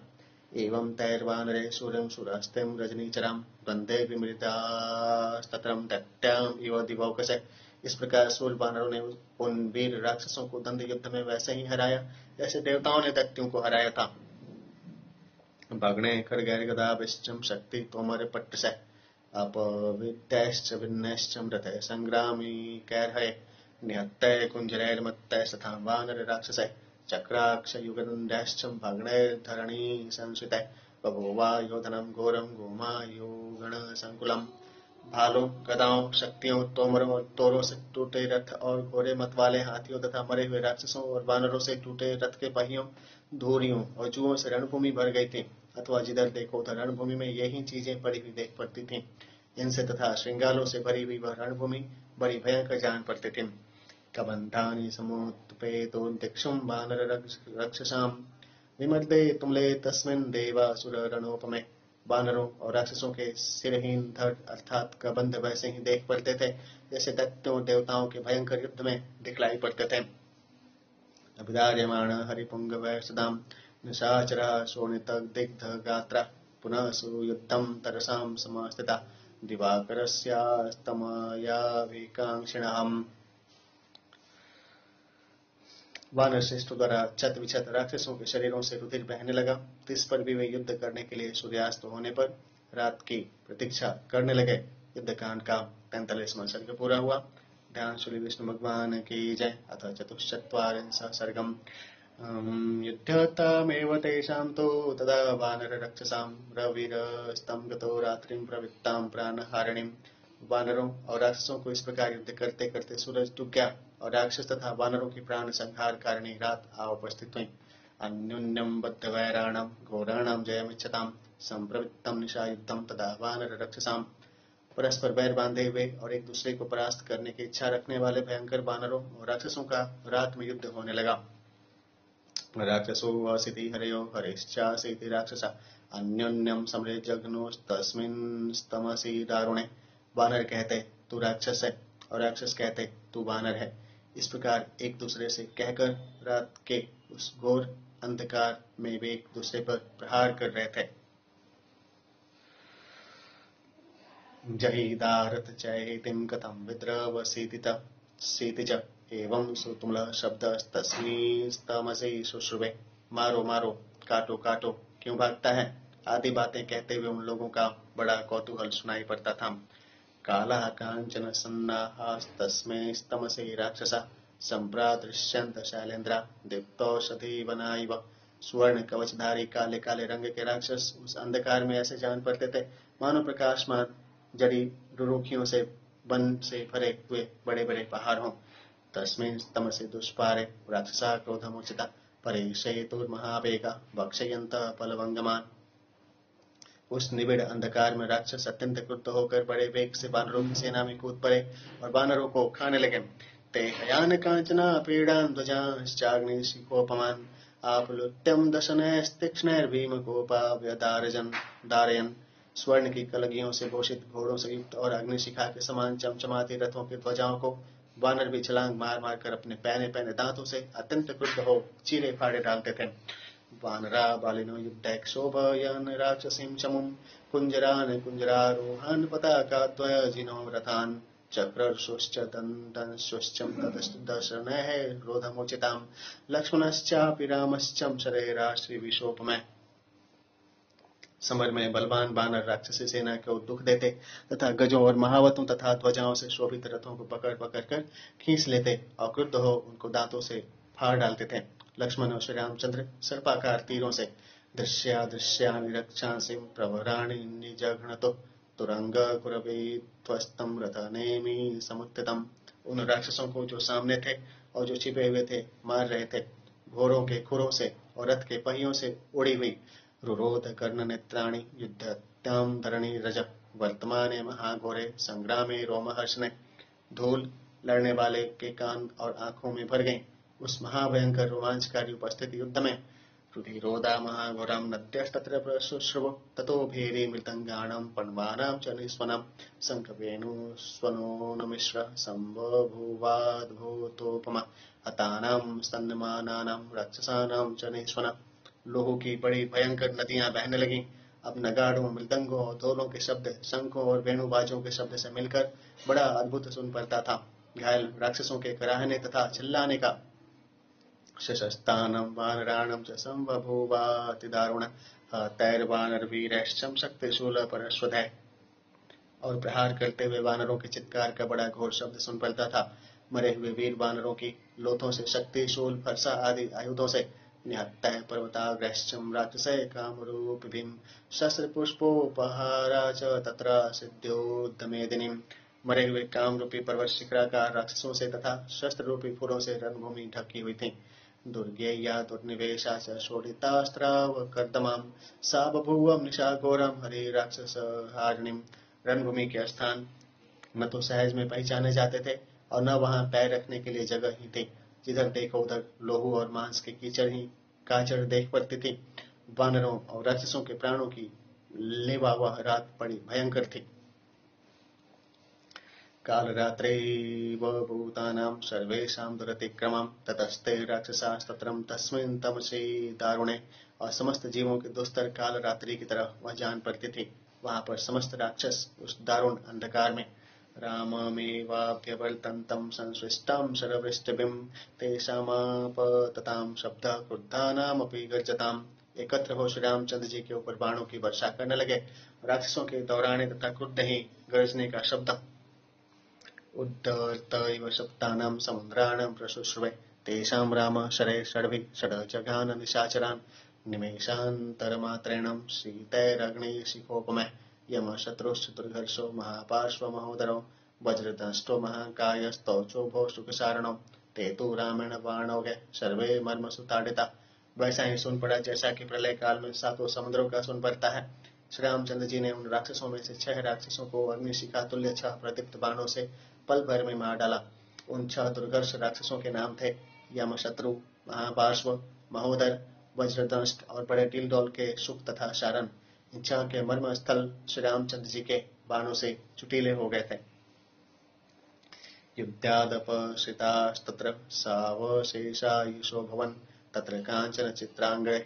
एवं तैर्वानरे सूर्यं सुरास्तिं रजनीचरां वन्दे विमृतास्तत्रं दैत्याम् इव दिवौकसे। इस प्रकार सूर्य वानरों ने उन वीर राक्षसों को दंड युद्ध में वैसे ही हराया जैसे देवताओं ने दैत्यों को हराया था। भग्ने खड्गैर्गदाभिश्च शक्ति तोमर पट्टसे अपविद्यैश्च भिन्नैश्च मृते संग्रामी कैर्हये। निहत्ते कुञ्जरैर्मत्ते तथा वानर राक्षसे चक्राक्षयुगदण्डैश्च भग्नैर्धरणी संश्रिते। बभूवा योधनं घोरं गोमायुगणसंकुलं। भालों, गदाओं, शक्तियों, तोमरों और तोरों से टूटे रथ और घोड़े मतवाले हाथियों तथा मरे हुए राक्षसों और वानरों से टूटे रथ के पहियों, धूरियों और जुओं से रणभूमि भर गई थी अथवा जिधर देखो उधर रणभूमि में यही चीजें पड़ी हुई देख पड़ती थीं। इनसे तथा श्रृंगालों से भरी हुई वह रणभूमि बड़ी भयंकर जान पड़ती थी। कबंधानि समुत्पेतोन्तिक्षुं वानर रक्षसां विमर्दे तुमले तस्मिन् देवासुर रणोपमे। वानरों और राक्षसों के सिरहीन धड़ अर्थात कबंध वैसे ही देख पड़ते थे जैसे दैत्यों देवताओं के भयंकर युद्ध में दिखलाई पड़ते थे। अभिधार्यमाण हरिपुंगवैः सदां निशाचरः शोणितदिग्ध गात्रा पुनः सुयुद्धं तरसां समास्थिता दिवाकरस्यास्तमयाभिकाङ्क्षिणः। वानर श्रेष्ठों द्वारा छत विछत राक्षसों के शरीरों से रुधिर बहने लगा। इस पर भी वे युद्ध करने के लिए सूर्यास्त होने पर रात की प्रतीक्षा करने लगे। युद्ध कांड का 45वां सर्ग पूरा हुआ। ध्यान श्री विष्णु भगवान की जय। अथ चतुश्चत्वारिंशः सर्गम्। युध्यतामेव तेषां तो तदा वानर रक्षसां रविरस्तं गतो रात्रिं प्रवृत्तां प्राणहारिणीं। वानरों और राक्षसों को इस प्रकार युद्ध करते करते सूरज डूब गया और राक्षस तथा वानरों की प्राण संहार कारिणी रात आ उपस्थित हुई। अन्योन्यं बद्धवैराणां घोराणां जयमिच्छतां संप्रवृत्तं निशायुद्धं तदा वानर रक्षसां। परस्पर बैर बांधे हुए और एक दूसरे को परास्त करने की इच्छा रखने वाले भयंकर वानरों और राक्षसों का रात में युद्ध होने लगा। राक्षसो वसिति हरयो हरिश्चासीति राक्षसा अन्योन्यं समरे जघ्नोस्तस्मिन् स्तमसि दारुणे। वानर कहते तू राक्षस है और राक्षस कहते तू वानर है। इस प्रकार एक दूसरे से कहकर रात के उस घोर अंधकार में वे एक दूसरे पर प्रहार कर रहे थे। जहि दारत चैतिं कथं विद्रवसीति च एवं सुतुमलः शब्दस्तस्मिंस्तमसि शुश्रुवे। मारो मारो, काटो काटो, क्यों भागता है, आदि बातें कहते हुए उन लोगों का बड़ा कौतूहल सुनाई पड़ता था। कालः कांचन सन्नाहास्तस्मिंस्तमसि राक्षसा संप्रादृश्यन्त शैलेन्द्रा दीप्तौषधीवना इव। स्वर्ण कवचधारी काले काले रंग के राक्षस उस अंधकार में ऐसे जान पड़ते थे मानो प्रकाशमान जड़ी रुरुखियों से वन से भरे हुए बड़े बड़े पहाड़ हों। तस्मिंस्तमसि दुष्पारे राक्षसा क्रोधमुचिता परिषेतुर्महावेगा भक्षयन्तः फलभंगमान्। उस निबिड़ अंधकार में राक्षस अत्यंत क्रुद्ध होकर बड़े वेग से वानरों की सेना में कूद पड़े और वानरों को खाने लगे। ते हयान कांचना पीड़ान् ध्वजांश्चाग्निशिखोपमान् आप्लुत्यं दशनैस्तीक्ष्णैर्भीमकोपाव्यदारयन् दारयन्। स्वर्ण की कलगियों से भूषित घोड़ों से युक्त और अग्निशिखा के समान चमचमाती रथों की ध्वजाओं को वानर भी छलांग मार मार कर अपने पहने पहने दांतों से अत्यंत क्रुद्ध हो चीरे फाड़े डालते थे। वानरा बालिनो युद्धैक्षोभयन् राक्षसीं चमुं कुंजरान् कुंजरारोहान् पताकाद्वयजिनो रथान् चक्रर्षुश्च दन्तंश्च तदशनैः रोधमुचितां लक्ष्मणश्चापि रामश्च शरैराश्रिविशोपमैः। समर में बलवान वानर राक्षसी सेना को दुख देते तथा गजों और महावतों तथा ध्वजाओं से शोभित रथों को पकड़ पकड़ कर खींच लेते और क्रुद्ध हो उनको दांतों से फाड़ डालते थे। लक्ष्मण और श्री रामचंद्र सर्पाकार तीरों से दृश्यानि रक्षांसि प्रवराणि निजघ्नतो तुरंग कुरवीध्वस्तं रथनेमि समुत्थितम्। उन राक्षसों को जो सामने थे और जो छिपे हुए थे मार रहे थे। घोड़ों के खुरों से और रथ के पहियों से उड़ी हुई रुरोध कर्ण नेत्राणि युद्धत्यां धरणी रज। वर्तमाने महाघोरे संग्रामे रोमहर्षणे। धूल लड़ने वाले के कान और आंखों में भर गई। उस महाभयंकर रोमांचकारी उपस्थित युद्ध में रुधिरोदा महाघोरम नद्यस्तत्र प्रशुश्रुव ततो भेरी मृतंगाणां पण्वानां च निस्वनं शंखवेणुस्वनो मिश्र संबभूवाद्भूतोपमा हतानां स्तन्यमानानां राक्षसानां च निस्वनं। लोहो की बड़ी भयंकर नदियां बहने लगीं। अब नगाड़ों, मृदंगों और ढोलों के शब्द शंखों और वेणुबाजों के शब्द से मिलकर बड़ा अद्भुत सुन पड़ता था। घायल राक्षसों के कराहने तथा चिल्लाने का शशस्तानं वानराणां च संबभूवातिदारुण तैर्वानरवीरैश्चं शक्तिशूलपरश्वधैः। और प्रहार करते हुए वानरों के चित्कार का बड़ा घोर शब्द सुन पड़ता था। मरे हुए वीर वानरों की लोथों से शक्ति, शूल, फरसा आदि आयुधों से निहत्तः पर्वताग्रश्चं राक्षसैः कामरूपिभिः शस्त्र पुष्पोपहारा च तत्र सिद्ध्योद्यमेदिनीं। मरे हुए काम रूपी पर्वत शिखराकार राक्षसों से तथा शस्त्र रूपी फूलों से रणभूमि ढकी हुई थी। दुर्गेया दुर्निवेशा च शोणितास्त्रावकर्दमां सा बभूव निशाघोरं हरि राक्षस हारिणीं। रणभूमि के स्थान न तो सहज में पहचाने जाते थे और न वहां पैर रखने के लिए जगह ही थी। जिधर देखो उधर लोहू और मांस की कीचड़ ही काचड़ देख पड़ती थी। वानरों और राक्षसों के प्राणों की लेवा वह रात बड़ी भयंकर थी। कालरात्रेव भूतानां सर्वेषां दुरतिक्रमं ततस्ते राक्षसास्तत्रं तस्मिन् तमसि दारुणे। और समस्त जीवों के दुस्तर काल रात्रि की तरह वह जान पड़ती थी। वहां पर समस्त राक्षस उस दारुण अंधकार में राममेवाभ्यवर्तन्तं संसृष्टां शरवृष्टिभिं तेषामापततां शब्दः क्रुद्धानामपि गर्जताम्। एकत्र हो श्री रामचंद्र जी के ऊपर बाणों की वर्षा करने लगे। राक्षसों के दौड़ाने तथा क्रुद्ध ही गरजने का शब्द उद्धर्त इव सप्तानां समुद्राणां प्रशुश्रुवे तेषां राम शरैः षड्भिः षड्जघान निशाचरान् निमेषान्तरमात्रेण शीतैरग्निशिखोपमे। यमशत्रुश्चतुर्धर्षो महापार्श्वमहोदरो वज्रदंष्टो महाकायस्तौचोभो शुकसारणो ते तु रामेण बाणौघे सर्वे मर्मसुताडिता। वैसा ही सुन पड़ा जैसा कि प्रलय काल में सातों समुद्रों का सुन पड़ता है। श्री रामचंद्र जी ने उन राक्षसों में से 6 राक्षसों को अग्निशिखा तुल्य 6 प्रदीप्त बाणों से पल भर में मार डाला। उन 6 दुर्धर्ष राक्षसों के नाम थे यमशत्रु, महापार्श्व, महोदर, वज्रदंष्ट और बड़े टिलडोल के शुक तथा शारण। इन 6 के मर्म स्थल श्री रामचंद्र जी के बाणों से चुटीले हो गए थे। युद्धादपश्रितास्तत्र सावशेषायुषो भवन् तत्र कांचन चित्रांगणे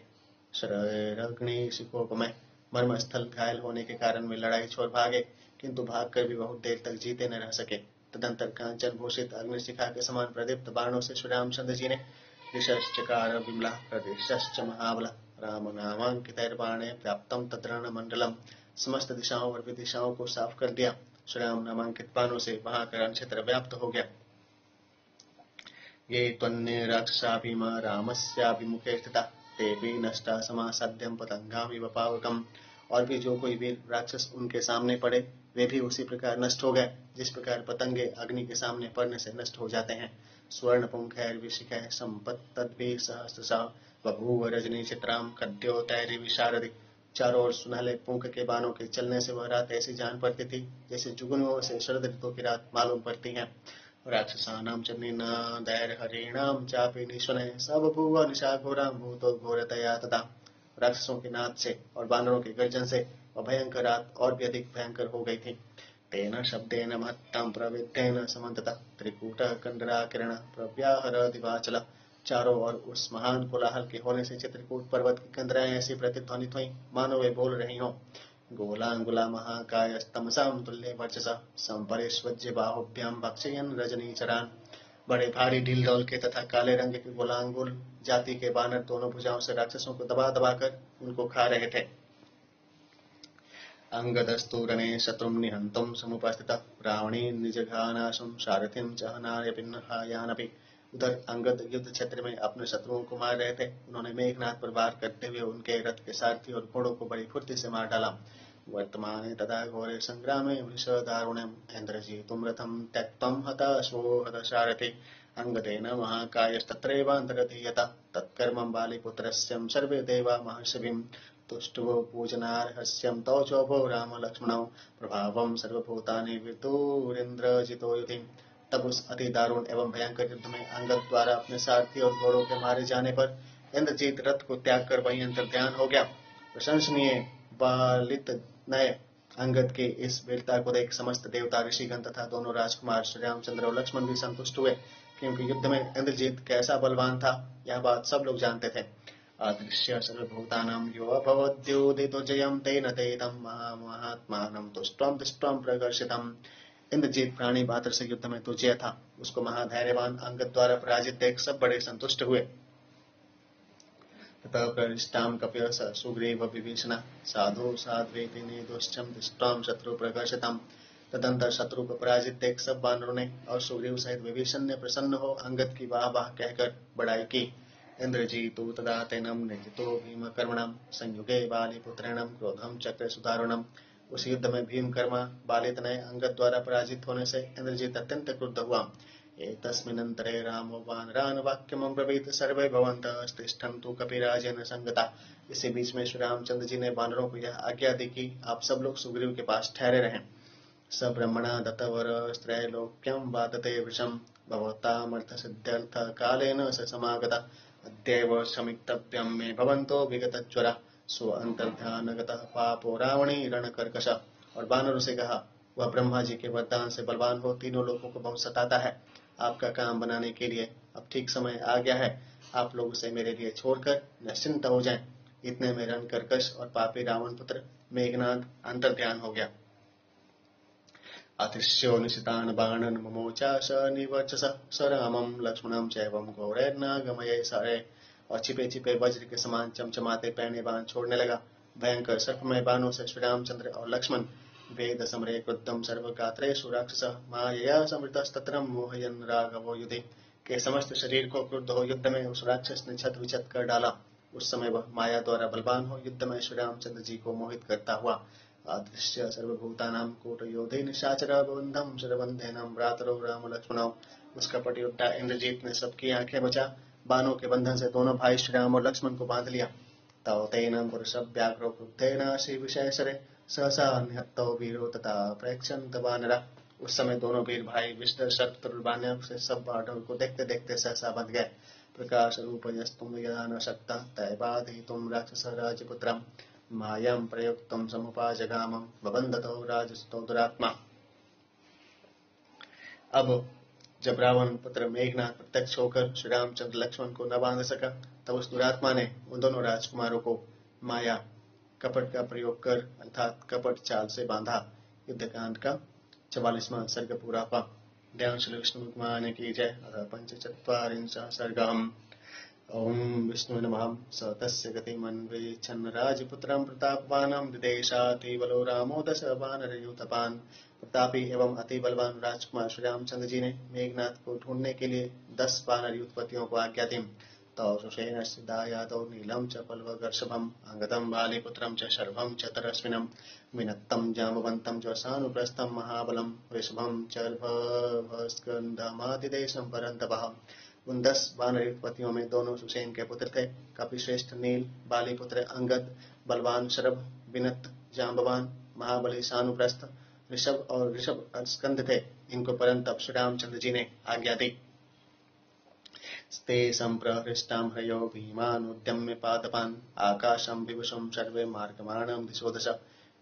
शरैरग्निशिखोपमे। मर्म स्थल घायल होने के कारण वे लड़ाई छोड़ भागे, किंतु भागकर भी बहुत देर तक जीते न रह सके। तदंतर कांचन भूषित अग्निशिखा के समान प्रदीप्त बाणों से श्री रामचंद्र जी ने दिशश्चकार विमला प्रदेशश्च महाबला राम नामांकितैर्बाणे व्याप्तं तद्रण मंडलम। समस्त दिशाओं और विदिशाओं को साफ कर दिया। श्री राम नामांकित बाणों से वहां का क्षेत्र व्याप्त हो गया। ये त्वन्ये राक्षसाभिमा रामस्याभिमुखे स्थिता तेऽपि नष्टा समासाद्यं पतंगामिव पावकम्। और भी जो कोई वीर राक्षस उनके सामने पड़े वे भी उसी प्रकार नष्ट हो गए जिस प्रकार पतंगे अग्नि के सामने पड़ने से नष्ट हो जाते हैं। स्वर्ण पुंखैर्विशिखैः सम्पत्तद्भिः सहस्रशः बभूव रजनी चित्रां कद्योतैर्विशारदि। चारों ओर सुनहले पुंख के बाणों के चलने से वह रात ऐसी जान पड़ती थी जैसे जुगनुओं से शरद ऋतु की रात मालूम पड़ती है। राक्षसानां च निनादैर्हरीणां चापि निश्वनैः स बभूव निशाघोरां भूतो घोरतया तथा। राक्षसों के नाद से और वानरों के गर्जन से वह भयंकर रात और भी अधिक भयंकर हो गई थी। तेन शब्देन महत्तां प्रविद्धेन समन्ततः त्रिकूटः कंडराकिरणः प्रव्याहर दिवाचल। चारों ओर उस महान कोलाहल के होने से चित्रकूट पर्वत की कंदराएं ऐसी प्रतिध्वनित हुई मानो वे बोल रही हों। गोलांगुला महाकायस्तमसां तुल्ये वर्चसा संपरिष्वज्य बाहुभ्यां भक्षयन् रजनीचरान्। बड़े भारी ढील डोल के तथा काले रंग के गोलांगुल जाति के बानर दोनों भुजाओं से राक्षसों को दबा दबा कर उनको खा रहे थे। अंगदस्तूरणे शत्रुं निहंतुं समुपस्थितः रावणी निजघानाशं सारथिं च हनार्यपिन्नहायानपि। उधर अंगद युद्ध क्षेत्र में अपने शत्रुओं को मार रहे थे। उन्होंने मेघनाथ पर वार करते हुए उनके रथ के सारथी और घोड़ों को बड़ी फुर्ती से मार डाला। वर्तमाने तथा घोरे संग्रामे वृषदारुणम् ऐन्द्रजीतुं रथं त्यक्तं हताश्वो हतसारथि। अंगदेन महाकायस्तत्रैवान्तरधीयत तत्कर्मं बालीपुत्रस्य सर्वे देवा महर्षिभिः तुष्टवो पूजनार्हस्यं तौ चोभौ राम लक्ष्मणौ प्रभावं सर्वभूतानि विदुरिन्द्रजितो युधि। तब उस अति दारुण एवं भयंकर युद्ध में अंगद द्वारा अपने सारथी और घोड़ों के मारे जाने पर इंद्रजीत रथ को त्याग कर वहीं अंतर्ध्यान हो गया। प्रशंसनीय बालित नय अंगद के इस वीरता को देख समस्त देवता, ऋषिगण तथा दोनों राजकुमार श्री रामचंद्र और लक्ष्मण भी संतुष्ट हुए, क्योंकि युद्ध में इंद्रजीत कैसा बलवान था यह बात सब लोग जानते थे। अदृश्य सर्वभूतानां यो अभवद्योदितो जयं तेन तेदं महात्मानं तुष्ट्वं दृष्ट्वं प्रकर्षितम्। इंद्रजीत प्राणी मात्र से युद्ध में तो जय था, उसको महाधैर्यवान अंगद द्वारा पराजित देख सब बड़े संतुष्ट हुए। ततः प्रविष्टां कपयस सुग्रीव विभीषण साधु साध्वेति निदुष्टं दृष्ट्वां शत्रु प्रकर्षितम्। तदंतर शत्रु को पराजित देख सब वानरों ने और सुग्रीव सहित विभीषण ने प्रसन्न हो अंगद की वाह वाह कहकर बड़ाई की। इंद्रजीतो तदा तेनम निजितो भीम कर्मणम संयुगे बालीपुत्रेणम क्रोधम चक्र सुधारणम। उस युद्ध में भीमकर्मा बालित ने अंगद द्वारा पराजित होने से इंद्रजीत अत्यंत क्रुद्ध हुआ। एतस्मिन्नन्तरे रामो वानरान् वाक्यमं ब्रवीत सर्वे भवन्तः तिष्ठन्तु कपिराजेन संगता। इसी बीच में श्री रामचंद्र जी ने वानरों को यह आज्ञा दी कि आप सब लोग सुग्रीव के पास ठहरे रहें। स ब्रह्मणा दत्तवर त्रैलोक्यं वादते वृषं भवतामर्थ सिद्ध्यर्थ कालेन स समागता। अद्यैव समिक्तव्यं मे भवन्तो विगतज्वरा सो अंतर्ध्यानगतः पापो रावणी रणकर्कश। और वानरों से कहा, वह ब्रह्मा जी के वरदान से बलवान हो तीनों लोगों को बहुत सताता है। आपका काम बनाने के लिए अब ठीक समय आ गया है, आप लोग उसे मेरे लिए छोड़कर निश्चिंत हो जाएं। इतने में रणकर्कश और पापी रावण पुत्र मेघनाद अंतर्ध्यान हो गया। अतिश्यो निशितान बाणन ममोचा स निवर्चस स रामं लक्ष्मणं चैवं घोरैर्नागमये सारे। और छिपे छिपे वज्र के समान चमचमाते पहने बाण छोड़ने लगा। भयंकर सर्पमय बाणों से श्री रामचंद्र और लक्ष्मण वेद समरे क्रुद्धम सर्वगात्रेषु राक्षस मायया समृतस्तत्रं मोहयन् राघवो युधि के समस्त शरीर को क्रुद्ध हो युद्ध में उस राक्षस ने छत विछत कर डाला। उस समय वह माया द्वारा बलवान हो युद्ध में श्री रामचंद्र जी को मोहित करता हुआ। अदृश्य सर्वभूतानां कूटयोधे निशाचर बंधम शरबंधेनम भ्रातरो राम लक्ष्मणौ। उसका पटियुट्टा इंद्रजीत ने सबकी आंखें बचा बाणों के बंधन से दोनों भाई श्री राम और लक्ष्मण को बांध लिया। तौ तेन पुरुषव्याघ्रो क्रुद्धेन श्रीविशेषरे सहसा निहत्तो वीरो तथा प्रेक्षन्त वानरा। उस समय दोनों वीर भाई विषधर सर्प तुल्यबाणों से सब बाणों को देखते देखते सहसा बंध गए। प्रकाश रूप यस्तुम यदा न शक्ता तैवाधितुम राक्षस राजपुत्रम मायां प्रयुक्तम समुपाजगामं बबंधतो राजसुतो दुरात्मा। अब जब रावण पुत्र मेघनाद प्रत्यक्ष होकर श्री रामचंद्र लक्ष्मण को न बांध सका, तब उस दुरात्मा ने उन दोनों राजकुमारों को माया कपट का प्रयोग कर अर्थात कपट चाल से बांधा। युद्धकांड का 44वां सर्ग पूरा हुआ। ध्यान श्री विष्णु भगवान की जय। पंचचत्वारिंशः सर्गः। ओम विष्णु नमः। स तस्य गतिमन्वेक्षन् राजपुत्रं प्रतापवानं दिदेशाति बलो रामो दश वानरयूथपान्। प्रतापी एवं अति बलवान राजकुमार श्री रामचंद्र जी ने मेघनाथ को ढूंढने के लिए 10 वानर युद्धपतियों को आज्ञा दी। तौ सुषेणश्चिदायादौ नीलं च पल्वगर्षभम् अंगदं बालीपुत्रं च शर्भं च तरस्विनं विनत्तं जाम्बवन्तं च सानुप्रस्थं महाबलं वृषभं चर्भस्कन्धमादिदेशं परन्तपः। उन 10 वानर युद्धपतियों में दोनों सुषेण के पुत्र थे। कपिश्रेष्ठ नील, बालीपुत्र अंगद, बलवान शरभ, विनत, जाम्बवान, महाबली सानुप्रस्थ, ऋषभ और ऋषभ स्कंद थे। इनको परंतप श्री रामचंद्र जी ने आज्ञा दी। स्ते संप्रहृष्टां हयो भीमानुद्यम्य पादपान् आकाशं विवशं सर्वे मार्गमाणं दिशो दश।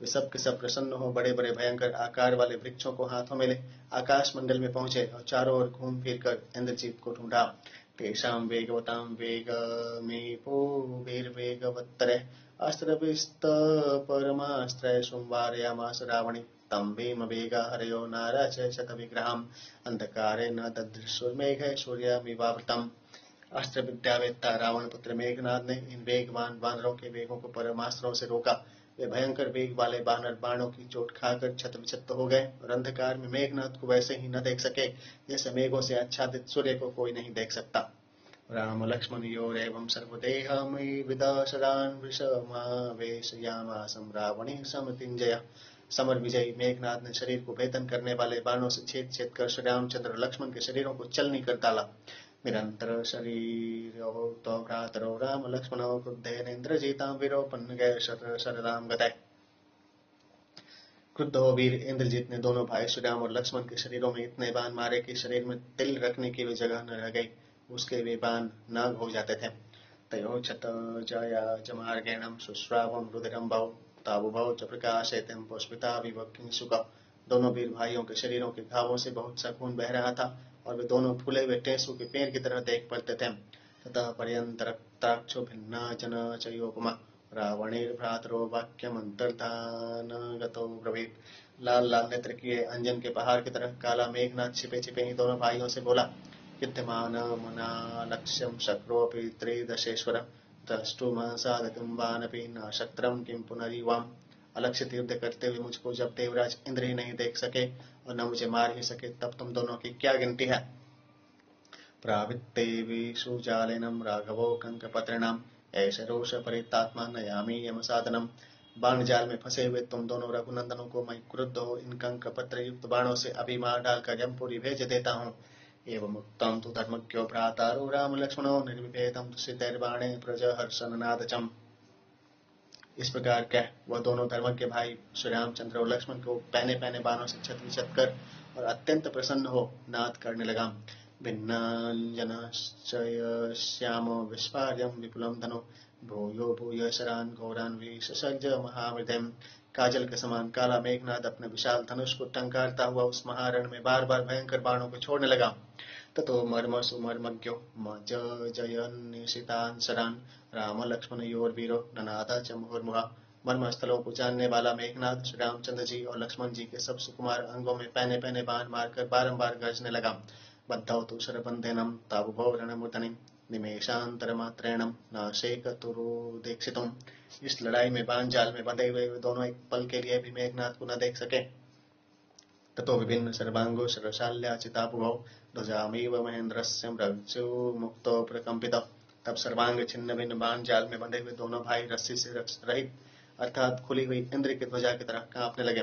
वे सब के सब प्रसन्न हो बड़े बड़े भयंकर आकार वाले वृक्षों को हाथों में ले आकाश मंडल में पहुंचे और चारों ओर घूम फिर कर इंद्रजीत को ढूंढा। तेषां वेगवतां वेगमेपोभिर्वेगवत्तरे अस्त्रभिस्त परमास्त्रै संवारयामास रावणी तं भीम वेगा हरयो नाराच शतविग्रहम् अंधकारे न ददृशुर्मेघे सूर्यमिवावृतम्। अस्त्र विद्यावेत्ता रावण पुत्र मेघनाद ने इन वेगवान वानरों के वेगों को परमास्त्रों से रोका। वे भयंकर वेग वाले वानर बाणों की चोट खाकर छत विछत हो गए और अंधकार में मेघनाद को वैसे ही न देख सके जैसे मेघों से आच्छादित सूर्य को कोई नहीं देख सकता। राम लक्ष्मण योरेवं सर्वदेहमयि विदाशरान् वृषमावेशयामासं रावणी समतिंजय। समर विजयी मेघनाद ने शरीर को भेदन करने वाले बाणों से छेद छेद कर श्री रामचंद्र और लक्ष्मण के शरीरों को चलनी कर डाला। निरंतर शरीरो तो भ्रातरो राम लक्ष्मणो क्रुद्धेनेन्द्रजितां विरोपन्नगे शरदां गतये। क्रुद्ध हो वीर इंद्रजीत ने दोनों भाई श्री राम और लक्ष्मण के शरीरों में इतने बाण मारे कि शरीर में तिल रखने की भी जगह न रह गई, उसके वे बाण नाग हो जाते थे। तयो छत जया जमार्गेणम सुश्रावम रुधिरम भव ताबुभव च प्रकाशेतम पुष्पिता विभक्तिंसुक। दोनों वीर भाइयों के शरीरों के घावों से बहुत सा खून बह रहा था और वे दोनों फूले हुए टेसू के पेड़ की तरह देख पड़ते थे। ततः पर्यंत रक्ताक्षो भिन्ना जन चयोपमा रावणेर्भ्रातरो वाक्यमंतर्धानगतो ब्रवीत। लाल लाल नेत्र किए अंजन के पहाड़ की तरह काला मेघनाथ छिपे छिपे ही दोनों भाइयों से बोला, विद्यमान मना लक्ष्यम शक्रोऽपि त्रिदशेश्वर द्रष्टुमसाधकं वानपि न शक्त्रं किं पुनरीवाम। अलक्षित युद्ध करते हुए मुझको जब देवराज इंद्र ही नहीं देख सके और न मुझे मार ही सके, तब तुम दोनों की क्या गिनती है। प्रावित्ते विषुजालेनम राघवो कंकपत्रिणाम ऐसे रोष परितात्मा नयामि यम साधनम। बाण जाल में फंसे हुए तुम दोनों रघुनंदनों को मैं क्रुद्ध हो इन कंक पत्र युक्त बाणों से अभी मार डालकर यमपुरी भेज देता हूँ। एवं उत्तम तु धर्मज्ञो भ्रातारो राम लक्ष्मणो निर्विभेदम तुषितैर्बाणे प्रजहर्षनादचम। इस प्रकार कह वह दोनों धर्मज्ञ भाई श्री रामचंद्र और लक्ष्मण को पहने पहने बाणों से छत विछत कर और अत्यंत प्रसन्न हो नाद करने लगा। भिन्नांजनश्चयश्यामो विस्फार्यं विपुलं धनु भूयो भूय शरान घोरान विससर्ज महावृद्धिम। काजल के समान काला मेघनाद अपने विशाल धनुष को टंकारता हुआ उस महारण में बार बार भयंकर बाणों को छोड़ने लगा। ततो मर्मसु मर्मज्ञो जयन्निशितान् शरान् राम लक्ष्मण योर्वीरो ननादा च मुहुर्मुहुः। मर्म स्थलों को जानने वाला मेघनाद श्री रामचंद्र जी और लक्ष्मण जी के सब सुकुमार अंगों में पहने पहने बाण मारकर बारंबार गरजने लगा। बद्धौ तु शरबन्धेनं ताबुभौ रणमूर्धनिं निमेषान्तरमात्रेणं नाशेकतुरुदीक्षितुम्। इस लड़ाई में बाण जाल में बंधे हुए दोनों एक पल के लिए भी मेघनाद को न देख सके। ततो विभिन्न सर्वांगो शरशाल्या चितापुभौ ध्वजामिव महेन्द्रस्य मृत्युमुक्तो प्रकम्पितौ। तब सर्वांग छिन्न भिन्न बाण जाल में बंधे हुए दोनों भाई रस्सी से रहित अर्थात खुली हुई इंद्र की ध्वजा की तरह कांपने लगे।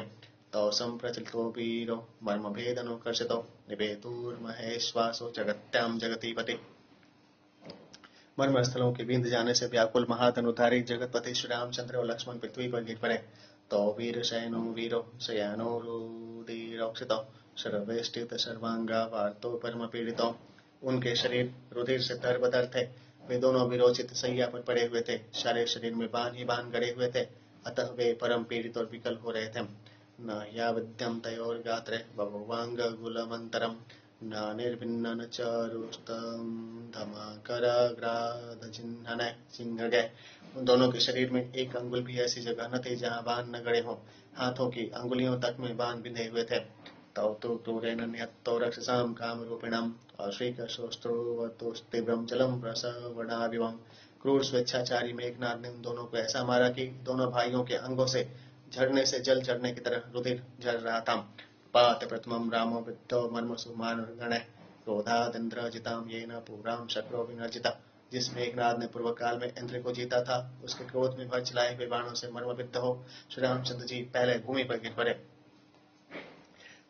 तौ संप्रचलितो वीरो मर्मभेदनुकर्षितो निपेतुर्महेश्वासो जगत्यां जगतीपति। मर्म स्थलों के बिंद जाने से व्याकुल महाधनुधारी जगतपति श्री रामचंद्र और लक्ष्मण पृथ्वी पर गिर पड़े। तो वीर शयनो वीरो शयानो रुधिरोक्षितो सर्वेष्टित सर्वांगा वार्तो परम पीड़ितो। उनके शरीर रुधिर से तरबतर थे, वे दोनों विरोचित सैया पर पड़े हुए थे, सारे शरीर में बाण ही बाण गड़े हुए थे, अतः वे परम पीड़ित और विकल हो रहे थे। न यावद्यं तयोर्गात्रे बभुवांगुलमन्तरं न निर्भिन्नन चारुष्टं धमाकराग्रादचिह्नने सिंहगे। उन दोनों के शरीर में एक अंगुल भी ऐसी जगह न थी जहाँ बाण न गड़े हों, हाथों की अंगुलियों तक में बाण बिंधे हुए थे। तौ तु क्रूरेण निहतो रक्षसां कामरूपिणम् अश्रीकशोस्त्रोवतुस्तीव्रं जलं प्रसवनाभिवं। क्रूर स्वेच्छाचारी मेघनाद ने उन दोनों को ऐसा मारा कि दोनों भाइयों के अंगों से झरने से जल झरने की तरह रुधिर झर रहा था। पात प्रथमं रामो विद्धो मर्मसु मानगणे क्रोधादिन्द्रजितां येन पुरां शक्रो विनर्जिता। जिस मेघनाद ने पूर्व काल में इंद्र को जीता था, उसके क्रोध में भर चलाए हुए बाणों से मर्मविद्ध हो श्री रामचंद्र जी पहले भूमि पर गिर पड़े।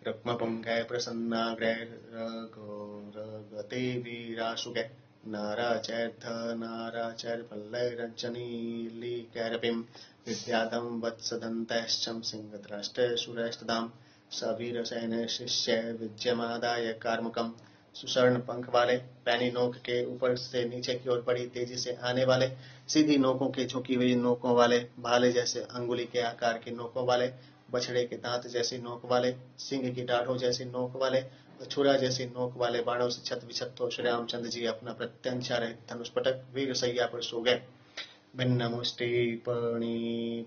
रुक्मपुंगै प्रसन्नाग्रैर्घोरगतिवीराशुकै नाराचैर्ध नाराचैर्फलैरञ्जनीलीकैरपिं विद्यातं वत्सदन्तैश्चं सिंहद्रष्टैशूरैस्तदां। सवीरसैन्य शिष्य विजयमादाय कार्मुकम्। सुषर्ण पंख वाले, पैनी नोक के ऊपर से नीचे की ओर बड़ी तेजी से आने वाले, सीधी नोकों के झुकी हुई नोकों वाले, भाले जैसे अंगुली के आकार की नोकों वाले, बछड़े के दांत जैसी नोक वाले, सिंह की डाढ़ों जैसी नोक वाले, छुरा जैसी नोक वाले बाणों से छत विछत तो श्री रामचंद्र जी अपना प्रत्यंचा रहित धनुष पटक वीर सैया पर सो गए। भिन्नमुष्टि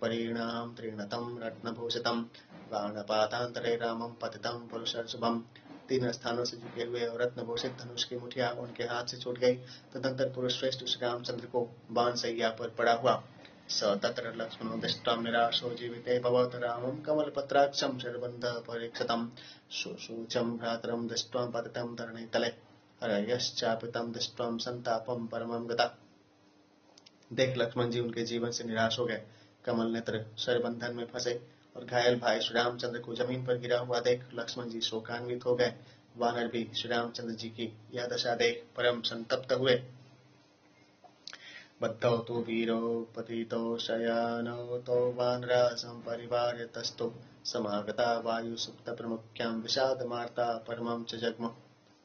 परिणाम त्रिणतम रत्नभूषितम बाणपातांतरे रामम पतितम पुरुषर्षभम। तीन स्थानों से झुके हुए और रत्नभूषित धनुष की मुठिया उनके हाथ से छूट गई। तदंतर पुरुष श्रेष्ठ श्री रामचंद्र को बाण सैया पर पड़ा हुआ। स तत्र लक्ष्मणो दृष्ट्वा निराशो जीविते भवत रामं कमलपत्राक्षं शरबन्ध परीक्षितं शुशूचं भ्रातरं दृष्ट्वा पतितं धरणीतले हरयश्चापितं दृष्ट्वा संतापं परमं गता। देख लक्ष्मण जी उनके जीवन से निराश हो गए। कमल नेत्र शरबंधन में फंसे और घायल भाई श्री रामचंद्र को जमीन पर गिरा हुआ देख लक्ष्मण जी शोकान्वित हो गए। वानर भी श्री रामचंद्र जी की यह दशा देख परम संतप्त हुए। बद्धौ तु वीरो पतितो शयानौ तौ वानरा संपरिवार्यतस्तौ समागता वायु सुप्त प्रमुख्यां विषाद मार्ता परमं च जग्म।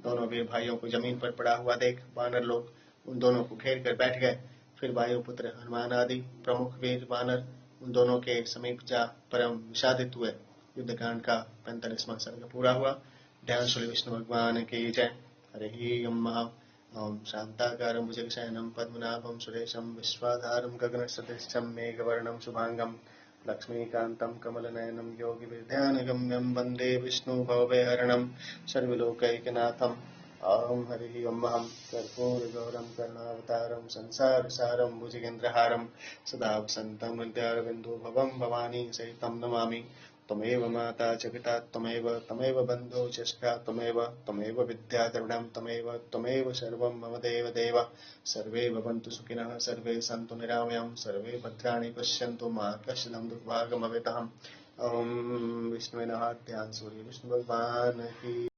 दोनों वीर भाइयों को जमीन पर पड़ा हुआ देख वानर लोग उन दोनों को घेर कर बैठ गए। फिर वायुपुत्र हनुमान आदि प्रमुख वीर वानर उन दोनों के समीप जा परम विषादित हुए। युद्धकांड का 45वां सर्ग पूरा हुआ। ध्यान श्री विष्णु भगवान की जय। हरि ओम शांताकारं भुजगशयनं पद्मनाभं सुरेशं विश्वाधारं गगनसदृशं मेघवर्णं शुभांगं लक्ष्मीकान्तं कमलनयनं योगिविद्यानगम्यं वन्दे विष्णु भवभयहरणं सर्वलोकैकनाथम्। ओम हरि ओम कर्पूरगौरं करुणावतारं संसारसारं भुजगेन्द्रहारं सदा वसन्तं हृदयारविन्दो भवं भवानी सहितं नमामि। त्वमेव माता च पिता त्वमेव बन्धुः च सखा त्वमेव विद्याद्रविणं त्वमेव सर्वं मम देव। सर्वे भवन्तु सुखिनः सर्वे सन्तु निरामयम् सर्वे भद्राणि पश्यन्तु मा कश्चित् दुर्भाग्यमवतः। ओम विष्णुवे नमः। ध्यान सूर्य विष्णु भगवान की